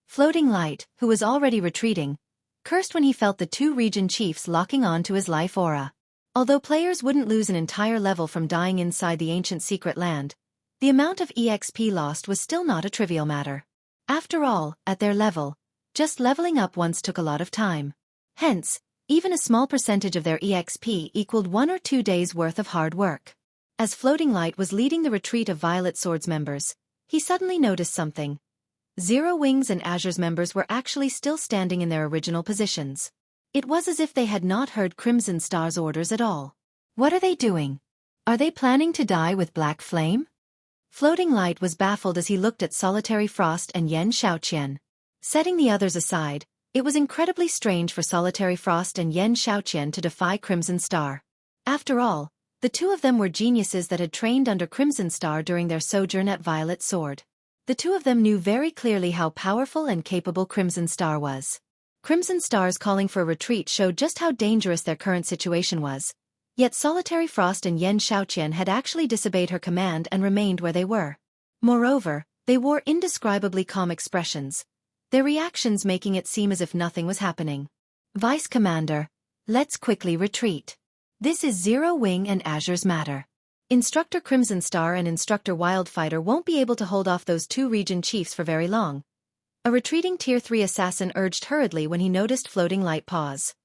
Floating Light, who was already retreating, cursed when he felt the two region chiefs locking on to his life aura. Although players wouldn't lose an entire level from dying inside the ancient secret land, the amount of EXP lost was still not a trivial matter. After all, at their level, just leveling up once took a lot of time. Hence, even a small percentage of their EXP equaled 1 or 2 days' worth of hard work. As Floating Light was leading the retreat of Violet Sword's members, he suddenly noticed something. Zero Wings and Azure's members were actually still standing in their original positions. It was as if they had not heard Crimson Star's orders at all. What are they doing? Are they planning to die with Black Flame? Floating Light was baffled as he looked at Solitary Frost and Yen Xiaoqian. Setting the others aside, it was incredibly strange for Solitary Frost and Yen Xiaoqian to defy Crimson Star. After all, the two of them were geniuses that had trained under Crimson Star during their sojourn at Violet Sword. The two of them knew very clearly how powerful and capable Crimson Star was. Crimson Star's calling for a retreat showed just how dangerous their current situation was. Yet Solitary Frost and Yen Xiaoqian had actually disobeyed her command and remained where they were. Moreover, they wore indescribably calm expressions, their reactions making it seem as if nothing was happening. Vice Commander, let's quickly retreat. This is Zero Wing and Azure's matter. Instructor Crimson Star and Instructor Wildfighter won't be able to hold off those two region chiefs for very long. A retreating Tier 3 assassin urged hurriedly when he noticed Floating Light pause.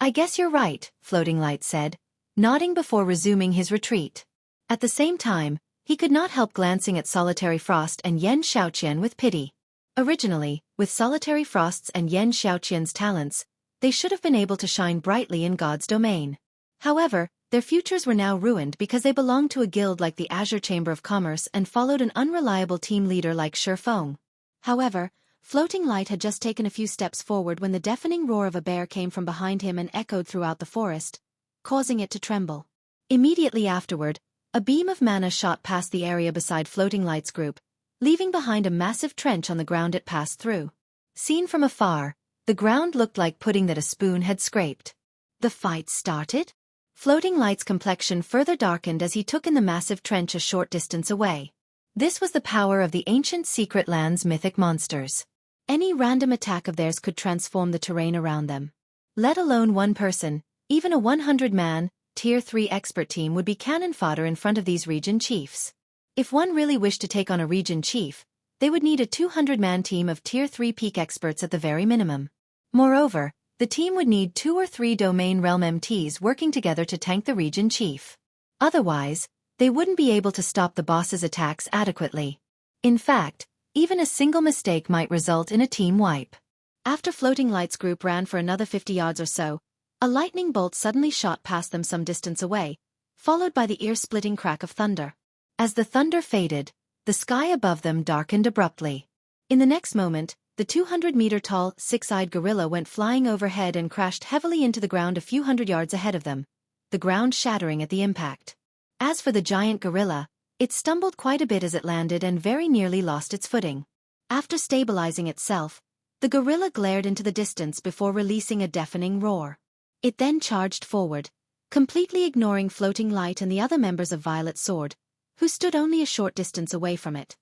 I guess you're right, Floating Light said, nodding before resuming his retreat. At the same time, he could not help glancing at Solitary Frost and Yen Xiaoqian with pity. Originally, with Solitary Frost's and Yen Xiaoqian's talents, they should have been able to shine brightly in God's domain. However, their futures were now ruined because they belonged to a guild like the Azure Chamber of Commerce and followed an unreliable team leader like Xueqi. However, Floating Light had just taken a few steps forward when the deafening roar of a bear came from behind him and echoed throughout the forest, causing it to tremble. Immediately afterward, a beam of mana shot past the area beside Floating Light's group, leaving behind a massive trench on the ground it passed through. Seen from afar, the ground looked like pudding that a spoon had scraped. The fight started? Floating Light's complexion further darkened as he took in the massive trench a short distance away. This was the power of the ancient secret land's mythic monsters. Any random attack of theirs could transform the terrain around them. Let alone one person, even a 100-man, Tier 3 expert team would be cannon fodder in front of these region chiefs. If one really wished to take on a region chief, they would need a 200-man team of Tier 3 peak experts at the very minimum. Moreover, the team would need 2 or 3 domain realm MTs working together to tank the region chief. Otherwise, they wouldn't be able to stop the boss's attacks adequately. In fact, even a single mistake might result in a team wipe. After Floating Light's group ran for another 50 yards or so, a lightning bolt suddenly shot past them some distance away, followed by the ear-splitting crack of thunder. As the thunder faded, the sky above them darkened abruptly. In the next moment, the 200-meter-tall, six-eyed gorilla went flying overhead and crashed heavily into the ground a few hundred yards ahead of them, the ground shattering at the impact. As for the giant gorilla, it stumbled quite a bit as it landed and very nearly lost its footing. After stabilizing itself, the gorilla glared into the distance before releasing a deafening roar. It then charged forward, completely ignoring Floating Light and the other members of Violet Sword, who stood only a short distance away from it.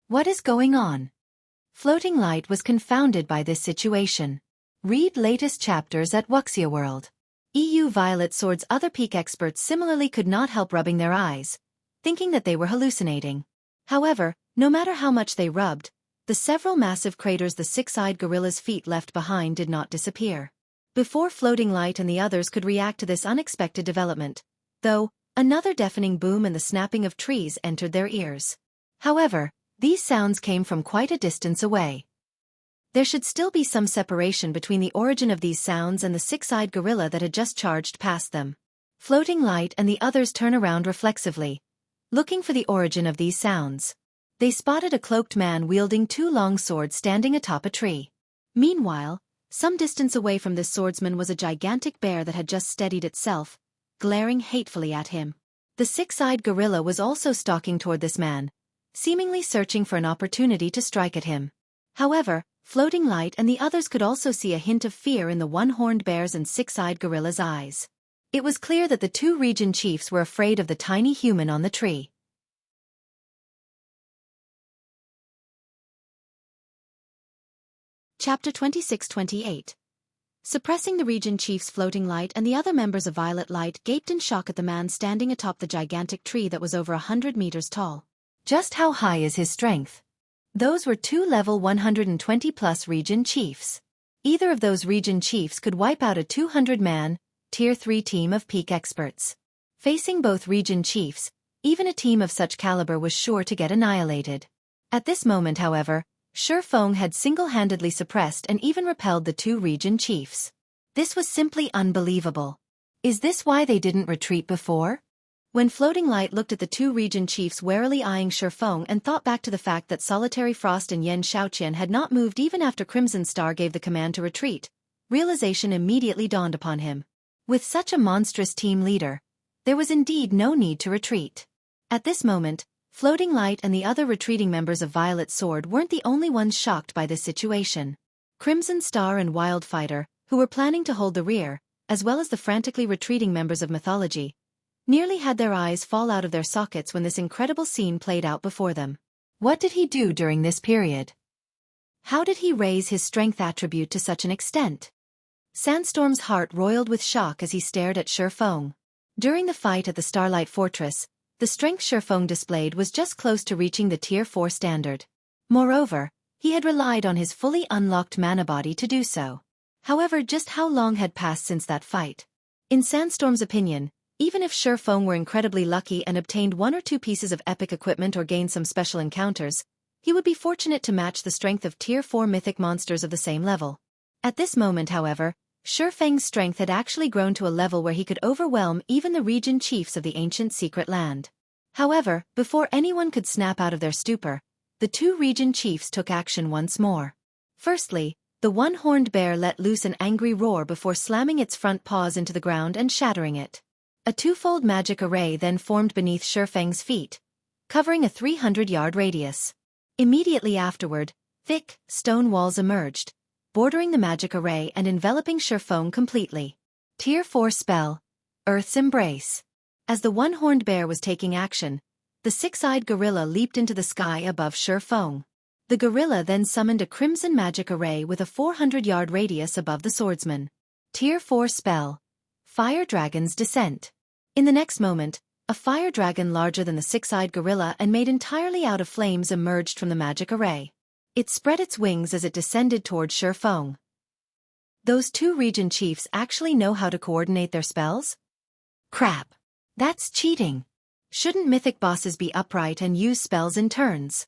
What is going on? Floating Light was confounded by this situation. Read latest chapters at Wuxia World. EU Violet Sword's other peak experts similarly could not help rubbing their eyes, thinking that they were hallucinating. However, no matter how much they rubbed, the several massive craters the six-eyed gorilla's feet left behind did not disappear. Before Floating Light and the others could react to this unexpected development, though, another deafening boom and the snapping of trees entered their ears. However, these sounds came from quite a distance away. There should still be some separation between the origin of these sounds and the six-eyed gorilla that had just charged past them. Floating Light and the others turn around reflexively, looking for the origin of these sounds. They spotted a cloaked man wielding 2 long swords standing atop a tree. Meanwhile, some distance away from this swordsman was a gigantic bear that had just steadied itself, glaring hatefully at him. The six-eyed gorilla was also stalking toward this man, seemingly searching for an opportunity to strike at him. However, Floating Light and the others could also see a hint of fear in the one-horned bear's and six-eyed gorilla's eyes. It was clear that the two region chiefs were afraid of the tiny human on the tree. Chapter 26-28. Suppressing the region chief's Floating Light and the other members of Violet Light gaped in shock at the man standing atop the gigantic tree that was over 100 meters tall. Just how high is his strength? Those were two level 120-plus region chiefs. Either of those region chiefs could wipe out a 200-man, Tier 3 team of peak experts. Facing both region chiefs, even a team of such caliber was sure to get annihilated. At this moment, however, Xueqi had single-handedly suppressed and even repelled the two region chiefs. This was simply unbelievable. Is this why they didn't retreat before? When Floating Light looked at the two region chiefs warily eyeing Xueqi and thought back to the fact that Solitary Frost and Yan Shaoqian had not moved even after Crimson Star gave the command to retreat, realization immediately dawned upon him. With such a monstrous team leader, there was indeed no need to retreat. At this moment, Floating Light and the other retreating members of Violet Sword weren't the only ones shocked by this situation. Crimson Star and Wildfighter, who were planning to hold the rear, as well as the frantically retreating members of Mythology, nearly had their eyes fall out of their sockets when this incredible scene played out before them. What did he do during this period? How did he raise his strength attribute to such an extent? Sandstorm's heart roiled with shock as he stared at Xueqi. During the fight at the Starlight Fortress, the strength Xueqi displayed was just close to reaching the Tier 4 standard. Moreover, he had relied on his fully unlocked mana body to do so. However, just how long had passed since that fight? In Sandstorm's opinion, even if Xueqi were incredibly lucky and obtained one or two pieces of epic equipment or gained some special encounters, he would be fortunate to match the strength of Tier 4 mythic monsters of the same level. At this moment, however, Xueqi's strength had actually grown to a level where he could overwhelm even the region chiefs of the ancient secret land. However, before anyone could snap out of their stupor, the two region chiefs took action once more. Firstly, the one-horned bear let loose an angry roar before slamming its front paws into the ground and shattering it. A twofold magic array then formed beneath Xueqi's feet, covering a 300-yard radius. Immediately afterward, thick, stone walls emerged, bordering the magic array and enveloping Xueqi completely. Tier 4 spell, Earth's Embrace. As the one-horned bear was taking action, the six-eyed gorilla leaped into the sky above Xueqi. The gorilla then summoned a crimson magic array with a 400-yard radius above the swordsman. Tier 4 spell, Fire Dragon's Descent. In the next moment, a fire dragon larger than the six-eyed gorilla and made entirely out of flames emerged from the magic array. It spread its wings as it descended toward Xueqi. Those two region chiefs actually know how to coordinate their spells? Crap. That's cheating. Shouldn't mythic bosses be upright and use spells in turns?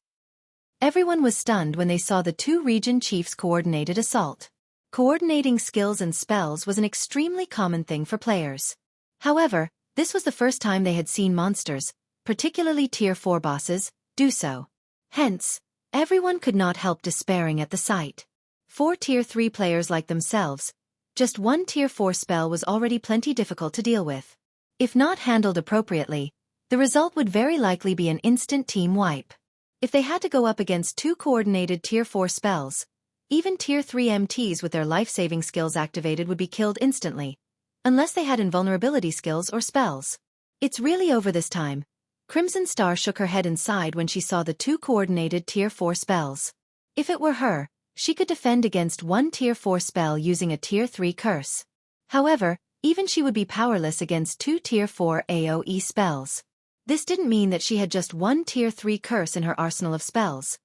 Everyone was stunned when they saw the two region chiefs' coordinated assault. Coordinating skills and spells was an extremely common thing for players. However, this was the first time they had seen monsters, particularly Tier 4 bosses, do so. Hence, everyone could not help despairing at the sight. 4 Tier 3 players like themselves, just one Tier 4 spell was already plenty difficult to deal with. If not handled appropriately, the result would very likely be an instant team wipe. If they had to go up against two coordinated Tier 4 spells, even Tier 3 MTs with their life-saving skills activated would be killed instantly, unless they had invulnerability skills or spells. It's really over this time. Crimson Star shook her head and sighed when she saw the two coordinated Tier 4 spells. If it were her, she could defend against one Tier 4 spell using a Tier 3 curse. However, even she would be powerless against two Tier 4 AoE spells. This didn't mean that she had just one Tier 3 curse in her arsenal of spells.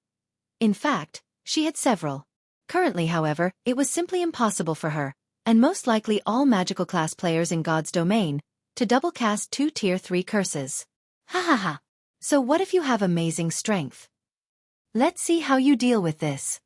In fact, she had several. Currently, however, it was simply impossible for her, and most likely all magical class players in God's domain, to double cast two Tier 3 curses. Ha ha ha. So what if you have amazing strength? Let's see how you deal with this.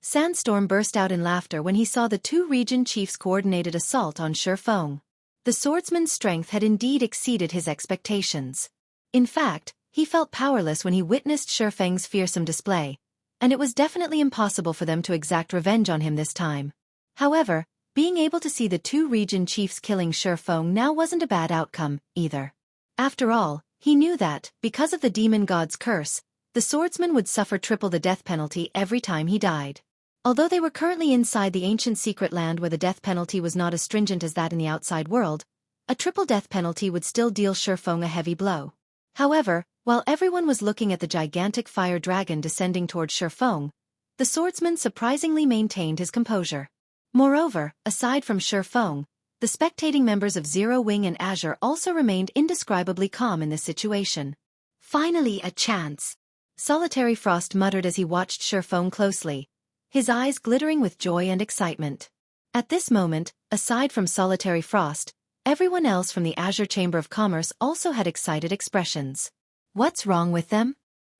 Sandstorm burst out in laughter when he saw the two region chiefs' coordinated assault on Xueqi. The swordsman's strength had indeed exceeded his expectations. In fact, he felt powerless when he witnessed Xueqi's fearsome display, and it was definitely impossible for them to exact revenge on him this time. However, being able to see the two region chiefs killing Xueqi now wasn't a bad outcome, either. After all, he knew that, because of the demon god's curse, the swordsman would suffer triple the death penalty every time he died. Although they were currently inside the ancient secret land where the death penalty was not as stringent as that in the outside world, a triple death penalty would still deal Xuefeng a heavy blow. However, while everyone was looking at the gigantic fire dragon descending toward Xuefeng, the swordsman surprisingly maintained his composure. Moreover, aside from Xuefeng, the spectating members of Zero Wing and Azure also remained indescribably calm in this situation. Finally a chance, Solitary Frost muttered as he watched Xuefeng closely, his eyes glittering with joy and excitement. At this moment, aside from Solitary Frost, everyone else from the Azure Chamber of Commerce also had excited expressions. What's wrong with them?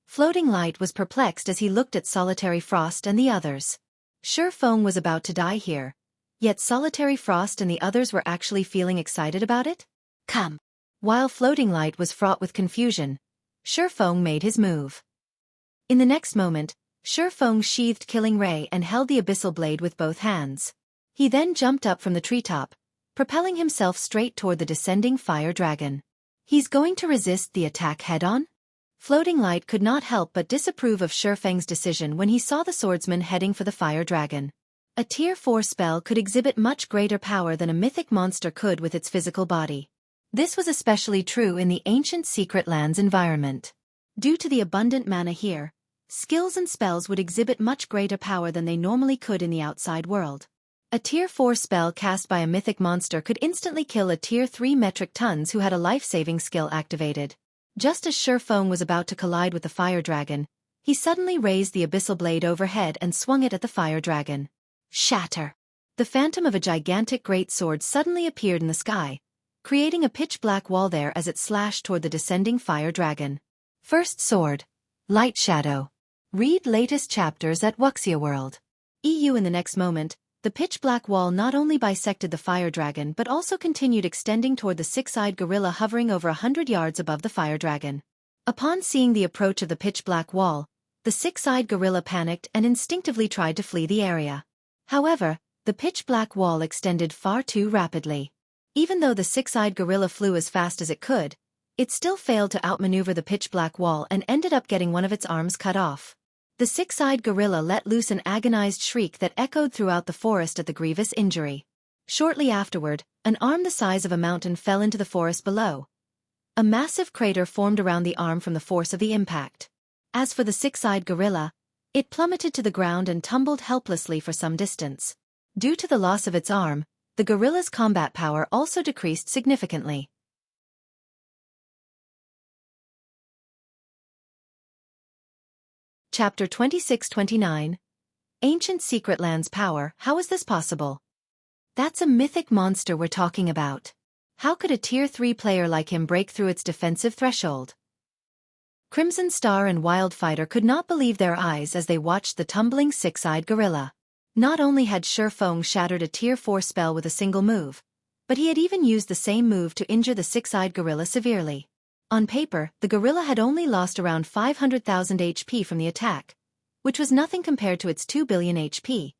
Floating Light was perplexed as he looked at Solitary Frost and the others. Xuefeng was about to die here, yet Solitary Frost and the others were actually feeling excited about it? Come. While Floating Light was fraught with confusion, Xuefeng made his move. In the next moment, Xuefeng sheathed Killing Ray and held the abyssal blade with both hands. He then jumped up from the treetop, propelling himself straight toward the descending fire dragon. He's going to resist the attack head-on? Floating Light could not help but disapprove of Xuefeng's decision when he saw the swordsman heading for the fire dragon. A Tier 4 spell could exhibit much greater power than a mythic monster could with its physical body. This was especially true in the ancient secret lands environment. Due to the abundant mana here, skills and spells would exhibit much greater power than they normally could in the outside world. A Tier 4 spell cast by a mythic monster could instantly kill a Tier 3 metric tons who had a life-saving skill activated. Just as Xuefeng was about to collide with the fire dragon, he suddenly raised the abyssal blade overhead and swung it at the fire dragon. Shatter! The phantom of a gigantic great sword suddenly appeared in the sky, creating a pitch-black wall there as it slashed toward the descending fire dragon. First Sword. Light Shadow. Read latest chapters at Wuxia World. In the next moment, the pitch-black wall not only bisected the fire dragon but also continued extending toward the six-eyed gorilla hovering over 100 yards above the fire dragon. Upon seeing the approach of the pitch-black wall, the six-eyed gorilla panicked and instinctively tried to flee the area. However, the pitch-black wall extended far too rapidly. Even though the six-eyed gorilla flew as fast as it could, it still failed to outmaneuver the pitch-black wall and ended up getting one of its arms cut off. The six-eyed gorilla let loose an agonized shriek that echoed throughout the forest at the grievous injury. Shortly afterward, an arm the size of a mountain fell into the forest below. A massive crater formed around the arm from the force of the impact. As for the six-eyed gorilla, it plummeted to the ground and tumbled helplessly for some distance. Due to the loss of its arm, the gorilla's combat power also decreased significantly. Chapter 26-29. Ancient Secret Lands Power. How is this possible? That's a mythic monster we're talking about. How could a Tier 3 player like him break through its defensive threshold? Crimson Star and Wildfighter could not believe their eyes as they watched the tumbling six-eyed gorilla. Not only had Xuefeng shattered a Tier 4 spell with a single move, but he had even used the same move to injure the six-eyed gorilla severely. On paper, the gorilla had only lost around 500,000 HP from the attack, which was nothing compared to its 2 billion HP.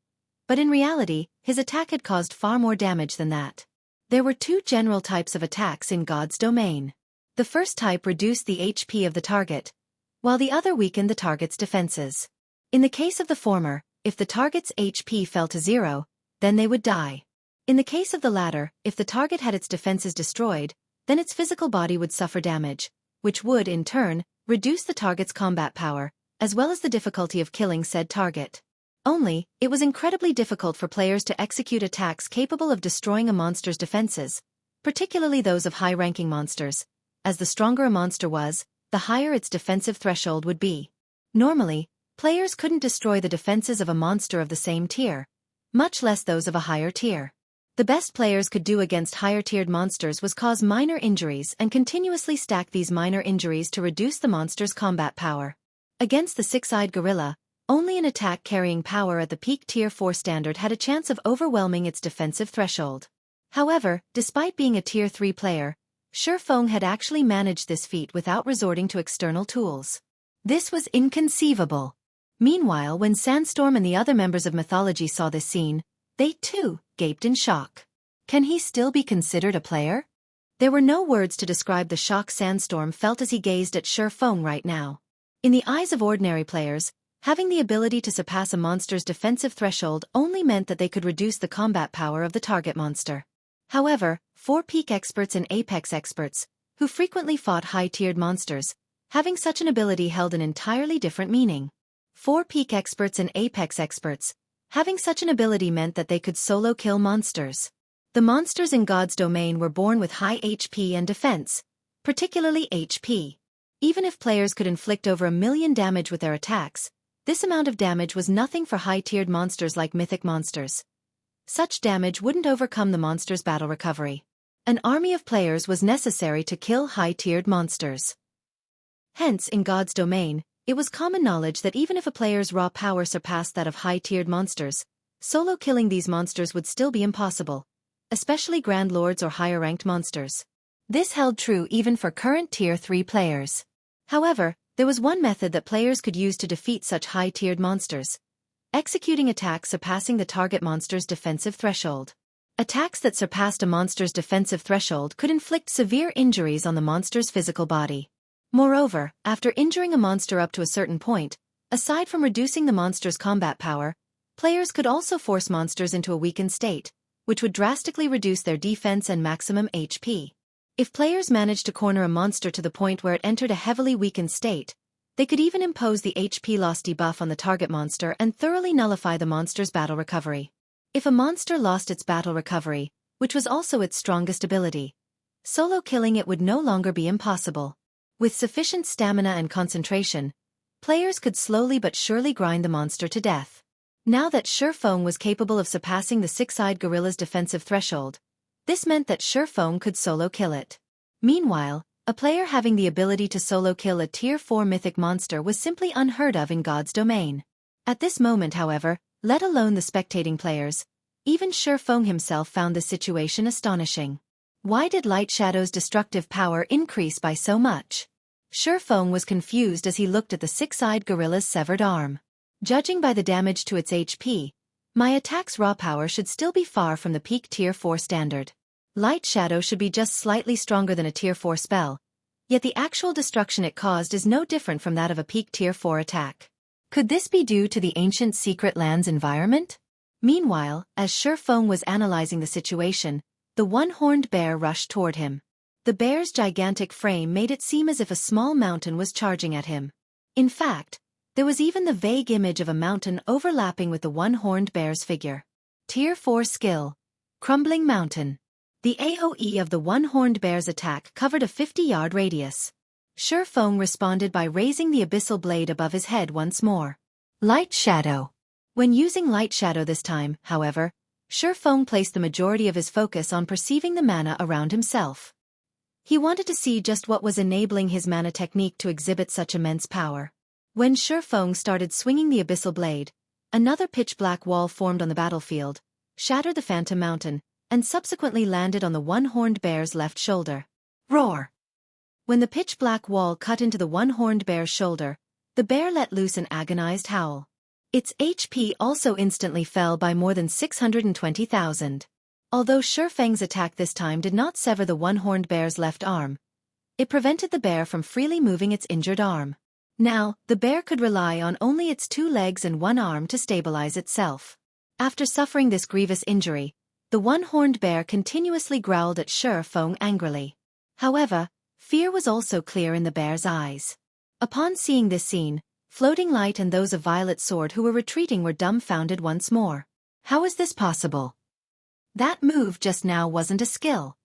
But in reality, his attack had caused far more damage than that. There were two general types of attacks in God's domain. The first type reduced the HP of the target, while the other weakened the target's defenses. In the case of the former, if the target's HP fell to 0, then they would die. In the case of the latter, if the target had its defenses destroyed, then its physical body would suffer damage, which would, in turn, reduce the target's combat power, as well as the difficulty of killing said target. Only, it was incredibly difficult for players to execute attacks capable of destroying a monster's defenses, particularly those of high-ranking monsters, as the stronger a monster was, the higher its defensive threshold would be. Normally, players couldn't destroy the defenses of a monster of the same tier, much less those of a higher tier. The best players could do against higher-tiered monsters was cause minor injuries and continuously stack these minor injuries to reduce the monster's combat power. Against the six-eyed gorilla, only an attack carrying power at the peak Tier 4 standard had a chance of overwhelming its defensive threshold. However, despite being a Tier 3 player, Xuefeng had actually managed this feat without resorting to external tools. This was inconceivable. Meanwhile, when Sandstorm and the other members of Mythology saw this scene, they, too, gaped in shock. Can he still be considered a player? There were no words to describe the shock Sandstorm felt as he gazed at Xuefeng right now. In the eyes of ordinary players, having the ability to surpass a monster's defensive threshold only meant that they could reduce the combat power of the target monster. However, for peak experts and apex experts, who frequently fought high-tiered monsters, having such an ability held an entirely different meaning. For peak experts and apex experts, having such an ability meant that they could solo kill monsters. The monsters in God's domain were born with high HP and defense, particularly HP. Even if players could inflict over 1,000,000 damage with their attacks, this amount of damage was nothing for high-tiered monsters like mythic monsters. Such damage wouldn't overcome the monster's battle recovery. An army of players was necessary to kill high-tiered monsters. Hence, in God's domain, it was common knowledge that even if a player's raw power surpassed that of high-tiered monsters, solo killing these monsters would still be impossible, especially Grand Lords or higher-ranked monsters. This held true even for current Tier 3 players. However, there was one method that players could use to defeat such high-tiered monsters: executing attacks surpassing the target monster's defensive threshold. Attacks that surpassed a monster's defensive threshold could inflict severe injuries on the monster's physical body. Moreover, after injuring a monster up to a certain point, aside from reducing the monster's combat power, players could also force monsters into a weakened state, which would drastically reduce their defense and maximum HP. If players managed to corner a monster to the point where it entered a heavily weakened state, they could even impose the HP loss debuff on the target monster and thoroughly nullify the monster's battle recovery. If a monster lost its battle recovery, which was also its strongest ability, solo killing it would no longer be impossible. With sufficient stamina and concentration, players could slowly but surely grind the monster to death. Now that Xueqi was capable of surpassing the six-eyed gorilla's defensive threshold, this meant that Xueqi could solo kill it. Meanwhile, a player having the ability to solo kill a Tier 4 mythic monster was simply unheard of in God's domain. At this moment, however, let alone the spectating players, even Xueqi himself found the situation astonishing. Why did Light Shadow's destructive power increase by so much? Xueqi was confused as he looked at the six-eyed gorilla's severed arm. Judging by the damage to its HP, my attack's raw power should still be far from the peak Tier 4 standard. Light Shadow should be just slightly stronger than a Tier 4 spell, yet the actual destruction it caused is no different from that of a peak Tier 4 attack. Could this be due to the ancient Secret Lands environment? Meanwhile, as Xueqi was analyzing the situation, the one-horned bear rushed toward him. The bear's gigantic frame made it seem as if a small mountain was charging at him. In fact, there was even the vague image of a mountain overlapping with the one-horned bear's figure. Tier 4 skill. Crumbling Mountain. The AoE of the one-horned bear's attack covered a 50-yard radius. Xueqi responded by raising the abyssal blade above his head once more. Light Shadow. When using Light Shadow this time, however, Xueqi placed the majority of his focus on perceiving the mana around himself. He wanted to see just what was enabling his mana technique to exhibit such immense power. When Xueqi started swinging the abyssal blade, another pitch-black wall formed on the battlefield, shattered the Phantom Mountain, and subsequently landed on the one-horned bear's left shoulder. Roar! When the pitch-black wall cut into the one-horned bear's shoulder, the bear let loose an agonized howl. Its HP also instantly fell by more than 620,000. Although Xueqi's attack this time did not sever the one-horned bear's left arm, it prevented the bear from freely moving its injured arm. Now, the bear could rely on only its 2 legs and 1 arm to stabilize itself. After suffering this grievous injury, the one-horned bear continuously growled at Xueqi angrily. However, fear was also clear in the bear's eyes. Upon seeing this scene, Floating Light and those of Violet Sword who were retreating were dumbfounded once more. How is this possible? That move just now wasn't a skill.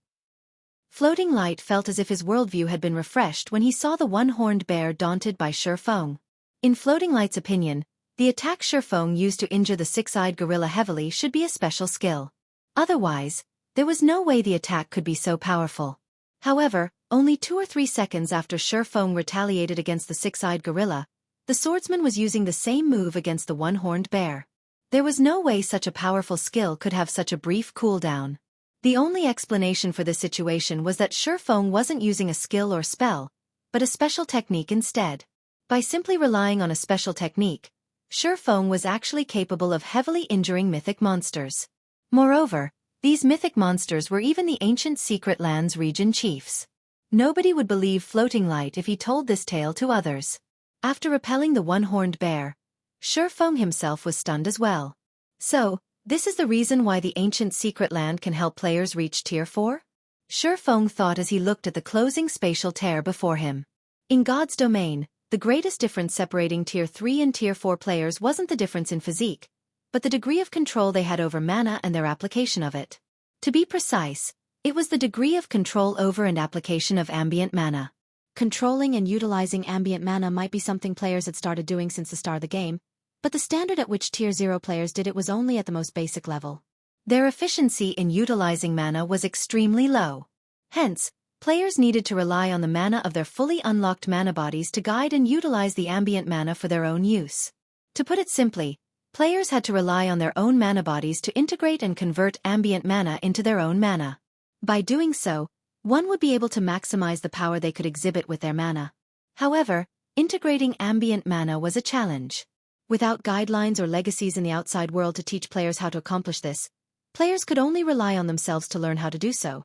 Floating Light felt as if his worldview had been refreshed when he saw the one-horned bear daunted by Xueqi. In Floating Light's opinion, the attack Xueqi used to injure the six-eyed gorilla heavily should be a special skill. Otherwise, there was no way the attack could be so powerful. However, only 2 or 3 seconds after Xueqi retaliated against the six-eyed gorilla, the swordsman was using the same move against the one-horned bear. There was no way such a powerful skill could have such a brief cooldown. The only explanation for this situation was that Xueqi wasn't using a skill or spell, but a special technique instead. By simply relying on a special technique, Xueqi was actually capable of heavily injuring mythic monsters. Moreover, these mythic monsters were even the ancient Secret Lands region chiefs. Nobody would believe Floating Light if he told this tale to others. After repelling the one-horned bear, Xuefeng himself was stunned as well. So, this is the reason why the ancient secret land can help players reach Tier 4? Xuefeng thought as he looked at the closing spatial tear before him. In God's domain, the greatest difference separating Tier 3 and Tier 4 players wasn't the difference in physique, but the degree of control they had over mana and their application of it. To be precise, it was the degree of control over and application of ambient mana. Controlling and utilizing ambient mana might be something players had started doing since the start of the game, but the standard at which Tier 0 players did it was only at the most basic level. Their efficiency in utilizing mana was extremely low. Hence, players needed to rely on the mana of their fully unlocked mana bodies to guide and utilize the ambient mana for their own use. To put it simply, players had to rely on their own mana bodies to integrate and convert ambient mana into their own mana. By doing so, one would be able to maximize the power they could exhibit with their mana. However, integrating ambient mana was a challenge. Without guidelines or legacies in the outside world to teach players how to accomplish this, players could only rely on themselves to learn how to do so.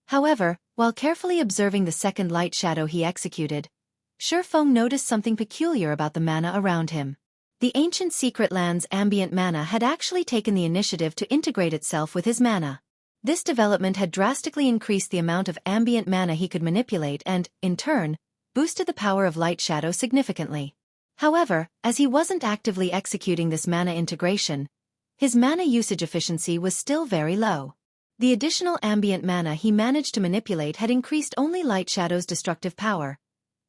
However, while carefully observing the second light shadow he executed, Xuefeng noticed something peculiar about the mana around him. The ancient secret land's ambient mana had actually taken the initiative to integrate itself with his mana. This development had drastically increased the amount of ambient mana he could manipulate and, in turn, boosted the power of light shadow significantly. However, as he wasn't actively executing this mana integration, his mana usage efficiency was still very low. The additional ambient mana he managed to manipulate had increased only light shadow's destructive power,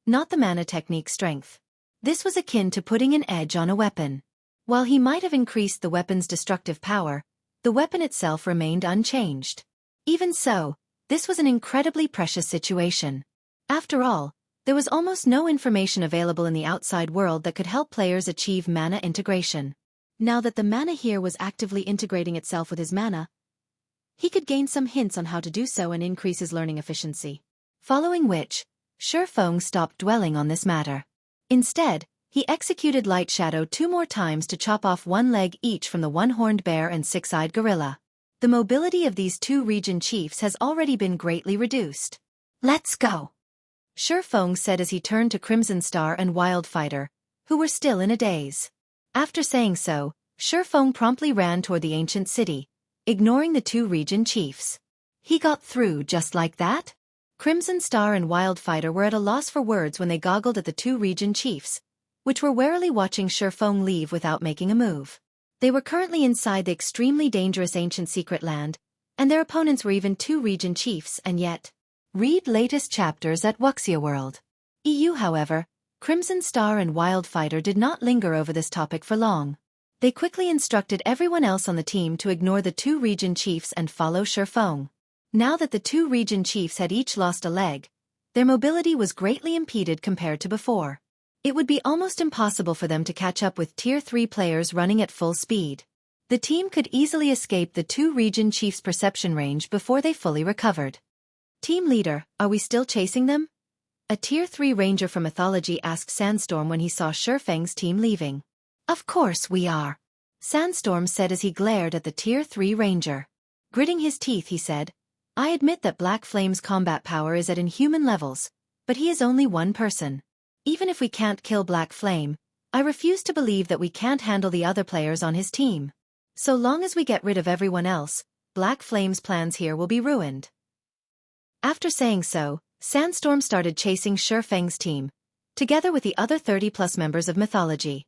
not the mana technique strength. This was akin to putting an edge on a weapon. While he might have increased the weapon's destructive power, the weapon itself remained unchanged. Even so, this was an incredibly precious situation. After all, there was almost no information available in the outside world that could help players achieve mana integration. Now that the mana here was actively integrating itself with his mana, he could gain some hints on how to do so and increase his learning efficiency. Following which, Xuefeng stopped dwelling on this matter. Instead, he executed Light Shadow 2 more times to chop off one leg each from the one-horned bear and six-eyed gorilla. The mobility of these two region chiefs has already been greatly reduced. Let's go, Xuefeng said as he turned to Crimson Star and Wildfighter, who were still in a daze. After saying so, Xuefeng promptly ran toward the ancient city, ignoring the two region chiefs. He got through just like that? Crimson Star and Wildfighter were at a loss for words when they goggled at the two region chiefs, which were warily watching Xuefeng leave without making a move. They were currently inside the extremely dangerous ancient secret land, and their opponents were even two region chiefs and yet. Read latest chapters at Wuxia World. EU. However, Crimson Star and Wildfighter did not linger over this topic for long. They quickly instructed everyone else on the team to ignore the two region chiefs and follow Xuefeng. Now that the two region chiefs had each lost a leg, their mobility was greatly impeded compared to before. It would be almost impossible for them to catch up with Tier 3 players running at full speed. The team could easily escape the two region chiefs' perception range before they fully recovered. Team leader, are we still chasing them? A Tier 3 ranger from Mythology asked Sandstorm when he saw Xuefeng's team leaving. Of course we are, Sandstorm said as he glared at the Tier 3 ranger. Gritting his teeth he said, I admit that Black Flame's combat power is at inhuman levels, but he is only one person. Even if we can't kill Black Flame, I refuse to believe that we can't handle the other players on his team. So long as we get rid of everyone else, Black Flame's plans here will be ruined. After saying so, Sandstorm started chasing Xuefeng's team, together with the other 30+ members of Mythology.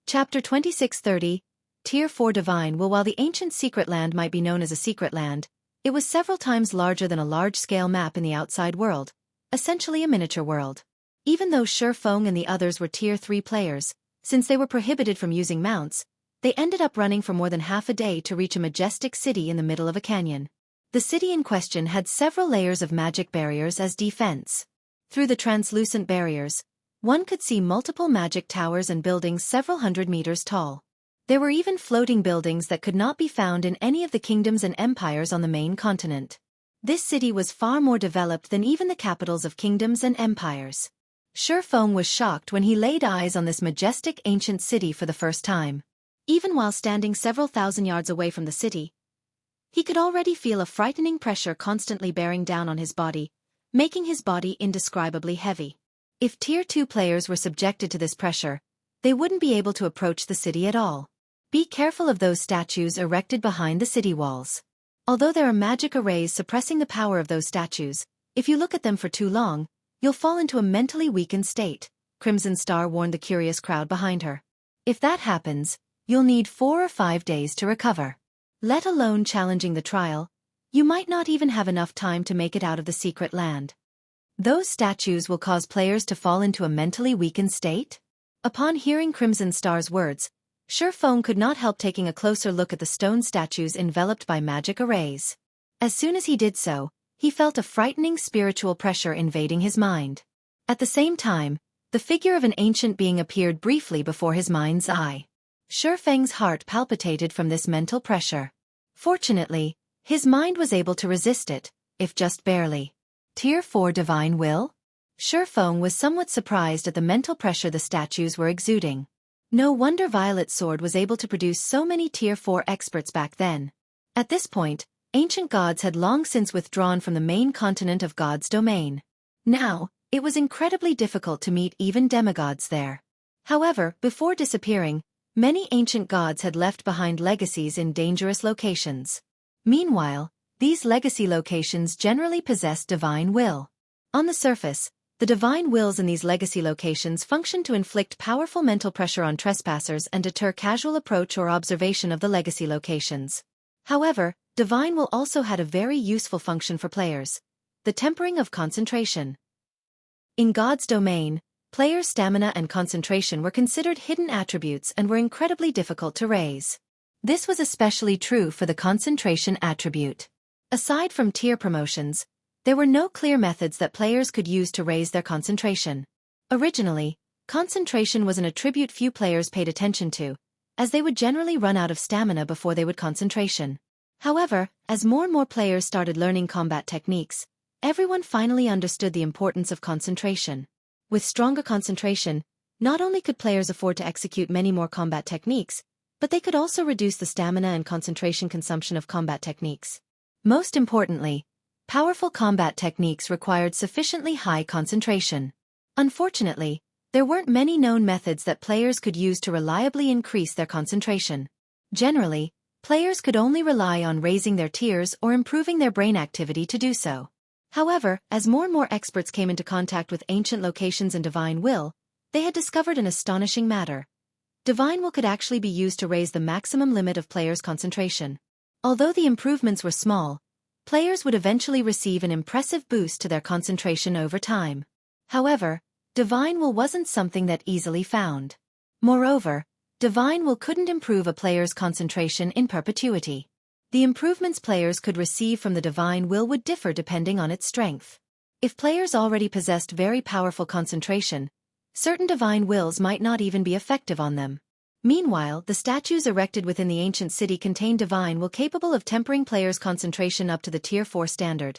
Chapter 2630, Tier 4 Divine. While the ancient secret land might be known as a secret land, it was several times larger than a large-scale map in the outside world, essentially a miniature world. Even though Xuefeng and the others were Tier 3 players, since they were prohibited from using mounts, they ended up running for more than half a day to reach a majestic city in the middle of a canyon. The city in question had several layers of magic barriers as defense. Through the translucent barriers, one could see multiple magic towers and buildings several hundred meters tall. There were even floating buildings that could not be found in any of the kingdoms and empires on the main continent. This city was far more developed than even the capitals of kingdoms and empires. Xuefeng was shocked when he laid eyes on this majestic ancient city for the first time. Even while standing several thousand yards away from the city, He could already feel a frightening pressure constantly bearing down on his body, making his body indescribably heavy. If Tier 2 players were subjected to this pressure, they wouldn't be able to approach the city at all. Be careful of those statues erected behind the city walls. Although there are magic arrays suppressing the power of those statues, if you look at them for too long, you'll fall into a mentally weakened state, Crimson Star warned the curious crowd behind her. If that happens, you'll need 4 or 5 days to recover. Let alone challenging the trial, you might not even have enough time to make it out of the secret land. Those statues will cause players to fall into a mentally weakened state? Upon hearing Crimson Star's words, Xueqi could not help taking a closer look at the stone statues enveloped by magic arrays. As soon as he did so, he felt a frightening spiritual pressure invading his mind. At the same time, the figure of an ancient being appeared briefly before his mind's eye. Xueqi's heart palpitated from this mental pressure. Fortunately, his mind was able to resist it, if just barely. Tier 4 Divine Will? Xueqi was somewhat surprised at the mental pressure the statues were exuding. No wonder Violet's sword was able to produce so many Tier 4 experts back then. At this point, ancient gods had long since withdrawn from the main continent of God's domain. Now, it was incredibly difficult to meet even demigods there. However, before disappearing, many ancient gods had left behind legacies in dangerous locations. Meanwhile, these legacy locations generally possessed divine will. On the surface, the divine wills in these legacy locations function to inflict powerful mental pressure on trespassers and deter casual approach or observation of the legacy locations. However, divine will also had a very useful function for players: the tempering of concentration. In God's domain, players' stamina and concentration were considered hidden attributes and were incredibly difficult to raise. This was especially true for the concentration attribute. Aside from tier promotions, there were no clear methods that players could use to raise their concentration. Originally, concentration was an attribute few players paid attention to, as they would generally run out of stamina before they would concentration. However, as more and more players started learning combat techniques, everyone finally understood the importance of concentration. With stronger concentration, not only could players afford to execute many more combat techniques, but they could also reduce the stamina and concentration consumption of combat techniques. Most importantly, powerful combat techniques required sufficiently high concentration. Unfortunately, there weren't many known methods that players could use to reliably increase their concentration. Generally, players could only rely on raising their tiers or improving their brain activity to do so. However, as more and more experts came into contact with ancient locations and divine will, they had discovered an astonishing matter. Divine will could actually be used to raise the maximum limit of players' concentration. Although the improvements were small, players would eventually receive an impressive boost to their concentration over time. However, divine will wasn't something that easily found. Moreover, divine will couldn't improve a player's concentration in perpetuity. The improvements players could receive from the divine will would differ depending on its strength. If players already possessed very powerful concentration, certain divine wills might not even be effective on them. Meanwhile, the statues erected within the ancient city contain divine will capable of tempering players' concentration up to the Tier 4 standard.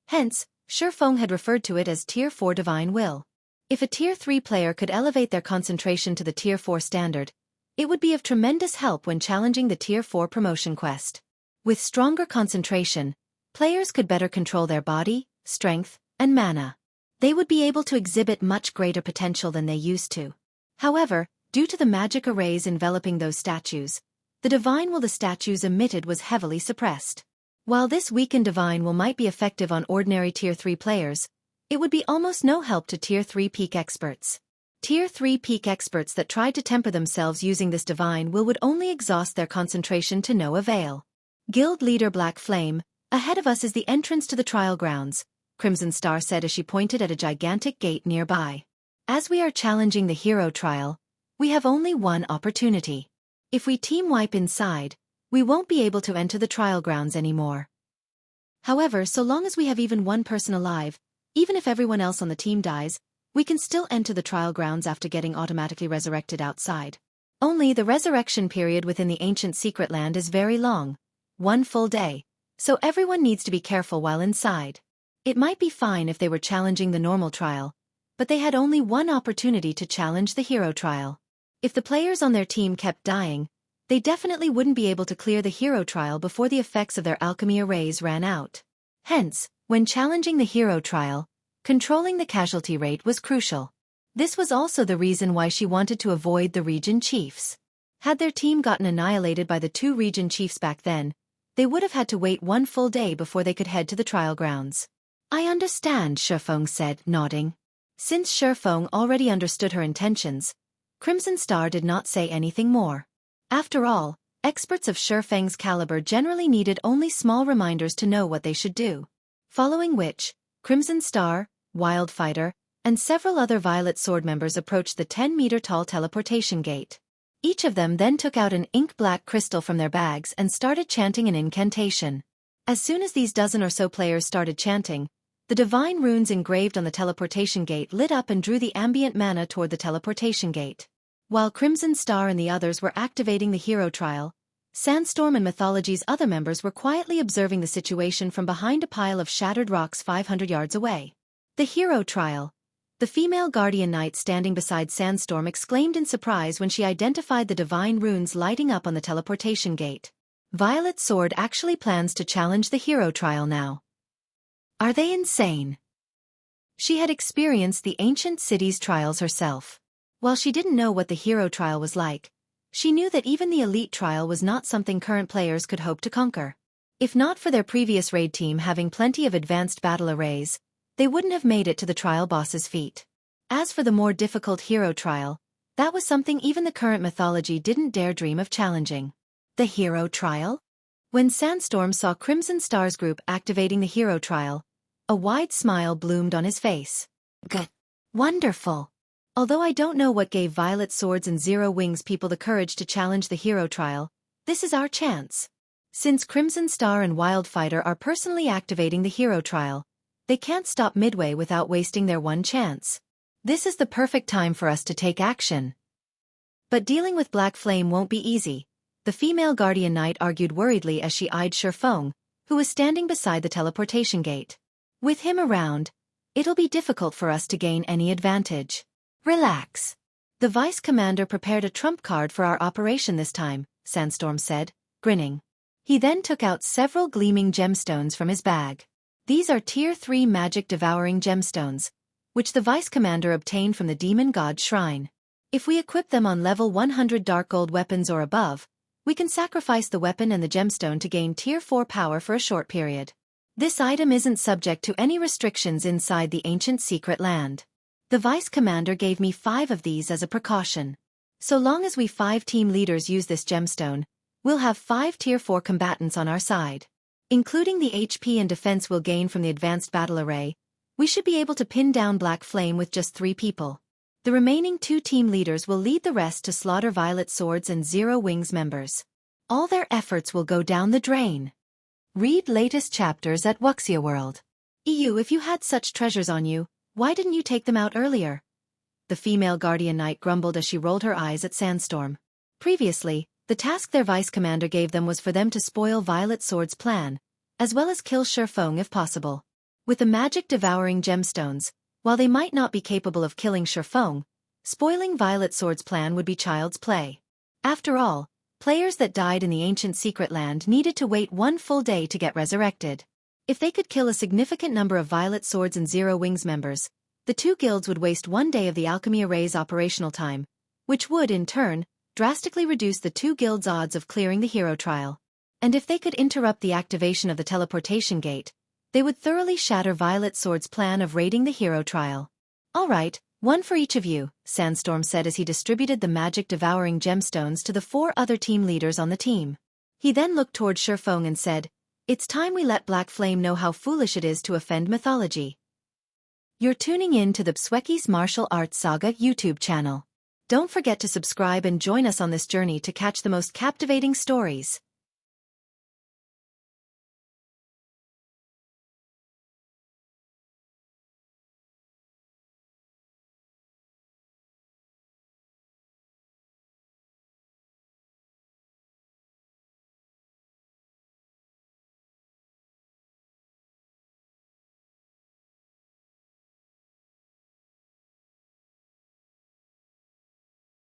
Hence, Xueqi had referred to it as Tier 4 divine will. If a Tier 3 player could elevate their concentration to the Tier 4 standard, it would be of tremendous help when challenging the Tier 4 promotion quest. With stronger concentration, players could better control their body, strength, and mana. They would be able to exhibit much greater potential than they used to. However, due to the magic arrays enveloping those statues, the divine will the statues emitted was heavily suppressed. While this weakened divine will might be effective on ordinary Tier 3 players, it would be almost no help to Tier 3 peak experts. Tier 3 peak experts that tried to temper themselves using this divine will would only exhaust their concentration to no avail. Guild leader Black Flame, ahead of us is the entrance to the trial grounds, Crimson Star said as she pointed at a gigantic gate nearby. As we are challenging the hero trial, we have only one opportunity. If we team wipe inside, we won't be able to enter the trial grounds anymore. However, so long as we have even one person alive, even if everyone else on the team dies, we can still enter the trial grounds after getting automatically resurrected outside. Only the resurrection period within the ancient secret land is very long, 1 full day, so everyone needs to be careful while inside. It might be fine if they were challenging the normal trial, but they had only one opportunity to challenge the hero trial. If the players on their team kept dying, they definitely wouldn't be able to clear the hero trial before the effects of their alchemy arrays ran out. Hence, when challenging the hero trial, controlling the casualty rate was crucial. This was also the reason why she wanted to avoid the region chiefs. Had their team gotten annihilated by the 2 region chiefs back then, they would have had to wait 1 full day before they could head to the trial grounds. I understand, Xuefeng said, nodding. Since Xuefeng already understood her intentions, Crimson Star did not say anything more. After all, experts of Xuefeng's caliber generally needed only small reminders to know what they should do. Following which, Crimson Star, Wildfighter, and several other Violet Sword members approached the 10-meter-tall teleportation gate. Each of them then took out an ink-black crystal from their bags and started chanting an incantation. As soon as these dozen or so players started chanting, the divine runes engraved on the teleportation gate lit up and drew the ambient mana toward the teleportation gate. While Crimson Star and the others were activating the hero trial, Sandstorm and Mythology's other members were quietly observing the situation from behind a pile of shattered rocks 500 yards away. The hero trial. The female guardian knight standing beside Sandstorm exclaimed in surprise when she identified the divine runes lighting up on the teleportation gate. Violet Sword actually plans to challenge the hero trial now. Are they insane? She had experienced the ancient city's trials herself. While she didn't know what the hero trial was like, she knew that even the elite trial was not something current players could hope to conquer. If not for their previous raid team having plenty of advanced battle arrays, they wouldn't have made it to the trial boss's feet. As for the more difficult hero trial, that was something even the current Mythology didn't dare dream of challenging. The hero trial? When Sandstorm saw Crimson Star's group activating the hero trial, a wide smile bloomed on his face. Good. Wonderful. Although I don't know what gave Violet Swords and Zero Wings people the courage to challenge the hero trial, this is our chance. Since Crimson Star and Wildfighter are personally activating the hero trial, they can't stop midway without wasting their one chance. This is the perfect time for us to take action. But dealing with Black Flame won't be easy, the female guardian knight argued worriedly as she eyed Xuefeng, who was standing beside the teleportation gate. With him around, it'll be difficult for us to gain any advantage. Relax. The vice commander prepared a trump card for our operation this time, Sandstorm said, grinning. He then took out several gleaming gemstones from his bag. These are Tier 3 magic devouring gemstones, which the vice commander obtained from the demon god shrine. If we equip them on level 100 dark gold weapons or above, we can sacrifice the weapon and the gemstone to gain Tier 4 power for a short period. This item isn't subject to any restrictions inside the ancient secret land. The vice commander gave me 5 of these as a precaution. So long as we 5 team leaders use this gemstone, we'll have 5 Tier 4 combatants on our side. Including the HP and defense we'll gain from the advanced battle array, we should be able to pin down Black Flame with just 3 people. The remaining 2 team leaders will lead the rest to slaughter Violet Swords and Zero Wings members. All their efforts will go down the drain. Read latest chapters at Wuxia World. EU, if you had such treasures on you, why didn't you take them out earlier? The female guardian knight grumbled as she rolled her eyes at Sandstorm. Previously, the task their vice commander gave them was for them to spoil Violet Sword's plan, as well as kill Xuefeng if possible. With the magic devouring gemstones, while they might not be capable of killing Xuefeng, spoiling Violet Sword's plan would be child's play. After all, players that died in the ancient secret land needed to wait 1 full day to get resurrected. If they could kill a significant number of Violet Swords and Zero Wings members, the 2 guilds would waste 1 day of the alchemy array's operational time, which would, in turn, drastically reduce the 2 guilds' odds of clearing the hero trial. And if they could interrupt the activation of the teleportation gate, they would thoroughly shatter Violet Sword's plan of raiding the hero trial. All right, 1 for each of you, Sandstorm said as he distributed the magic devouring gemstones to the 4 other team leaders on the team. He then looked toward Xuefeng and said, "It's time we let Black Flame know how foolish it is to offend Mythology." You're tuning in to the Xueqi's Martial Arts Saga YouTube channel. Don't forget to subscribe and join us on this journey to catch the most captivating stories.